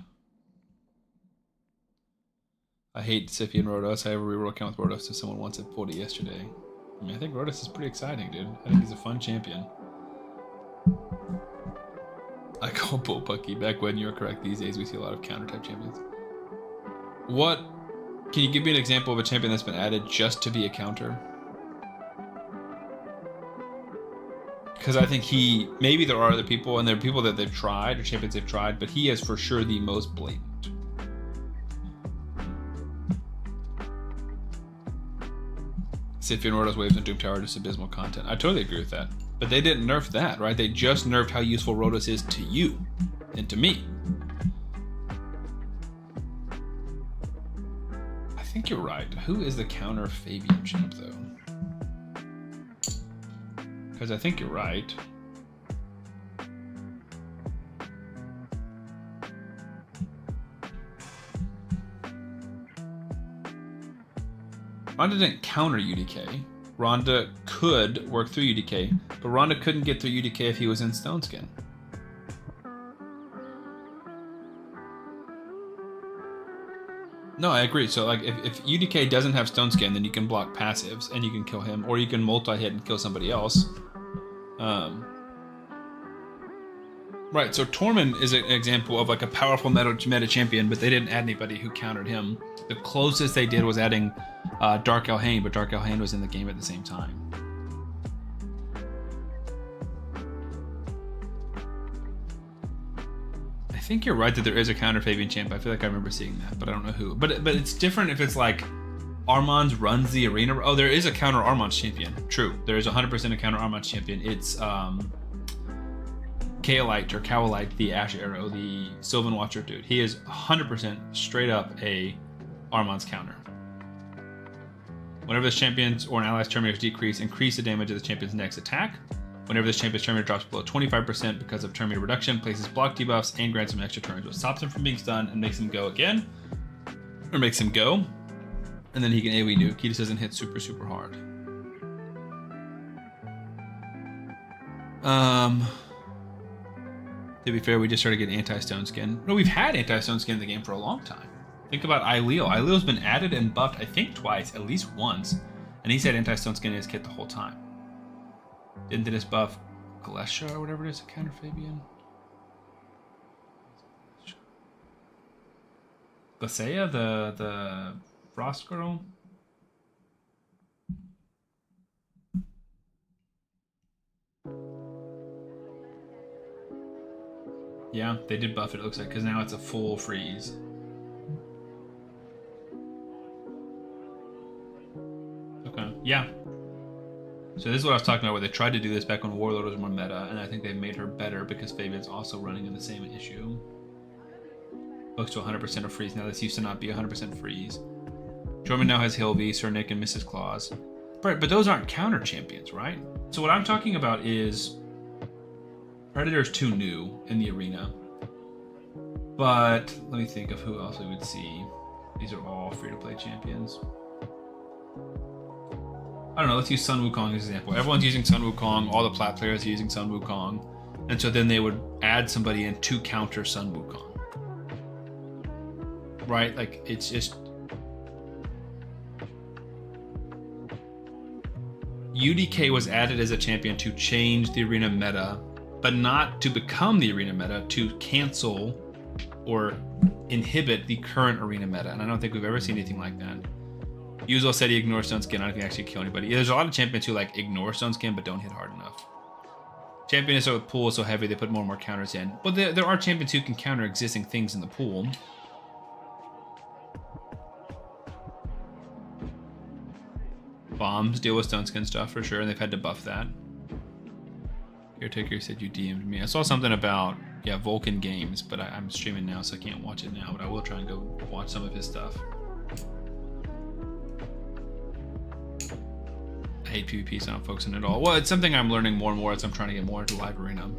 I hate Siffy and Rodos. I have a reroll account with Rodos if someone wants it. Pulled it yesterday. I mean, I think Rodos is pretty exciting, dude. I think he's a fun champion. I call Bullpucky. Back when you were correct. These days we see a lot of counter type champions. What? Can you give me an example of a champion that's been added just to be a counter? Because I think he, maybe there are other people, and there are people that they've tried, or champions they've tried, but he is for sure the most blatant. Siffy and Rodos waves and Doom Tower are just abysmal content. I totally agree with that. But they didn't nerf that, right? They just nerfed how useful Rodos is to you and to me. I think you're right. Who is the counter Fabian champ, though? Because I think you're right. Ronda didn't counter UDK. Ronda could work through UDK, but Ronda couldn't get through UDK if he was in Stone Skin. No, I agree. So like if UDK doesn't have Stone Skin, then you can block passives and you can kill him, or you can multi-hit and kill somebody else. Right, so Tormund is an example of like a powerful meta champion, but they didn't add anybody who countered him. The closest they did was adding Dark Elhain, but Dark Elhain was in the game at the same time. I think you're right that there is a counter Fabian champ. I feel like I remember seeing that, but I don't know who. But it's different if it's like Armand's runs the arena. Oh, there is a counter Armand's champion. True, there is 100% a counter Armand's champion. It's Kaolite or Cowlite, the Ash Arrow, the Sylvan Watcher dude. He is 100% straight up a Armand's counter. Whenever this champion's or an ally's Terminator's decrease, increase the damage of the champion's next attack. Whenever this champion's Terminator drops below 25% because of Terminator reduction, places block debuffs and grants him extra turns, which stops him from being stunned and makes him go again. Or makes him go. And then he can AoE nuke. He just doesn't hit super, super hard. To be fair, we just started getting anti-stone skin. No, we've had anti-stone skin in the game for a long time. Think about Aileo. Aileo's been added and buffed, I think, twice, at least once. And he's had anti-stone skin in his kit the whole time. Didn't this buff Glesha or whatever it is, a counter Fabian? Glesea, the Frost Girl? Yeah, they did buff it, looks like, because now it's a full freeze. Okay, yeah. So this is what I was talking about, where they tried to do this back when Warlord was more meta, and I think they made her better because Fabian's also running in the same issue. Looks to 100% of freeze. Now this used to not be 100% freeze. Jorman now has Hilvi, Sir Nick, and Mrs. Claus. Right, but those aren't counter champions, right? So what I'm talking about is Predator's too new in the arena. But let me think of who else we would see. These are all free-to-play champions. I don't know, let's use Sun Wukong as an example. Everyone's using Sun Wukong, all the plat players are using Sun Wukong. And so then they would add somebody in to counter Sun Wukong. Right? Like, it's just... UDK was added as a champion to change the arena meta, but not to become the arena meta, to cancel or inhibit the current arena meta. And I don't think we've ever seen anything like that. Uugo said he ignores Stone Skin. I don't think he actually kill anybody. There's a lot of champions who like ignore Stone Skin but don't hit hard enough. Champion is so pool is so heavy they put more and more counters in. But there are champions who can counter existing things in the pool. Bombs deal with Stone Skin stuff for sure, and they've had to buff that. Caretaker said you DM'd me. I saw something about, yeah, Vulcan Games, but I'm streaming now, so I can't watch it now, but I will try and go watch some of his stuff. I hate PvP, so I don't focus on it at all. Well, it's something I'm learning more and more as I'm trying to get more into live arena.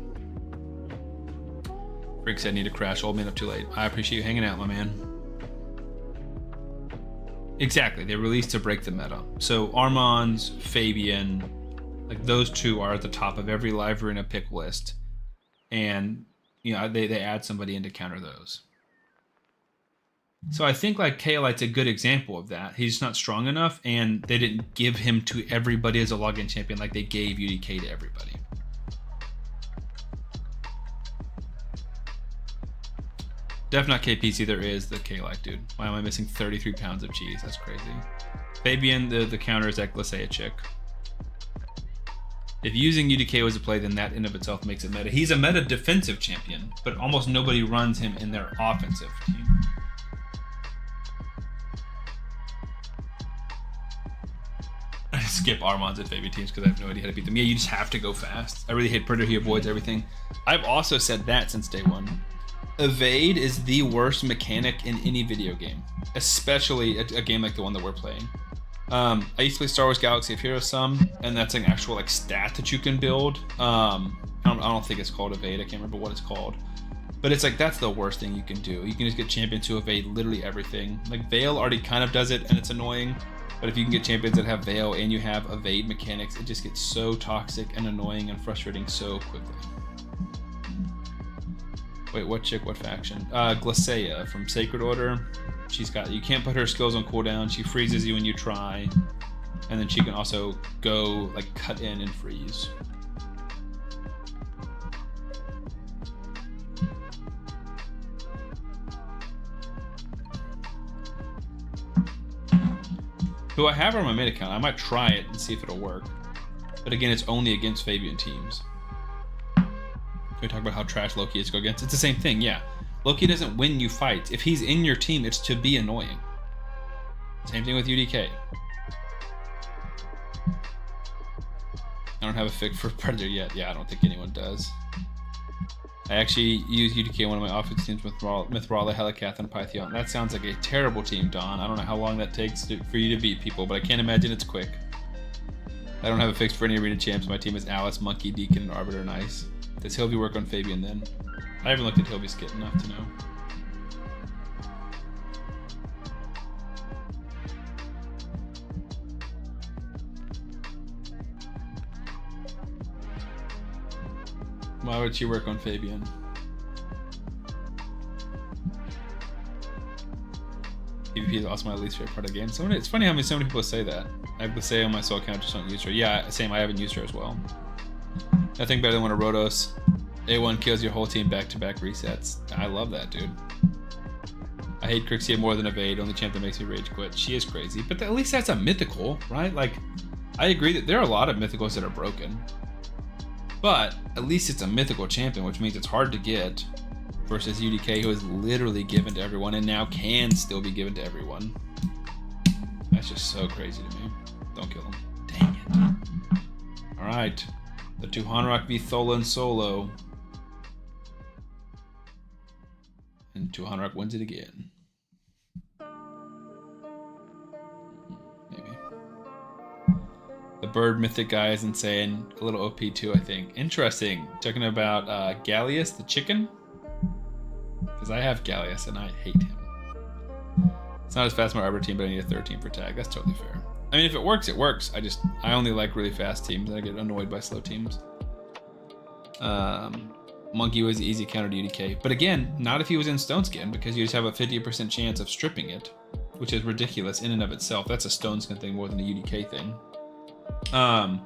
Freak said, need to crash. Old man up too late. I appreciate you hanging out, my man. Exactly, they released to break the meta. So Armand's, Fabian, like those two are at the top of every live arena pick list. And, you know, they add somebody in to counter those. So I think like Kaolite's a good example of that. He's not strong enough, and they didn't give him to everybody as a login champion like they gave UDK to everybody. Def not KPC, there is the Kaolite dude. Why am I missing 33 pounds of cheese? That's crazy. Fabian, the counter is that Glacea chick. If using UDK was a play, then that in of itself makes it meta. He's a meta defensive champion, but almost nobody runs him in their offensive team. I skip Armands and Fabian teams because I have no idea how to beat them. Yeah, you just have to go fast. I really hate Predator. He avoids everything. I've also said that since day one. Evade is the worst mechanic in any video game, especially a game like the one that we're playing. I used to play Star Wars Galaxy of Heroes some, and that's an actual like stat that you can build. I don't think it's called Evade. I can't remember what it's called. But it's like, that's the worst thing you can do. You can just get champions to evade literally everything. Like Veil already kind of does it, and it's annoying. But if you can get champions that have Veil and you have evade mechanics, it just gets so toxic and annoying and frustrating so quickly. Wait, what chick, what faction? Glacea from Sacred Order. She's got, you can't put her skills on cooldown. She freezes you when you try. And then she can also go, like, cut in and freeze. Who I have her on my mid account. I might try it and see if it'll work. But again, it's only against Fabian teams. We talk about how trash Loki is to go against. It's the same thing, yeah. Loki doesn't win you fights. If he's in your team, it's to be annoying. Same thing with UDK. I don't have a fig for Predator yet. Yeah, I don't think anyone does. I actually use UDK in one of my offense teams with Mithrala, Helicath, and Pythion. That sounds like a terrible team, Don. I don't know how long that takes for you to beat people, but I can't imagine it's quick. I don't have a fix for any arena champs. My team is Alice, Monkey, Deacon, and Arbiter. Nice. Does Hilvy work on Fabian then? I haven't looked at Hilvy's kit enough to know. Why would she work on Fabian? PvP is also my least favorite part of the game. It's funny how so many people say that. I have to say on my soul account, just don't use her. Yeah, same. I haven't used her as well. Nothing better than when a Rotos A1 kills your whole team back-to-back resets. I love that, dude. I hate Crixia more than Evade. Only champ that makes me rage quit. She is crazy, but at least that's a mythical, right? Like, I agree that there are a lot of mythicals that are broken, but at least it's a mythical champion, which means it's hard to get, versus UDK, who is literally given to everyone and now can still be given to everyone. That's just so crazy to me. Don't kill him. Dang it. All right. The Tuhanrak v Tholin solo. And Tuhanrak wins it again. Maybe. bird mythic guy is insane. A little OP too, I think. Interesting. Talking about Gallius, the chicken. Because I have Gallius and I hate him. It's not as fast as my Arbor team, but I need a 13 for tag. That's totally fair. I mean, if it works, it works. I only like really fast teams, and I get annoyed by slow teams. Monkey was easy counter to UDK. But again, not if he was in Stone Skin, because you just have a 50% chance of stripping it, which is ridiculous in and of itself. That's a Stone Skin thing more than a UDK thing. And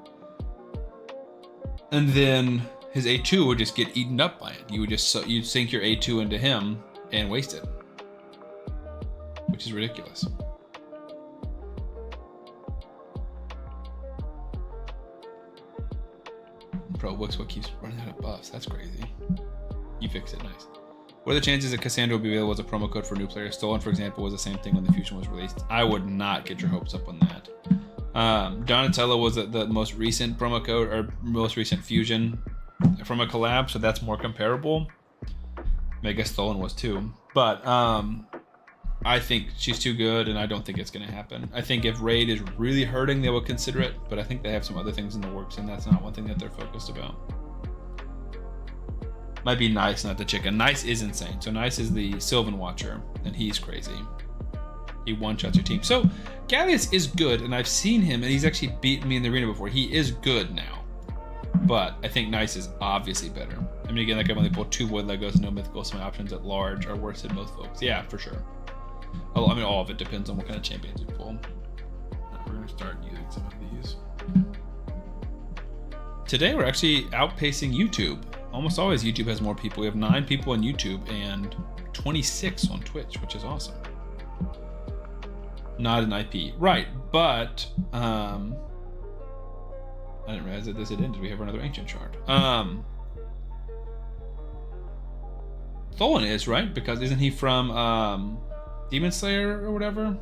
then his A2 would just get eaten up by it. You'd sink your A2 into him and waste it, which is ridiculous. Bro, what's what keeps running out of buffs? That's crazy. You fixed it, nice. What are the chances that Cassandra will be available as a promo code for new players? Stolen, for example, was the same thing when the Fusion was released. I would not get your hopes up on that. Donatello was the most recent promo code, or most recent Fusion from a collab, so that's more comparable. I guess Tholin was too. But I think she's too good, and I don't think it's going to happen. I think if Raid is really hurting, they will consider it, but I think they have some other things in the works, and that's not one thing that they're focused about. Might be Nice, not the chicken. Nice is insane. So Nice is the Sylvan Watcher, and he's crazy. He one-shots your team. So Gallius is good, and I've seen him, and he's actually beaten me in the arena before. He is good now, but I think Nice is obviously better. I mean, again, like I've only pulled 2 Void Legos, no mythical, so my options at large are worse than most folks. Yeah, for sure. I mean, all of it depends on what kind of champions you pull. We're going to start using some of these. Today, we're actually outpacing YouTube. Almost always, YouTube has more people. We have 9 people on YouTube and 26 on Twitch, which is awesome. Not an IP. Right, but... I didn't realize that this had ended. We have another Ancient Shard. Tholin is, right? Because isn't he from... Demon Slayer or whatever?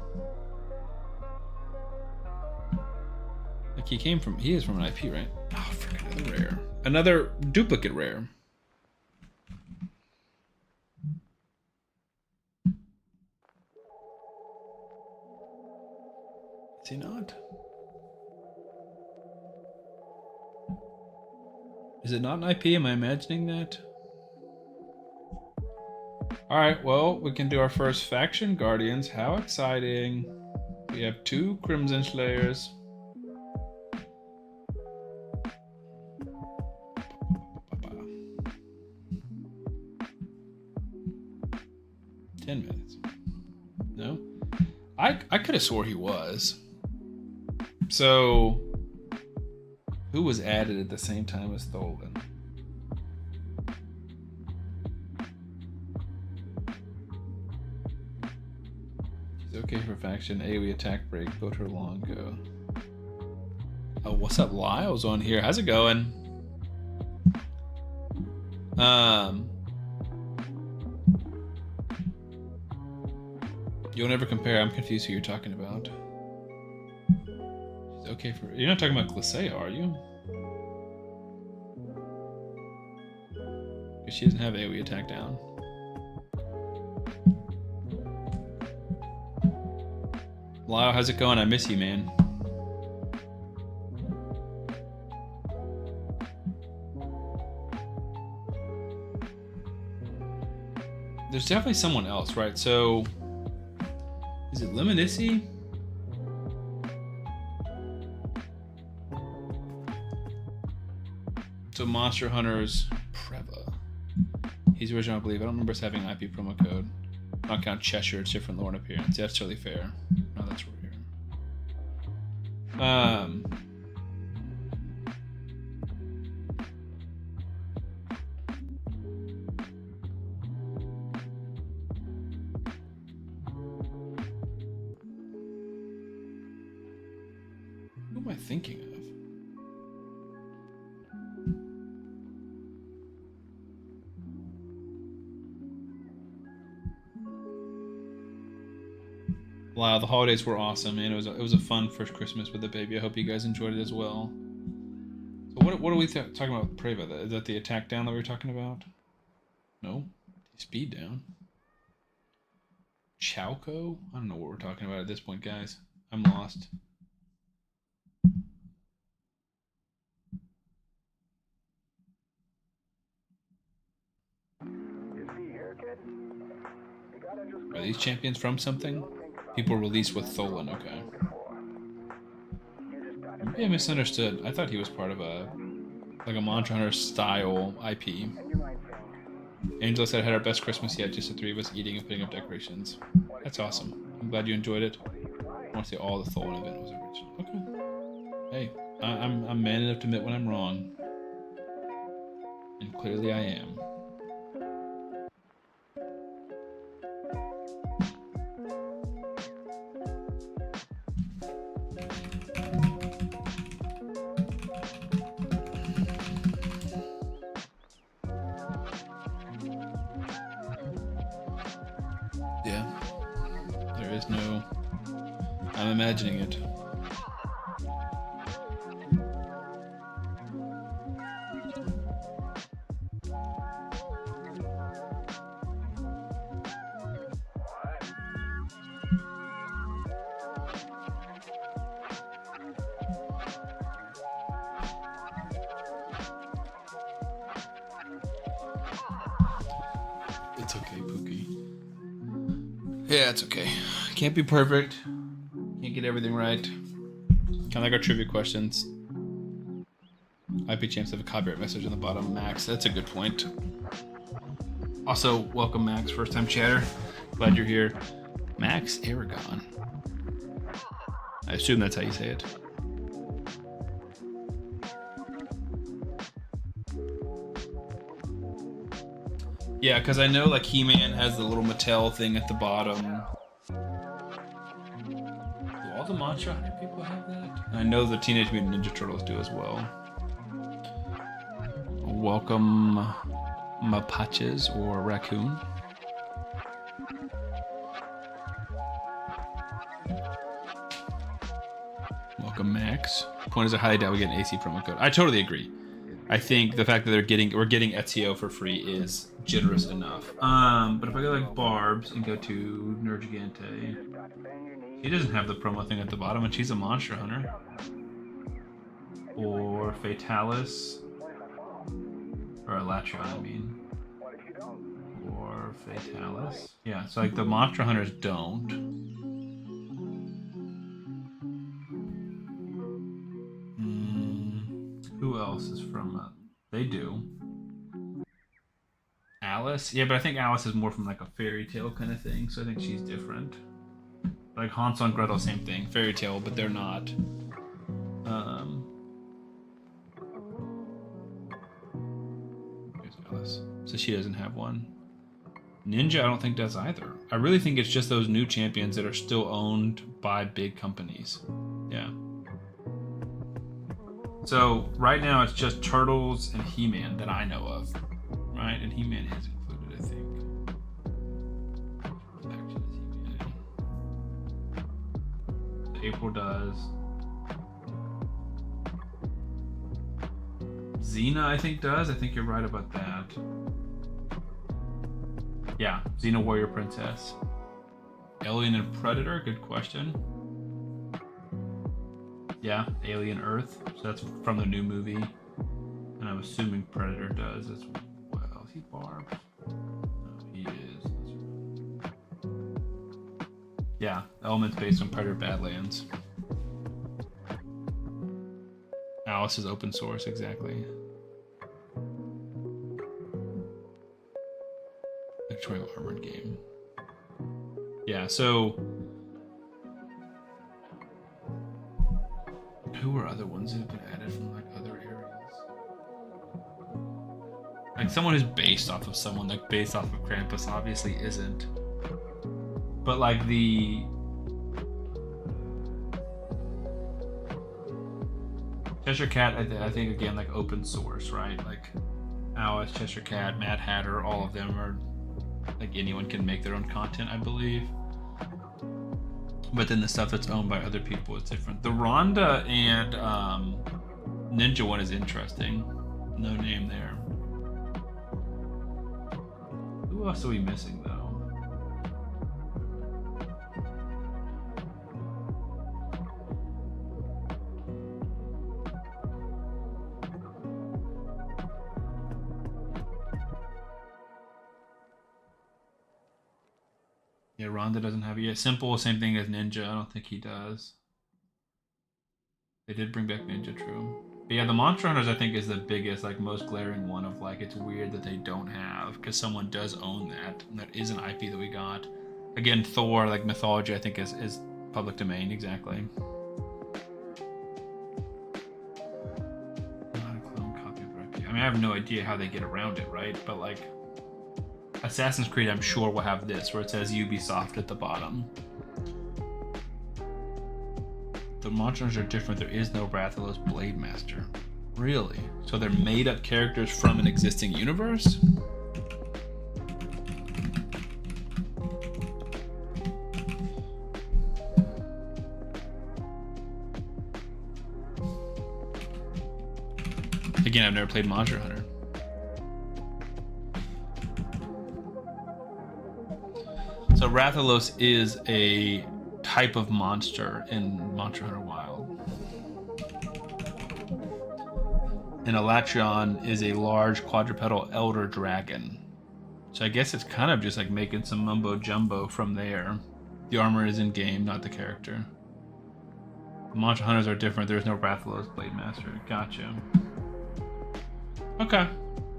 Like he is from an IP, right? Oh, freaking another rare. Another duplicate rare. Is he not? Is it not an IP? Am I imagining that? Alright, well, we can do our first faction Guardians. How exciting. We have 2 Crimson Slayers. $10 minutes. No? I could have swore he was. So, who was added at the same time as Tholin? Okay for faction. AoE attack break. Boater long go. Oh, what's up? Lyle's on here. How's it going? You'll never compare. I'm confused who you're talking about. She's okay for. You're not talking about Glacea, are you? Because she doesn't have AoE attack down. Lyle, how's it going? I miss you, man. There's definitely someone else, right? So, is it Lemonissi? So Monster Hunter's Preva. He's original, I believe. I don't remember us having an IP promo code. I don't count Cheshire, it's different lore and appearance. Yeah, that's totally fair. No, that's weird. Who am I thinking of? Wow, the holidays were awesome, and it was a fun first Christmas with the baby. I hope you guys enjoyed it as well. So what are we talking about with Preva? Is that the attack down that we were talking about? No, speed down. Chowco? I don't know what we're talking about at this point, guys. I'm lost. Are these champions from something? People released with Tholin, okay. Maybe I misunderstood. I thought he was part of a Monster Hunter style IP. Angela said, had our best Christmas yet, just the three of us eating and putting up decorations. That's awesome. I'm glad you enjoyed it. I want to say all the Tholin event was original. Okay. Hey, I'm man enough to admit when I'm wrong. And clearly I am. Yeah. There is no... I'm imagining it. It's okay, Pookie. Yeah, it's okay. Can't be perfect. Can't get everything right. Kind of like our trivia questions. IP champs have a copyright message on the bottom. Max, that's a good point. Also, welcome Max, first time chatter. Glad you're here. Max Aragon. I assume that's how you say it. Yeah, because I know like He-Man has the little Mattel thing at the bottom. Do all the Monster Hunter people have that? I know the Teenage Mutant Ninja Turtles do as well. Welcome Mapaches or Raccoon. Welcome Max. Point is, I highly doubt we get an AC promo code. I totally agree. I think the fact that we're getting Ezio for free is generous enough. But if I go like Barb's and go to Nergigante, she doesn't have the promo thing at the bottom, and she's a Monster Hunter. Or Fatalis, or Elatria, I mean. Or Fatalis. Yeah, so like the Monster Hunters don't. Who else is from they do. Alice? Yeah, but I think Alice is more from like a fairy tale kind of thing, so I think she's different. Like Hansel and Gretel, same thing. Fairy tale, but they're not. Here's Alice. So she doesn't have one. Ninja, I don't think does either. I really think it's just those new champions that are still owned by big companies. Yeah. So right now it's just Turtles and He-Man that I know of, right? And He-Man is included, I think. April does. Xena, I think does. I think you're right about that. Yeah, Xena Warrior Princess. Alien and Predator, good question. Yeah, Alien Earth. So that's from the new movie. And I'm assuming Predator does as well. Is he Barb? No, he is. Yeah, elements based on Predator Badlands. Alice is open source, exactly. Victorian Armored game. Yeah, so... who are other ones that have been added from like other areas? Like someone who's based off of someone, like based off of Krampus, obviously isn't. But like the Cheshire Cat, I think again like open source, right? Like Alice, Cheshire Cat, Mad Hatter, all of them are like anyone can make their own content, I believe. But then the stuff that's owned by other people is different. The Rhonda and Ninja one is interesting. No name there. Who else are we missing though? Yeah, Rhonda doesn't have it yet. Simple, same thing as Ninja. I don't think he does. They did bring back Ninja, true. But yeah, the Monster Hunters I think is the biggest, like most glaring one of like it's weird that they don't have because someone does own that. And that is an IP that we got. Again, Thor, like mythology, I think is public domain exactly. Not a clone copy of IP. I mean, I have no idea how they get around it, right? But like Assassin's Creed, I'm sure will have this where it says Ubisoft at the bottom. The monsters are different. There is no Rathalos Blade Master. Really? So they're made up characters from an existing universe? Again, I've never played Monster Hunter. So Rathalos is a type of monster in Monster Hunter Wild. And Elatrion is a large quadrupedal elder dragon. So I guess it's kind of just like making some mumbo jumbo from there. The armor is in game, not the character. The Monster Hunters are different. There's no Rathalos Blade Master. Gotcha. Okay.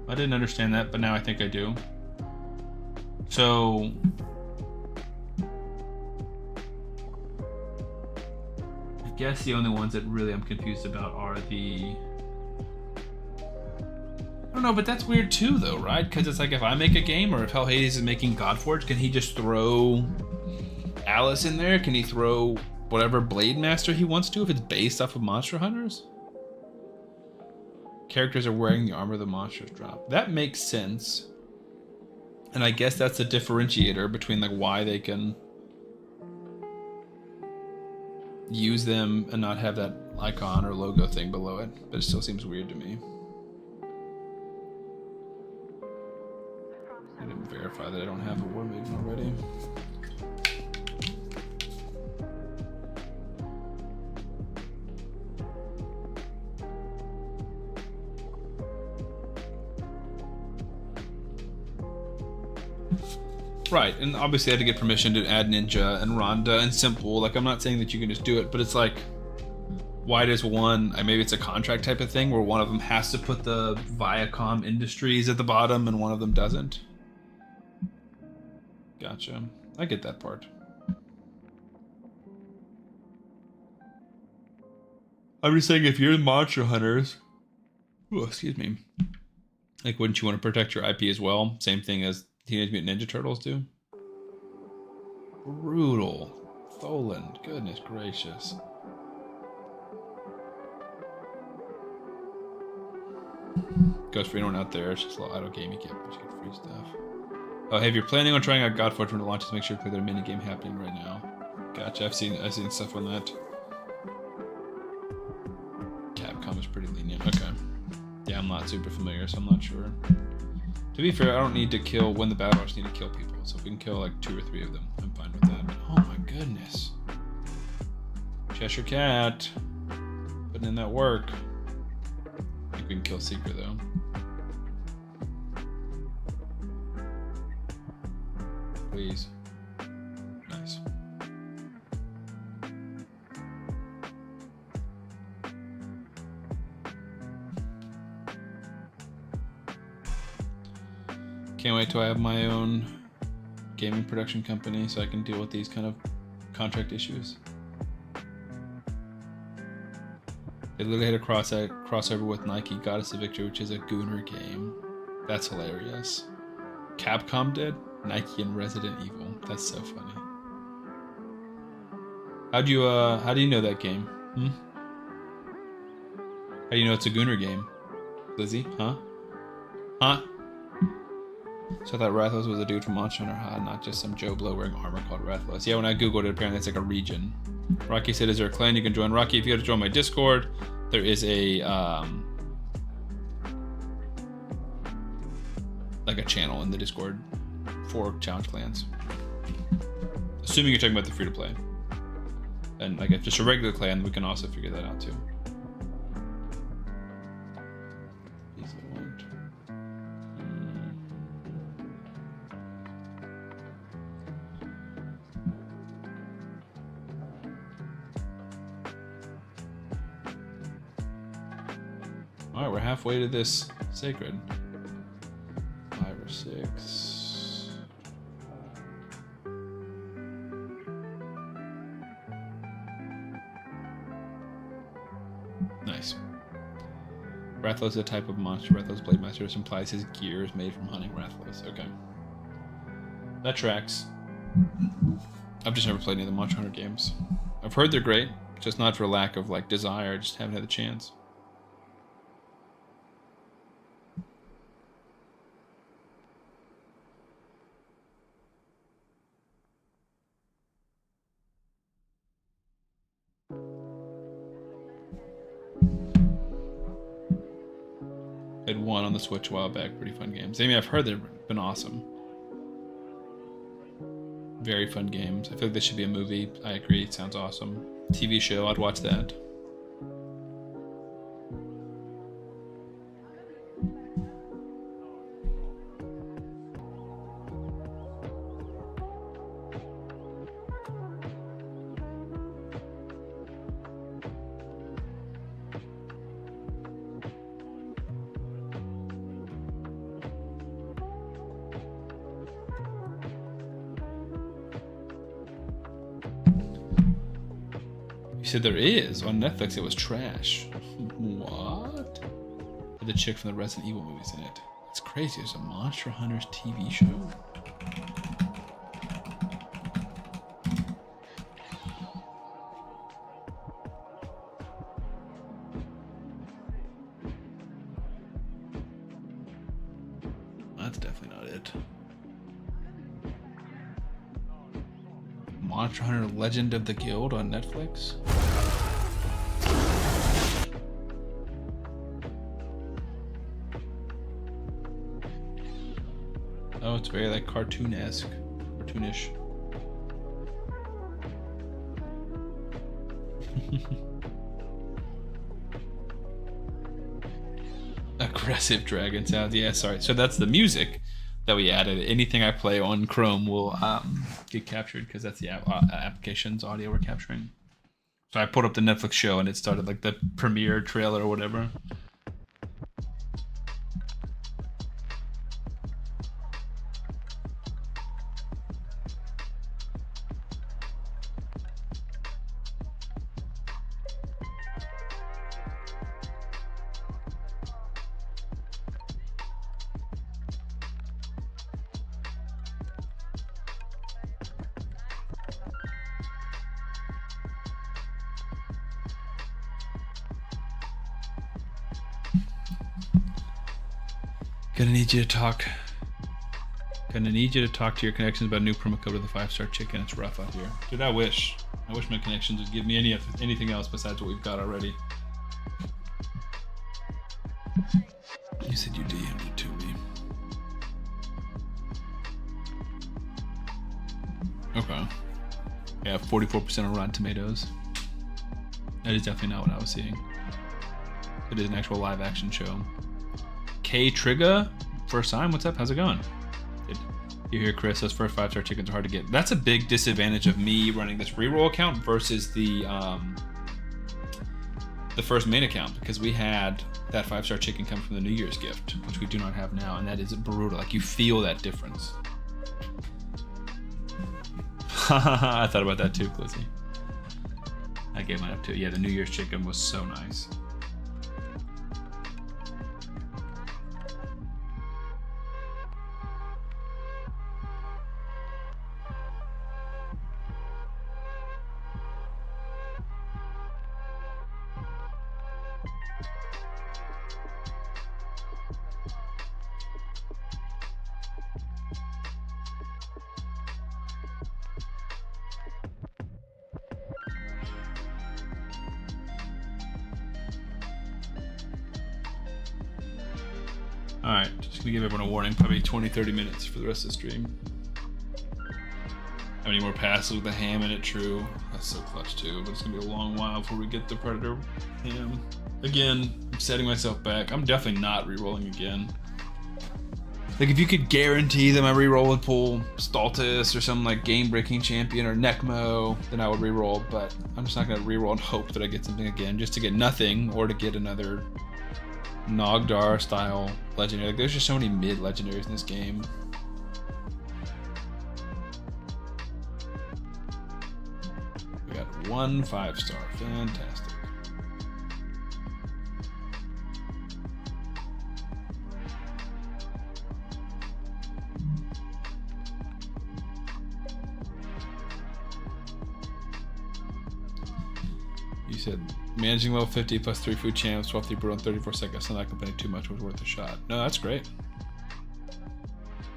I didn't understand that, but now I think I do. So I guess the only ones that really I'm confused about are the... I don't know, but that's weird too though, right? Because it's like if I make a game or if Hell Hades is making Godforge, can he just throw Alice in there? Can he throw whatever Blade Master he wants to if it's based off of Monster Hunters? Characters are wearing the armor the monsters drop. That makes sense. And I guess that's a differentiator between like why they can use them and not have that icon or logo thing below it. But it still seems weird to me. I didn't verify that I don't have a War Maiden already. Right, and obviously I had to get permission to add Ninja and Rhonda and Simple. Like, I'm not saying that you can just do it, but it's like, why does one, maybe it's a contract type of thing where one of them has to put the Viacom Industries at the bottom and one of them doesn't? Gotcha. I get that part. I'm just saying if you're Monster Hunters, oh, excuse me, like, wouldn't you want to protect your IP as well? Same thing as Teenage Mutant Ninja Turtles do? Brutal. Tholin, goodness gracious. Goes for anyone out there, it's just a little idle game you get, but you get free stuff. Oh, hey, if you're planning on trying out Godforge when it launches, make sure to play their mini game happening right now. Gotcha, I've seen stuff on that. Capcom is pretty lenient. Okay. Yeah, I'm not super familiar, so I'm not sure. To be fair, I don't need to kill when the battle. I just need to kill people. So if we can kill like 2 or 3 of them, I'm fine with that. Oh my goodness. Cheshire Cat. Putting in that work. I think we can kill Seeker though. Please. Nice. Can't wait till I have my own gaming production company so I can deal with these kind of contract issues. They literally had a crossover with Nike Goddess of Victory, which is a Gooner game. That's hilarious. Capcom did? Nike and Resident Evil. That's so funny. How do you know that game? How do you know it's a Gooner game? Lizzie? Huh? Huh? So I thought Rathalos was a dude from Monster Hunter, not just some Joe Blow wearing armor called Rathalos. Yeah, when I googled it, apparently it's like a region. Rocky said, is there a clan you can join? Rocky, if you go to join my Discord, there is a, like a channel in the Discord for challenge clans. Assuming you're talking about the free-to-play. And like if just a regular clan, we can also figure that out too. All right, we're halfway to this sacred. 5 or 6. Nice. Rathalos is a type of monster. Rathalos Blade Master implies his gear is made from hunting Rathalos. Okay. That tracks. I've just never played any of the Monster Hunter games. I've heard they're great, just not for lack of like desire. I just haven't had the chance. Played one on the Switch a while back. Pretty fun games. I mean, I've heard they've been awesome. Very fun games. I feel like this should be a movie. I agree. It sounds awesome. TV show. I'd watch that. You said there is. On Netflix, it was trash. What? The chick from the Resident Evil movies in it. That's crazy. There's a Monster Hunters TV show. That's definitely not it. Monster Hunter Legend of the Guild on Netflix. Oh, it's very like cartoonish. Aggressive dragon sounds. Yeah, sorry. So that's the music that we added. Anything I play on Chrome will get captured because that's the application's audio we're capturing. So I pulled up the Netflix show and it started like the premiere trailer or whatever. Gonna need you to talk to your connections about a new promo code with a 5-star chicken. It's rough out here. Dude, I wish my connections would give me anything else besides what we've got already. You said you DM'd it to me. Okay. Yeah, 44% on Rotten Tomatoes. That is definitely not what I was seeing. It is an actual live action show. K Trigger, first time. What's up? How's it going? You hear Chris? Those first 5-star chickens are hard to get. That's a big disadvantage of me running this reroll account versus the first main account, because we had that 5-star chicken come from the New Year's gift, which we do not have now, and that is brutal. Like, you feel that difference. I thought about that too, Clizzy. I gave mine up too. Yeah, the New Year's chicken was so nice. Alright, just gonna give everyone a warning, probably 20-30 minutes for the rest of the stream. How many more passes with the ham in it? True. That's so clutch too, but it's gonna be a long while before we get the Predator ham. Again, I'm setting myself back. I'm definitely not re-rolling again. Like, if you could guarantee that my re-roll would pull Stultus or some like game-breaking champion or Necmo, then I would re-roll, but I'm just not gonna re-roll and hope that I get something again, just to get nothing or to get another Nogdar style legendary. Like, there's just so many mid legendaries in this game. We got 1 5-star. Fantastic. You said managing level 50 plus 3 food champs, 12 3 brew in 34 seconds. So not complaining too much, was worth a shot. No, that's great.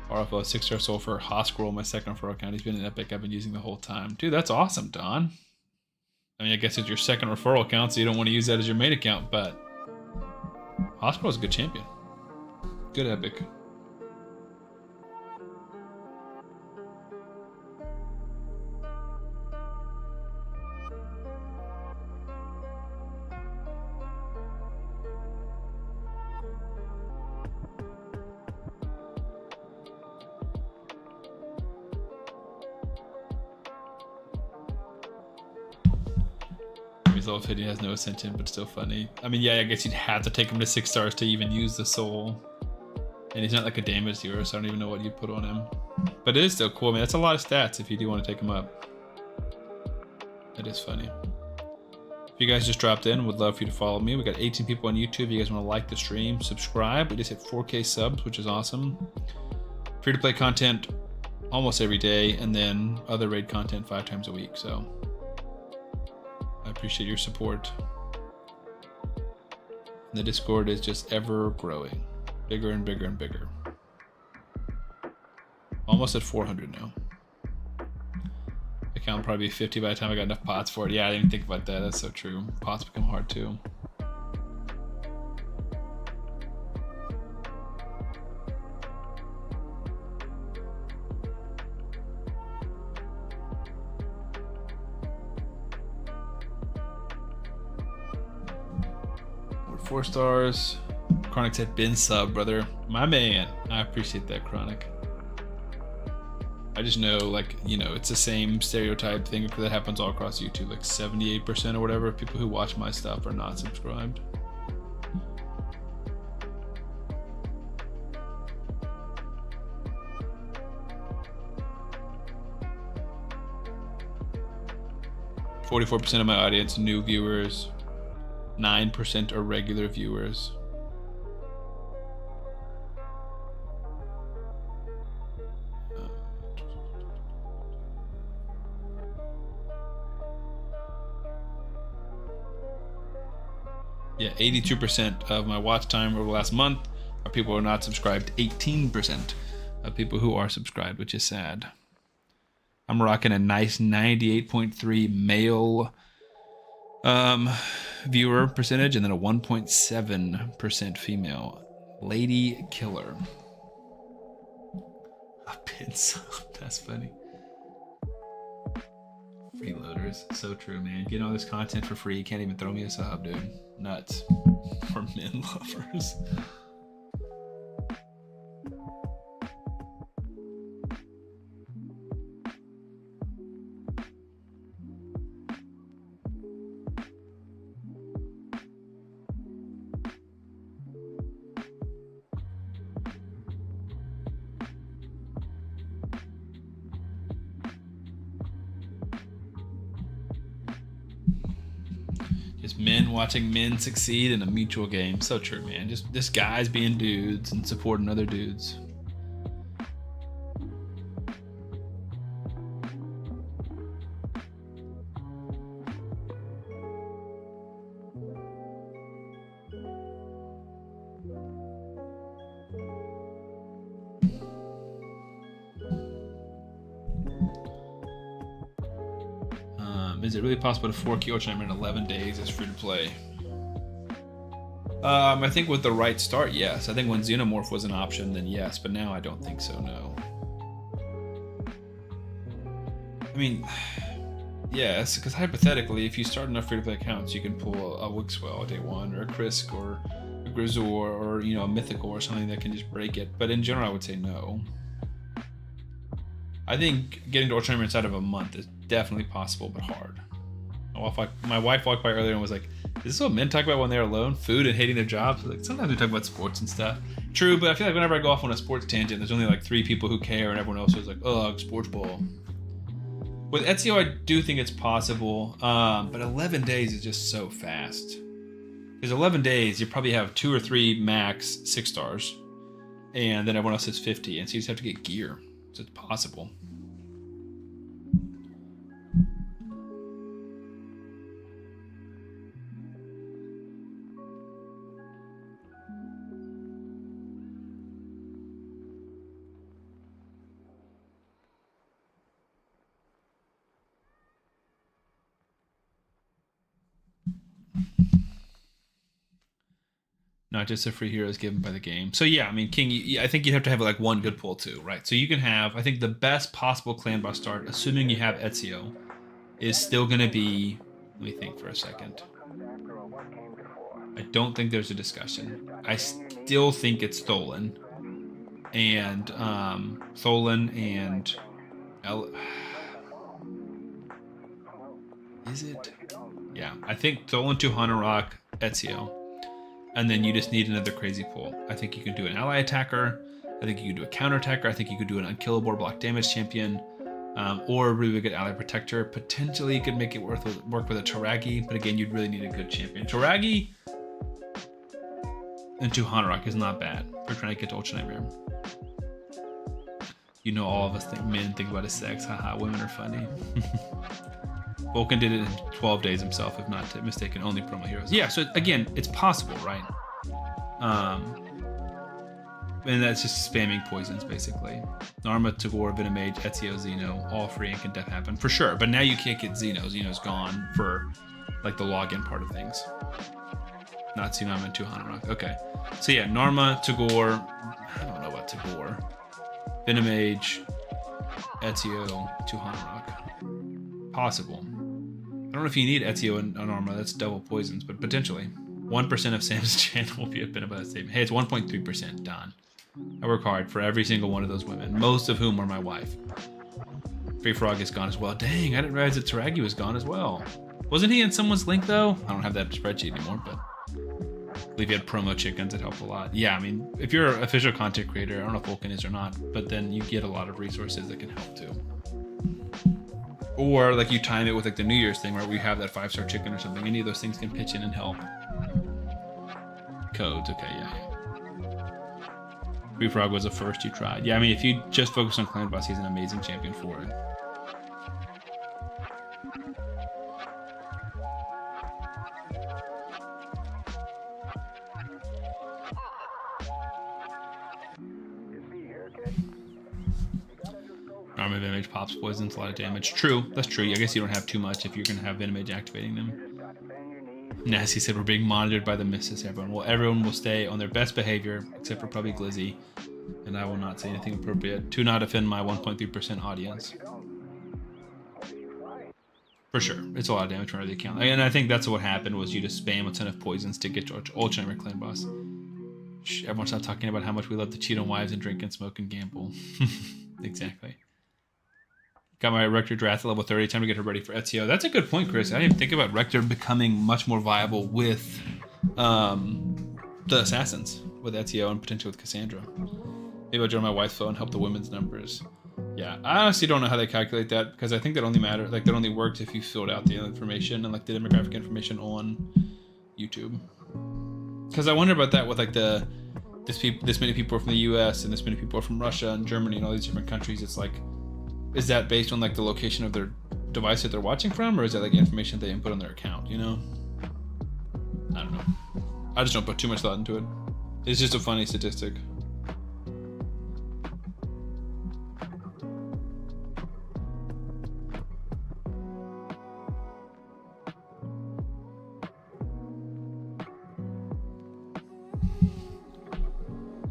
RFL 6-star sulfur, Hoscroll, my second referral account. He's been an epic I've been using the whole time. Dude, that's awesome, Don. I mean, I guess it's your second referral account, so you don't want to use that as your main account, but Hoscroll is a good champion. Good epic. Level 50 has no ascension, but still funny. I mean, yeah, I guess you'd have to take him to 6 stars to even use the soul. And he's not like a damage dealer, so I don't even know what you'd put on him. But it is still cool. I mean, that's a lot of stats if you do want to take him up. That is funny. If you guys just dropped in, would love for you to follow me. We got 18 people on YouTube. If you guys want to like the stream, subscribe. We just hit 4K subs, which is awesome. Free-to-play content almost every day, and then other raid content 5 times a week, so I appreciate your support. And the Discord is just ever growing. Bigger and bigger and bigger. Almost at 400 now. Account will probably be 50 by the time I got enough pots for it. Yeah, I didn't even think about that. That's so true. Pots become hard too. We're 4 stars. Chronic said bin sub, brother. My man. I appreciate that, Chronic. I just know, like, you know, it's the same stereotype thing that happens all across YouTube. Like 78% or whatever of people who watch my stuff are not subscribed. "44% of my audience new viewers, 9% are regular viewers." Yeah, 82% of my watch time over the last month are people who are not subscribed. 18% of people who are subscribed, which is sad. I'm rocking a nice 98.3 male viewer percentage and then a 1.7% female. Lady killer. A pin sub. That's funny. Freeloaders. So true, man. Getting all this content for free. You can't even throw me a sub, dude. Nuts. For men lovers. Just men watching men succeed in a mutual game. So true, man. Just guys being dudes and supporting other dudes. Is it really possible to 4 key Ultra Nightmare in 11 days as free to play? I think with the right start, yes. I think when Xenomorph was an option, then yes. But now I don't think so, no. I mean, yes, because hypothetically, if you start enough free to play accounts, you can pull a Wixwell day 1, or a Krisk, or a Grizzle, or you know, a Mythical, or something that can just break it. But in general, I would say no. I think getting to Ultra Nightmare inside of a month is definitely possible, but hard. My wife walked by earlier and was like, is this what men talk about when they're alone? Food and hating their jobs? Like, sometimes we talk about sports and stuff. True, but I feel like whenever I go off on a sports tangent, there's only like 3 people who care and everyone else is like, ugh, sports ball. With Ezio, I do think it's possible, but 11 days is just so fast. Because 11 days, you probably have 2 or 3 max 6 stars, and then everyone else is 50, and so you just have to get gear. So it's possible. Not just the free heroes given by the game. So yeah, I mean, King, I think you'd have to have like one good pull too, right? So you can have, I think the best possible clan boss start, assuming you have Ezio, is still going to be, let me think for a second. I don't think there's a discussion. I still think it's Tholin. And Tholin and... Is it? Yeah, I think Tholin to Rock, Ezio. And then you just need another crazy pull. I think you can do an ally attacker. I think you can do a counter attacker. I think you could do an unkillable or block damage champion. Or a really good ally protector. Potentially you could make it work with a Taragi, but again, you'd really need a good champion. Taragi and Rock is not bad for trying to get to Ultra Nightmare. You know, all of us men think about his sex. Haha, women are funny. Vulcan did it in 12 days himself, if not mistaken, only promo heroes. Yeah, so again, it's possible, right? And that's just spamming poisons, basically. Narma, Tagoar, Venomage, Ezio, Xeno, all free and can death happen, for sure. But now you can't get Xeno. Xeno's gone for, like, the login part of things. Not Xeno and Rock. Okay. So yeah, Narma, Tagoar, I don't know about Tagoar. Venomage, Ezio, Rock. Possible. I don't know if you need Ezio and Arma, that's double poisons, but potentially. 1% of Sam's channel will be a bit of a statement. Hey, it's 1.3%, done. I work hard for every single one of those women, most of whom are my wife. Free Frog is gone as well. Dang, I didn't realize that Taragi was gone as well. Wasn't he in someone's link though? I don't have that spreadsheet anymore, but I believe he had promo chickens that helped a lot. Yeah, I mean, if you're an official content creator, I don't know if Vulcan is or not, but then you get a lot of resources that can help too. Or like you time it with like the New Year's thing where we have that 5-star chicken or something. Any of those things can pitch in and help. Codes, okay, yeah. Free Frog was the first you tried. Yeah, I mean, if you just focus on Clan Boss, he's an amazing champion for it. Armor Venomage pops poisons, a lot of damage. True, that's true. I guess you don't have too much if you're going to have Venomage activating them. Nasty said we're being monitored by the missus, everyone. Well, everyone will stay on their best behavior, except for probably Glizzy. And I will not say anything appropriate to not offend my 1.3% audience. For sure. It's a lot of damage from the account. And I think that's what happened was you just spam a ton of poisons to get to Ultra Nightmare Clan Boss. Shh, everyone stop talking about how much we love to cheat on wives and drink and smoke and gamble. Exactly. Got my Rector Drath level 30. Time to get her ready for Ezio. That's a good point, Chris. I didn't even think about Rector becoming much more viable with the assassins, with Ezio and potentially with Cassandra. Maybe I'll join my wife's phone and help the women's numbers. Yeah, I honestly don't know how they calculate that because I think that only matter that only works if you filled out the information and like the demographic information on YouTube. Because I wonder about that with like this many people are from the U.S. and this many people are from Russia and Germany and all these different countries. It's like, is that based on like the location of their device that they're watching from, or is that like information they input on their account? You know, I don't know. I just don't put too much thought into it. It's just a funny statistic.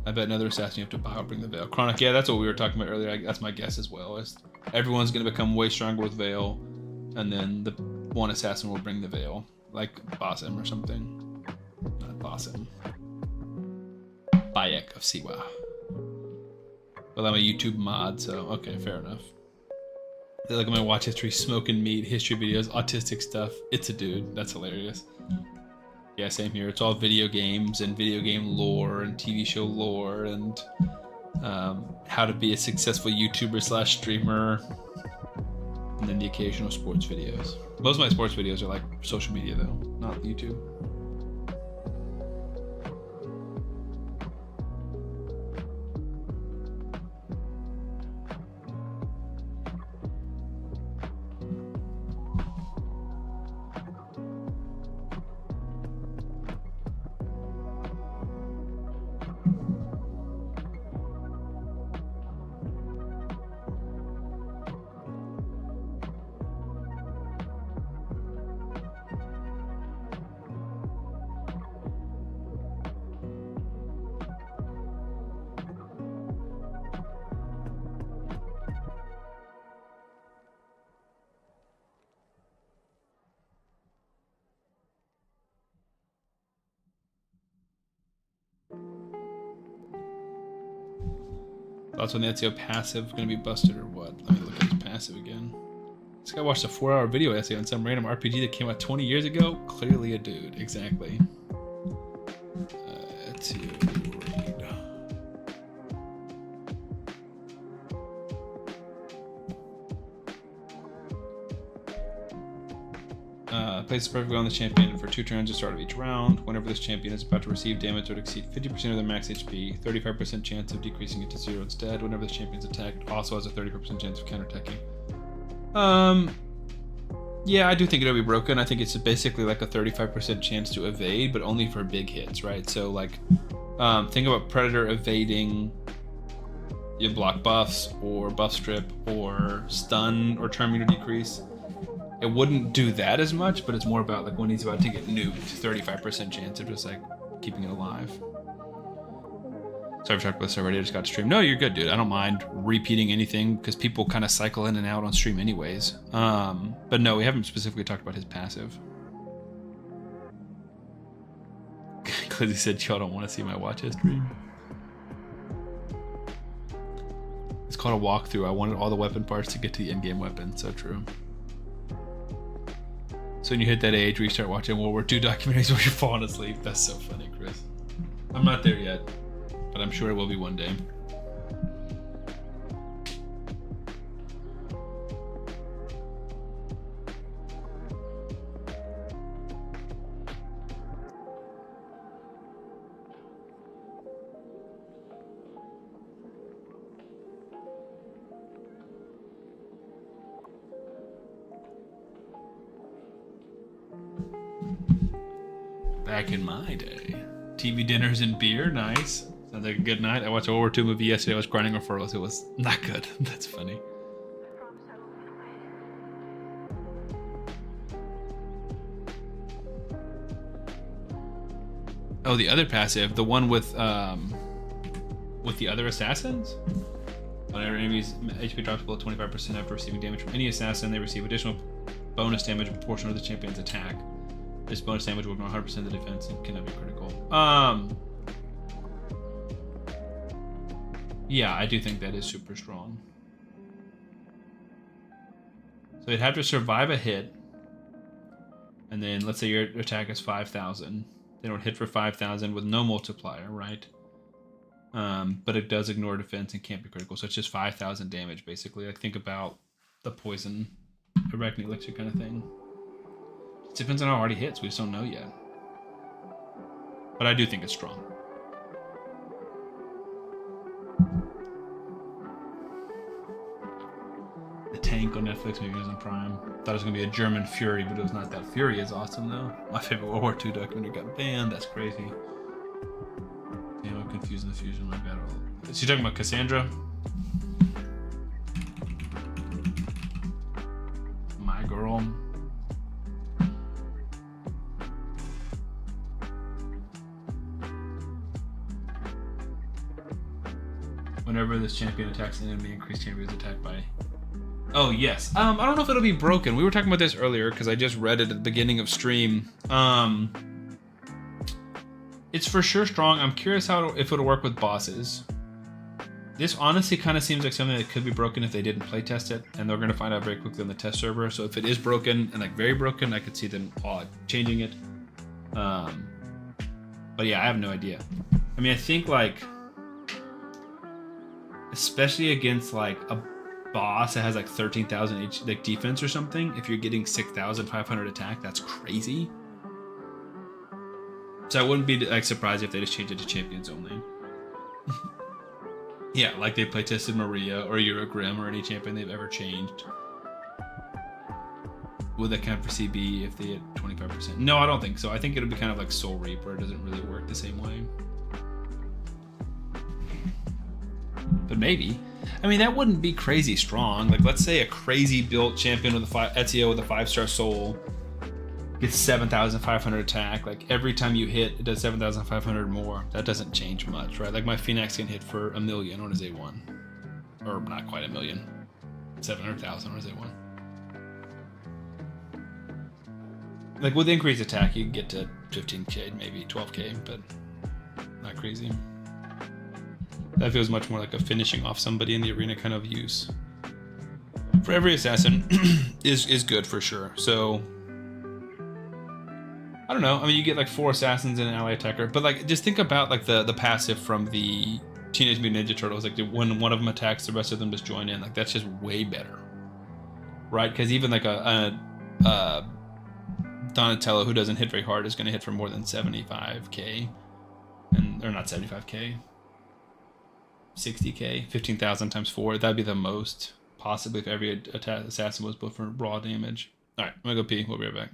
I bet another assassin you have to buy or bring the Veil. Chronic, yeah, that's what we were talking about earlier. That's my guess as well. Is everyone's going to become way stronger with Veil, and then the one assassin will bring the Veil, like Basim or something. Not Basim. Bayek of Siwa. Well, I'm a YouTube mod, so okay, fair enough. They look at my watch history, smoking meat, history videos, autistic stuff. It's a dude. That's hilarious. Yeah, same here. It's all video games and video game lore and TV show lore and how to be a successful YouTuber / streamer. And then the occasional sports videos. Most of my sports videos are like social media though, not YouTube. Thoughts on the Ezio passive going to be busted or what? Let me look at his passive again. This guy watched a 4-hour video essay on some random RPG that came out 20 years ago. Clearly a dude. Exactly. Ezio read. Places perfectly on the champion for 2 turns at the start of each round. Whenever this champion is about to receive damage that would exceed 50% of their max HP, 35% chance of decreasing it to 0 instead. Whenever this champion is attacked, also has a 30% chance of counterattacking. Yeah, I do think it'll be broken. I think it's basically like a 35% chance to evade, but only for big hits, right? So like, think about Predator evading your block buffs or buff strip or stun or turn meter decrease. It wouldn't do that as much, but it's more about like when he's about to get nuked, 35% chance of just like keeping it alive. Sorry for talking about this already, I just got to stream. No, you're good, dude. I don't mind repeating anything because people kind of cycle in and out on stream anyways. But no, we haven't specifically talked about his passive. Because he said y'all don't want to see my watch history. It's called a walkthrough. I wanted all the weapon parts to get to the end game weapon. So true. So when you hit that age where you start watching World War II documentaries while you're falling asleep, that's so funny, Chris. I'm not there yet, but I'm sure it will be one day. Back in my day. TV dinners and beer, nice. Sounds like a good night. I watched a World War II movie yesterday. I was grinding referrals. It was not good. That's funny. Oh, the other passive, the one with the other assassins? Whenever enemies HP drops below 25% after receiving damage from any assassin, they receive additional bonus damage in proportion to the champion's attack. This bonus damage will ignore 100% of the defense and cannot be critical. Yeah, I do think that is super strong. So you'd have to survive a hit, and then let's say your attack is 5,000. Then it would hit for 5,000 with no multiplier, right? But it does ignore defense and can't be critical, so it's just 5,000 damage basically. Like think about the poison arachne elixir kind of thing. It depends on how hard he hits. We just don't know yet. But I do think it's strong. The Tank on Netflix, maybe Amazon Prime. Thought it was going to be a German Fury, but it was not that. Fury is awesome, though. My favorite World War II documentary got banned. That's crazy. Damn, I'm confusing the fusion. My bad. Is she talking about Cassandra? My girl. Whenever this champion attacks an enemy, increase champion's attack by... Oh, yes. I don't know if it'll be broken. We were talking about this earlier because I just read it at the beginning of stream. It's for sure strong. I'm curious if it'll work with bosses. This honestly kind of seems like something that could be broken if they didn't playtest it, and they're going to find out very quickly on the test server. So if it is broken and like very broken, I could see them changing it. But yeah, I have no idea. I mean, I think like, especially against like a boss that has like 13,000 like defense or something, if you're getting 6,500 attack, that's crazy. So I wouldn't be like surprised if they just changed it to champions only. Yeah, like they playtested Maria or Eurogrim or any champion they've ever changed. Would that count for CB if they hit 25%? No, I don't think so. I think it'll be kind of like Soul Reap, where it doesn't really work the same way. But maybe. I mean, that wouldn't be crazy strong. Like, let's say a crazy built champion with a Ezio with a 5-star soul gets 7,500 attack. Like, every time you hit, it does 7,500 more. That doesn't change much, right? Like, my Phoenix can hit for 1 million on his A1. Or not quite 1 million. 700,000 on his A1. Like, with increased attack, you can get to 15k, maybe 12k, but not crazy. That feels much more like a finishing off somebody in the arena kind of use. For every assassin is good for sure. So I don't know. I mean, you get like 4 assassins and an ally attacker, but like just think about like the passive from the Teenage Mutant Ninja Turtles. Like when one of them attacks, the rest of them just join in. Like that's just way better, right? Because even like a Donatello who doesn't hit very hard is going to hit for more than 75k, and or not 75k. 60k, 15,000 times 4. That'd be the most, possibly, if every assassin was built for raw damage. Alright, I'm gonna go pee. We'll be right back.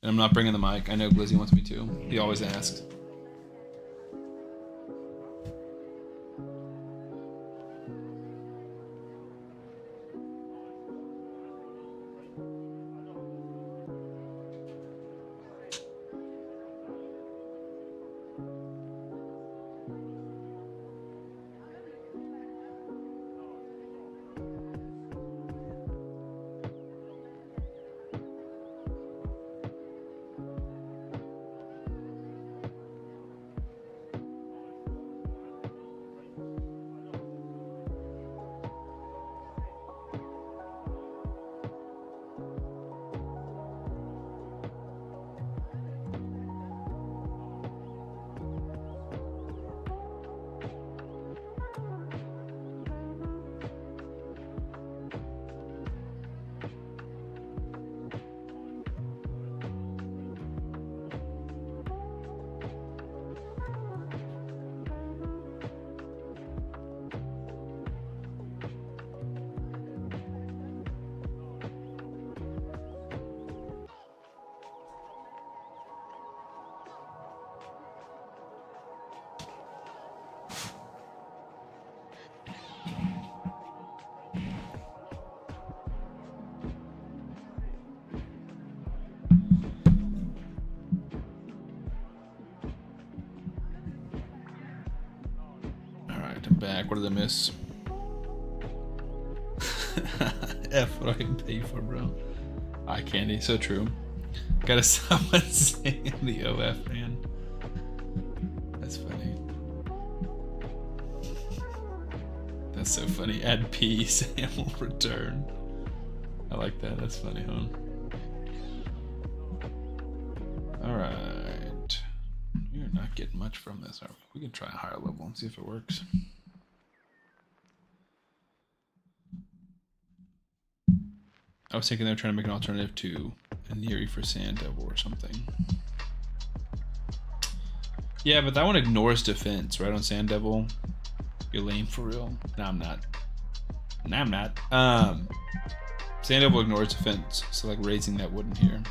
And I'm not bringing the mic. I know Glizzy wants me to. He always asks. I'm back. What did I miss? F, what I can pay you for, bro. Eye candy, so true. Gotta someone sing the OF, man. That's funny. That's so funny. Add P, Sam will return. I like that. That's funny, huh? Alright. We are not getting much from this, are we? We can try a higher level and see if it works. I was thinking they were trying to make an alternative to a Neri for Sand Devil or something. Yeah, but that one ignores defense, right, on Sand Devil. You're lame for real. No, I'm not. No, I'm not. Sand Devil ignores defense, so like raising that wouldn't here.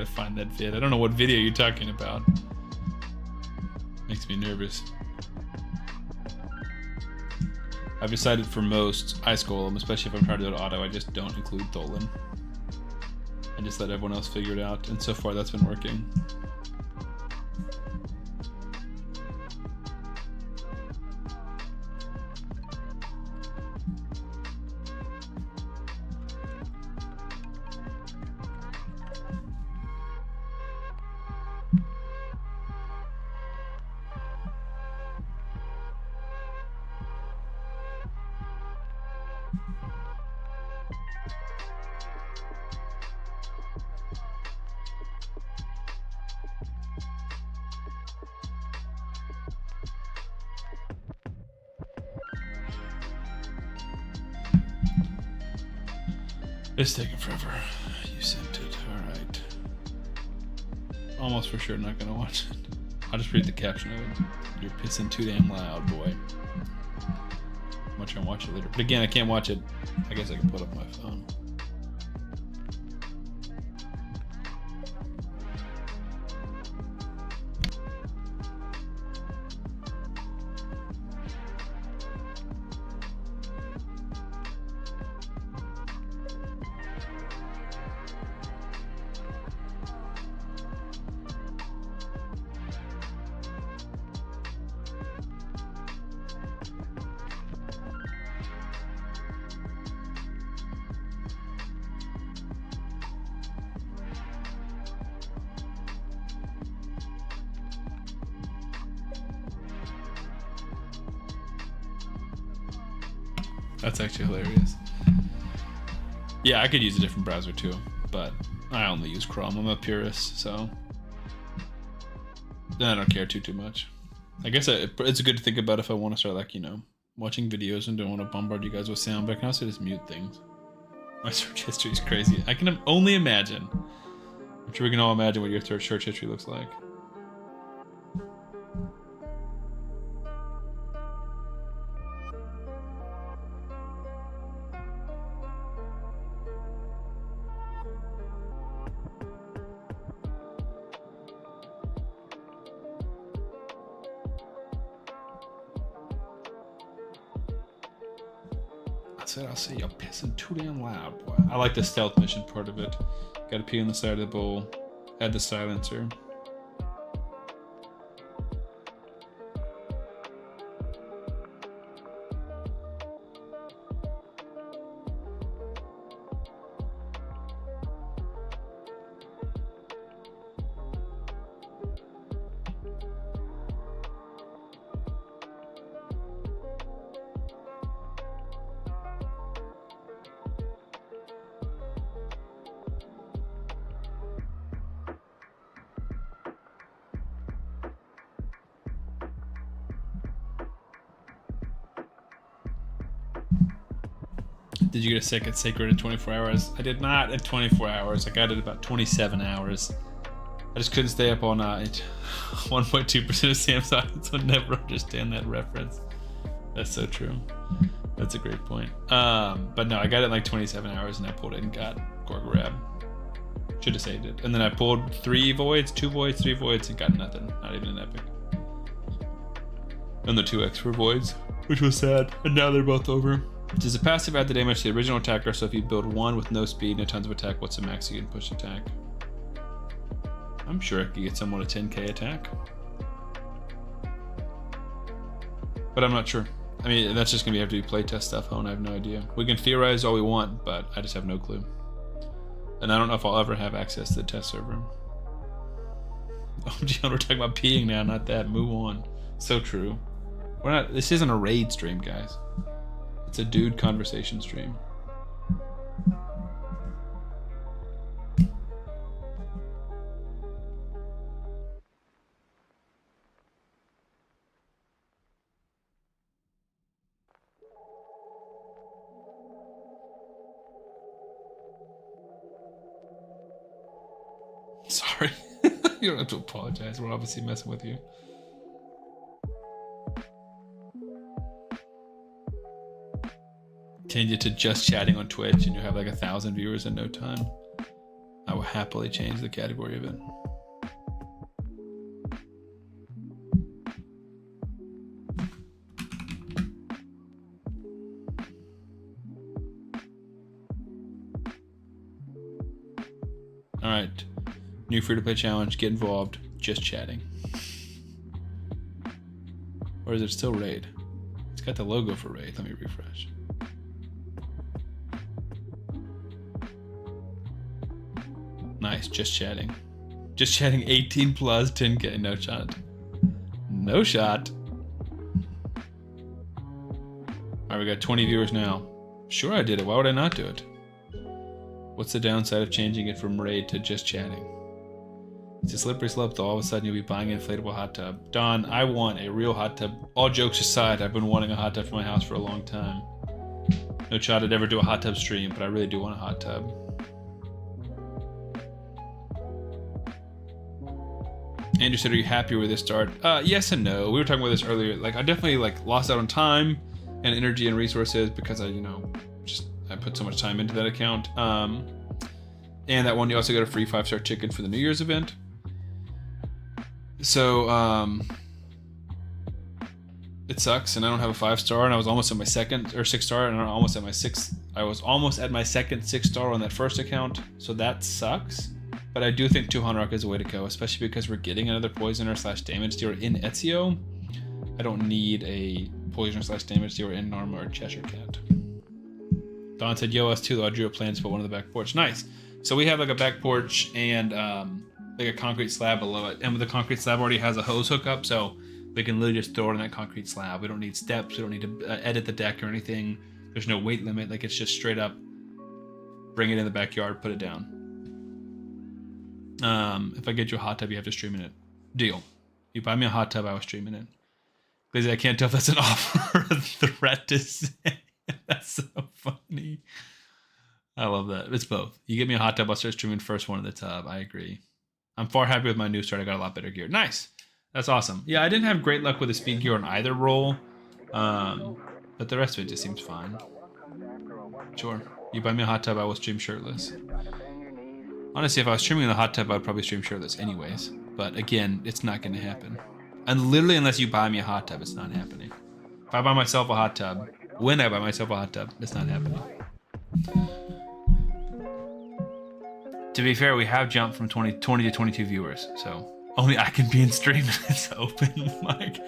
I find that vid. I don't know what video you're talking about. Makes me nervous. I've decided for most Ice Golem, especially if I'm trying to do it auto, I just don't include Tholin. I just let everyone else figure it out, and so far that's been working. It's taking forever. You sent it. Alright. Almost for sure not gonna watch it. I'll just read the caption of it. You're pissing too damn loud, boy. I'm gonna try and watch it later. But again, I can't watch it. I guess I can put up my phone. That's actually hilarious. Yeah, I could use a different browser too, but I only use Chrome. I'm a purist, so then I don't care too much. I guess it's good to think about if I want to start, like, you know, watching videos and don't want to bombard you guys with sound, but I can also just mute things. My search history is crazy. I can only imagine. I'm sure we can all imagine what your search history looks like. I'll say you're pissing too damn loud, boy. I like the stealth mission part of it. Gotta pee on the side of the bowl. Add the silencer. Did you get a second sacred in 24 hours? I did not in 24 hours. I got it about 27 hours. I just couldn't stay up all night. 1.2% of Sam's audience would never understand that reference. That's so true. That's a great point. But no, I got it in like 27 hours and I pulled it and got Gorgorab. Should have saved it. And then I pulled 3 voids, 2 voids, 3 voids, and got nothing. Not even an epic. And the 2 extra voids, which was sad. And now they're both over. Does a passive add the damage to the original attacker? So if you build 1 with no speed, no tons of attack, what's the max you can push attack? I'm sure I could get someone a 10k attack. But I'm not sure. I mean, that's just gonna have to be playtest stuff, Hone. I have no idea. We can theorize all we want, but I just have no clue. And I don't know if I'll ever have access to the test server. Oh, Gian, we're talking about peeing now, not that. Move on. So true. We're not. This isn't a raid stream, guys. It's a dude conversation stream. Sorry. You don't have to apologize. We're obviously messing with you. Change it to just chatting on Twitch and you have like 1,000 viewers in no time. I will happily change the category of it. All right, new free-to-play challenge. Get involved. Just chatting. Or is it still raid? It's got the logo for raid. Let me refresh. Nice, just chatting. Just chatting 18 plus 10K. No shot. No shot. All right, we got 20 viewers now. Sure, I did it. Why would I not do it? What's the downside of changing it from raid to just chatting? It's a slippery slope, though. All of a sudden, you'll be buying an inflatable hot tub. Don, I want a real hot tub. All jokes aside, I've been wanting a hot tub for my house for a long time. No shot I'd ever do a hot tub stream, but I really do want a hot tub. Andrew said, are you happy with this start? Yes and no. We were talking about this earlier. Like, I definitely lost out on time and energy and resources because I put so much time into that account. And that one, you also got a free 5-star chicken for the New Year's event. So, it sucks, and I don't have a 5-star, and I was almost at my second or 6-star, and I'm almost at my sixth. I was almost at my second 6-star on that first account, so that sucks. But I do think 200 Rock is a way to go, especially because we're getting another poisoner / damage dealer in Ezio. I don't need a poisoner / damage dealer in Norma or Cheshire Cat. Don said, yo, us too, though. I drew a plan to put one on the back porch. Nice. So we have like a back porch and like a concrete slab below it. And the concrete slab already has a hose hookup, so we can literally just throw it on that concrete slab. We don't need steps. We don't need to edit the deck or anything. There's no weight limit. Like, it's just straight up bring it in the backyard, put it down. If I get you a hot tub, you have to stream in it. Deal. You buy me a hot tub, I will stream in it. Because I can't tell if that's an offer or a threat to say. That's so funny. I love that. It's both. You give me a hot tub, I'll start streaming first one in the tub. I agree. I'm far happy with my new start. I got a lot better gear. Nice. That's awesome. Yeah, I didn't have great luck with the speed gear on either roll. But the rest of it just seems fine. Sure. You buy me a hot tub, I will stream shirtless. Honestly, if I was streaming in the hot tub, I'd probably stream shirtless anyways. But again, it's not going to happen. And literally, unless you buy me a hot tub, it's not happening. If I buy myself a hot tub, when I buy myself a hot tub, it's not happening. To be fair, we have jumped from 20 to 22 viewers, so only I can be in stream and it's open mic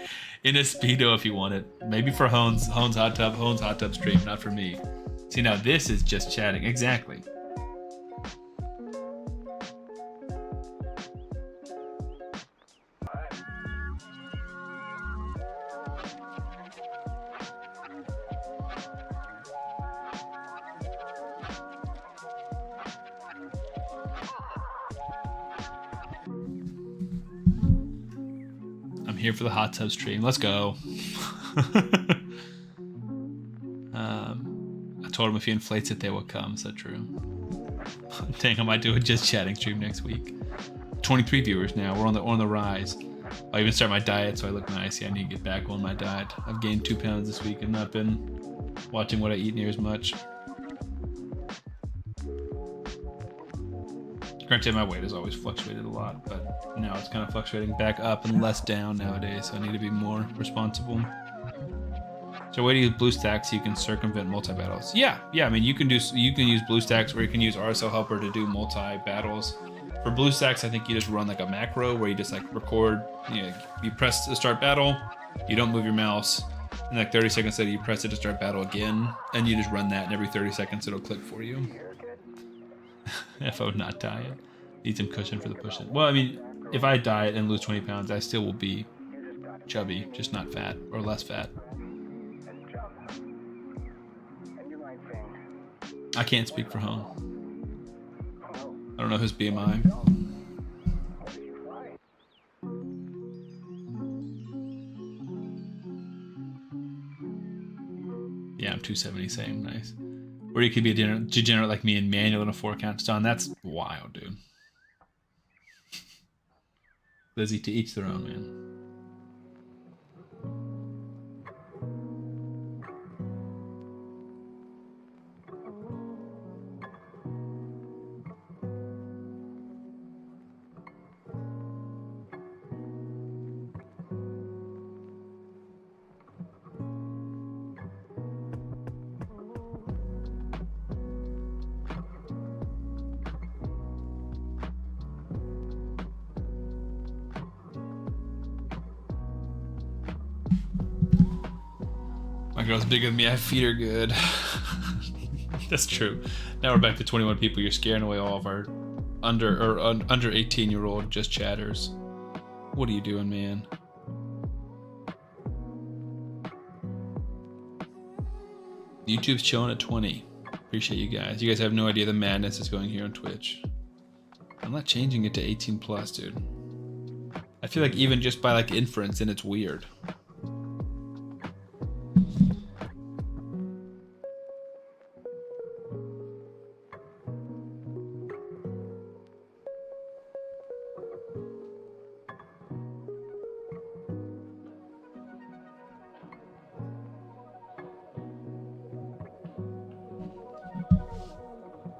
in a Speedo if you want it. Maybe for Hone's hot tub stream, not for me. See, now this is just chatting. Exactly. Here for the hot tub stream. Let's go. I told him if he inflates it, they will come. Is that true? Dang, I might do a just chatting stream next week. 23 viewers now. We're on the rise. I even start my diet, so I look nice. Yeah, I need to get back on my diet. I've gained 2 pounds this week and not been watching what I eat near as much. Granted, my weight has always fluctuated a lot, but now it's kind of fluctuating back up and less down nowadays, so I need to be more responsible. So way to use BlueStacks so you can circumvent multi-battles. Yeah, I mean, you can use BlueStacks, or you can use RSL Helper to do multi-battles. For BlueStacks, I think you just run like a macro where you just like record, you press the start battle, you don't move your mouse, and like 30 seconds later you press it to start battle again, and you just run that, and every 30 seconds it'll click for you. If I would not diet. Need some cushion for the push-in. Well, I mean, if I diet and lose 20 pounds, I still will be chubby, just not fat, or less fat. I can't speak for Hone. I don't know his BMI. Yeah, I'm 270, same, nice. Or you could be a degenerate like me and manual in a 4-count stun. That's wild, dude. Lizzie, to each their own, man. girl's bigger than me. I feed her good. That's true. Now we're back to 21 people. You're scaring away all of our under 18-year-old just chatters. What are you doing, man? YouTube's chilling at 20. Appreciate you guys. You guys have no idea the madness is going here on Twitch. I'm not changing it to 18 plus, dude. I feel like even just by like inference, then it's weird.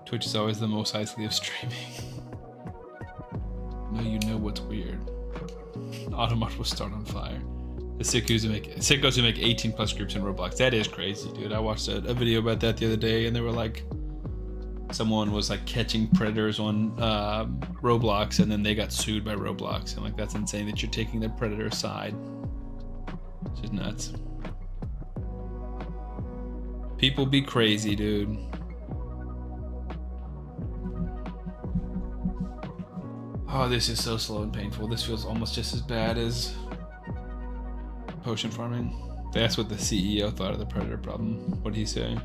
Twitch is always the most icy of streaming. No, you know what's weird. Automart will start on fire. The sickos who make 18 plus groups in Roblox. That is crazy, dude. I watched a video about that the other day, and they were like, someone was like catching predators on Roblox, and then they got sued by Roblox. And like, that's insane that you're taking the predator's side. It's just nuts. People be crazy, dude. Oh, this is so slow and painful. This feels almost just as bad as potion farming. That's what the CEO thought of the predator problem. What did he say?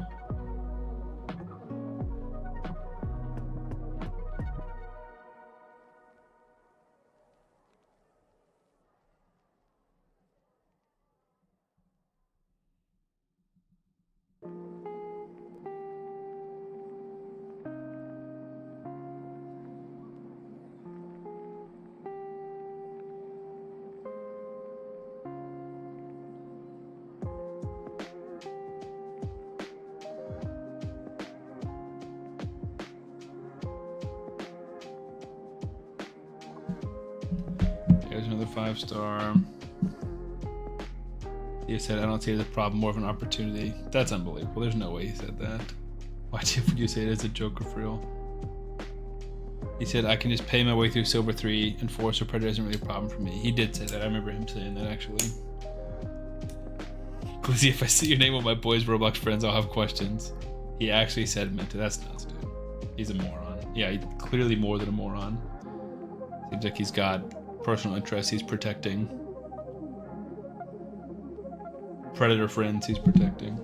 There's another 5-star. He said, I don't see it as a problem, more of an opportunity. That's unbelievable. There's no way he said that. Why would you say it as a joke or for real? He said, I can just pay my way through Silver 3 and 4, so Predator isn't really a problem for me. He did say that. I remember him saying that, actually. Glizzy, if I see your name with my boys' Roblox friends, I'll have questions. He actually said meant to. That's nuts, dude. He's a moron. Yeah, he's clearly more than a moron. Seems like he's got personal interests he's protecting. Predator friends he's protecting.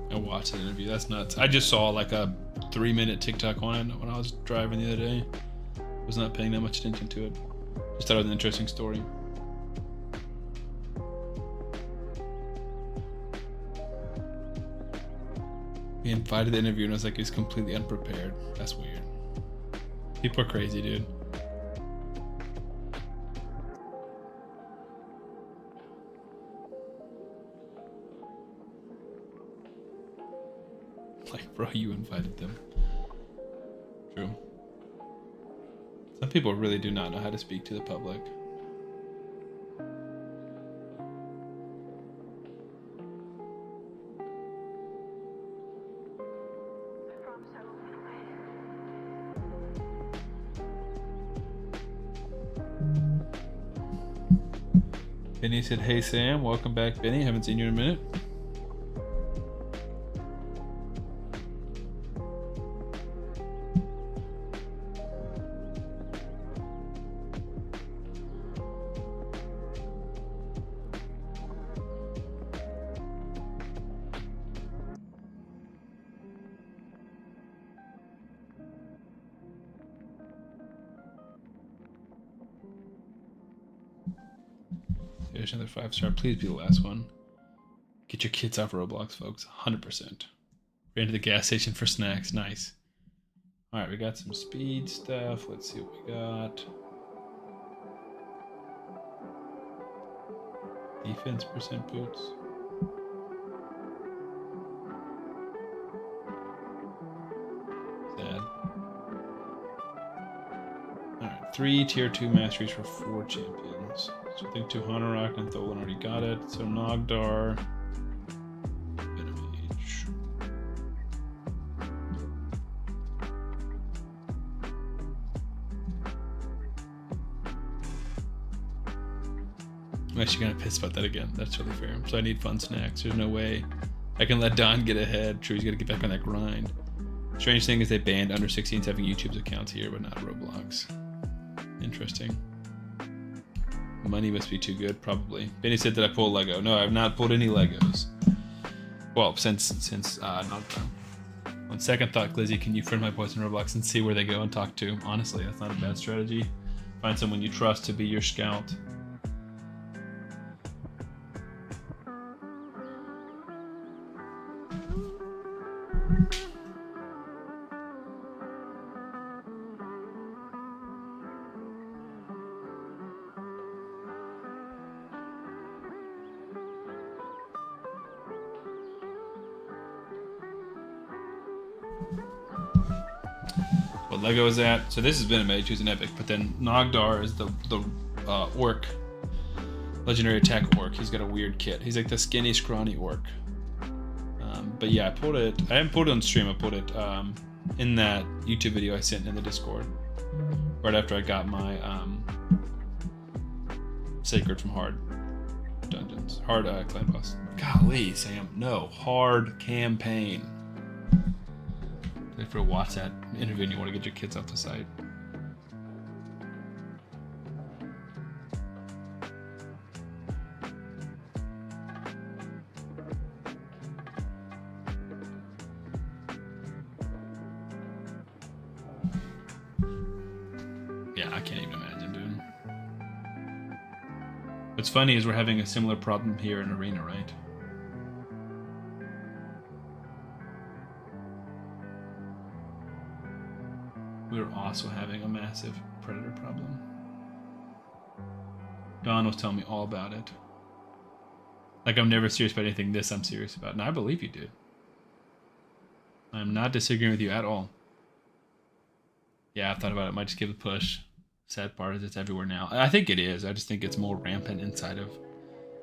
I watched the interview. That's nuts. I just saw like a 3-minute TikTok on it when I was driving the other day. Was not paying that much attention to it. Just thought it was an interesting story. He invited the interview and I was like, he was completely unprepared. That's weird. People are crazy, dude. Like, bro, you invited them. True. Some people really do not know how to speak to the public. Benny said, hey Sam, welcome back, Benny. Haven't seen you in a minute. There's another 5-star. Please be the last one. Get your kids off Roblox, folks. 100%. Ran to the gas station for snacks. Nice. Alright, we got some speed stuff. Let's see what we got. Defense percent boots. Sad. Alright, 3 tier 2 masteries for 4 champions. So I think 2 Hanorok and Tholin already got it. So Nogdar, Venomage. I'm actually kind of pissed about that again. That's really fair. So I need fun snacks. There's no way I can let Don get ahead. True, he's got to get back on that grind. Strange thing is they banned under 16s having YouTube's accounts here, but not Roblox. Interesting. Money must be too good, probably. Benny said that I pulled Lego. No, I've not pulled any Legos. Well, since Nogdar. On second thought, Glizzy, can you friend my boys in Roblox and see where they go and talk to? Honestly, that's not a bad strategy. Find someone you trust to be your scout. What Lego is at? So this is Venomage, who's an epic, but then Nogdar is the orc, legendary attack orc. He's got a weird kit. He's like the skinny, scrawny orc. But yeah, I pulled it. I haven't pulled it on stream. I pulled it in that YouTube video I sent in the Discord right after I got my Sacred from Hard Dungeons, Hard Clan Boss. Golly, Sam, no, Hard Campaign. If you watch that interview and you want to get your kids off the site. Yeah, I can't even imagine, dude. What's funny is we're having a similar problem here in Arena, right? We're also having a massive predator problem. Don was telling me all about it. Like, I'm never serious about anything this I'm serious about. And I believe you, dude. I'm not disagreeing with you at all. Yeah, I've thought about it. Might just give it a push. Sad part is it's everywhere now. I think it is. I just think it's more rampant inside of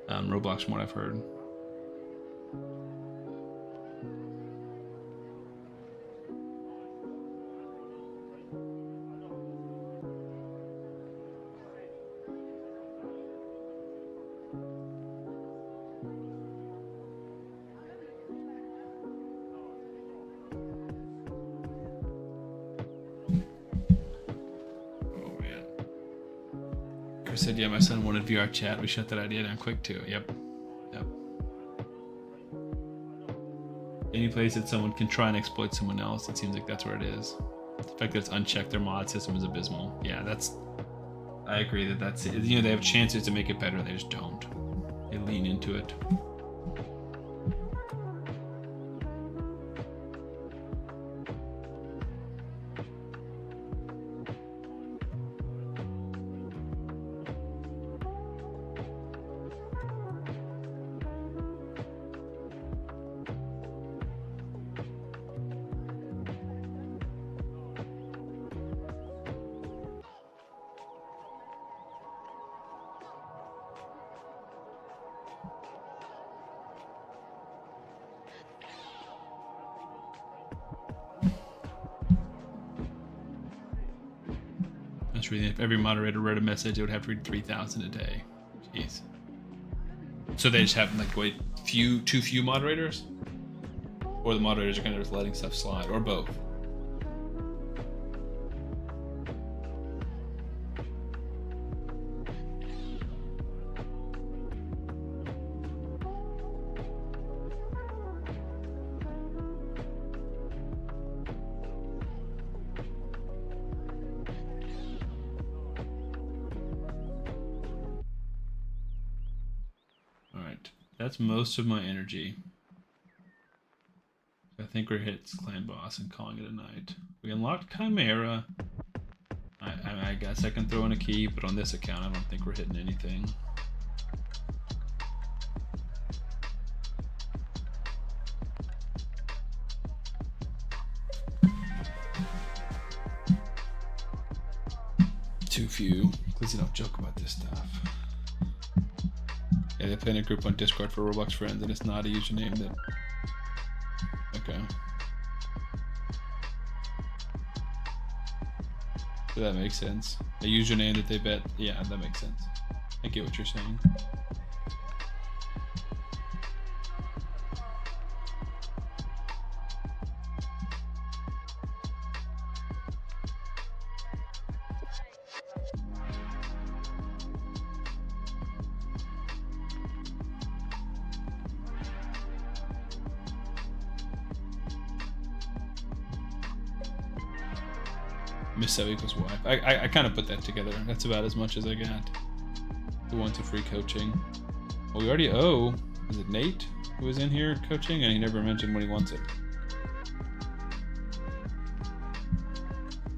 Roblox from what I've heard. Said, yeah, my son wanted VR chat. We shut that idea down quick too. Yep. Any place that someone can try and exploit someone else, it seems like that's where it is. The fact that it's unchecked, their mod system is abysmal. Yeah, I agree that that's it. You know, they have chances to make it better, they just don't. They lean into it. Reading, if every moderator wrote a message, it would have to read 3,000 a day. Jeez. So they just have like too few moderators, or the moderators are kind of just letting stuff slide, or both. That's most of my energy. I think we're hit clan boss and calling it a night. We unlocked Chimera. I guess I can throw in a key, but on this account I don't think we're hitting anything. Too few. Please don't joke about this stuff. Yeah, they play in a group on Discord for Roblox friends, and it's not a username that... Okay. So that makes sense. A username that they bet... Yeah, that makes sense. I get what you're saying. Miss Sub equals wife. I kind of put that together. That's about as much as I got. Who wants a free coaching? Well, we already owe. Is it Nate who was in here coaching? And he never mentioned when he wants it.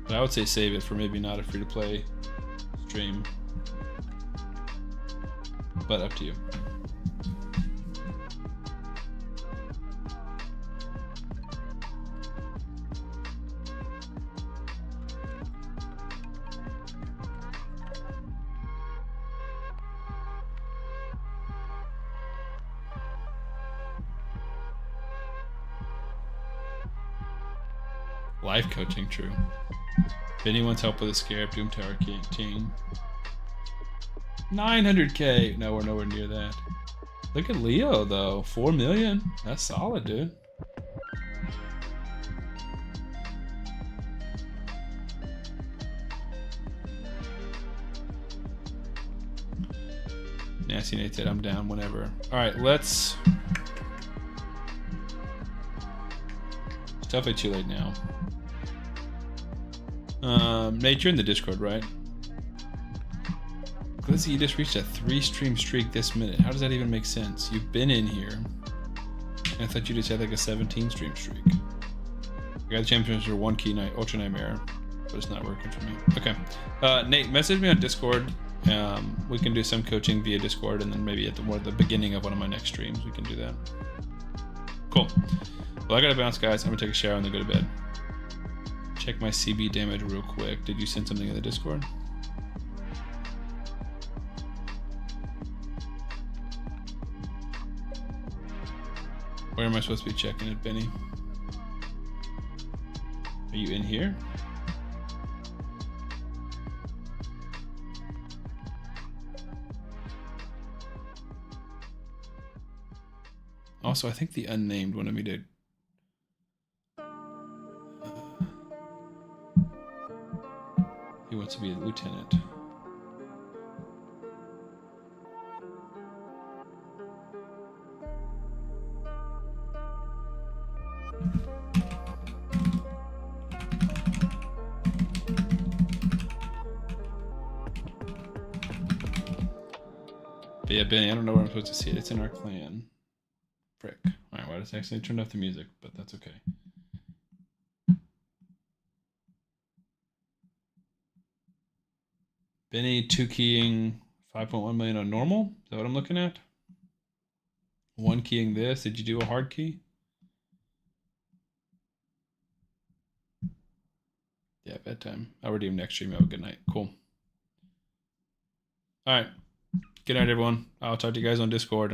But I would say save it for maybe not a free-to-play stream. But up to you. Life coaching, true. If anyone help with a Scarab Doom Tower team. 900k. No, we're nowhere near that. Look at Leo though. 4 million. That's solid, dude. Nasty Nate said I'm down whenever. Alright, let's... It's definitely too late now. Nate, you're in the Discord, right? Glizzy, you just reached a 3-stream streak this minute. How does that even make sense? You've been in here. And I thought you just had like a 17-stream streak. I got the champions for 1 key night, Ultra Nightmare, but it's not working for me. Okay. Nate, message me on Discord. We can do some coaching via Discord, and then maybe at the beginning of one of my next streams, we can do that. Cool. Well, I gotta bounce, guys. I'm gonna take a shower and then go to bed. Check my CB damage real quick. Did you send something in the Discord? Where am I supposed to be checking it, Benny? Are you in here? Also, I think the unnamed wanted me to... He wants to be a lieutenant. But yeah, Benny, I don't know where I'm supposed to see it. It's in our clan. Frick. Alright, well, I just accidentally turned off the music, but that's okay. Benny 2-keying 5.1 million on normal? Is that what I'm looking at? 1 keying this. Did you do a hard key? Yeah, bedtime. I'll redeem next stream. Have a good night. Cool. Alright. Good night, everyone. I'll talk to you guys on Discord.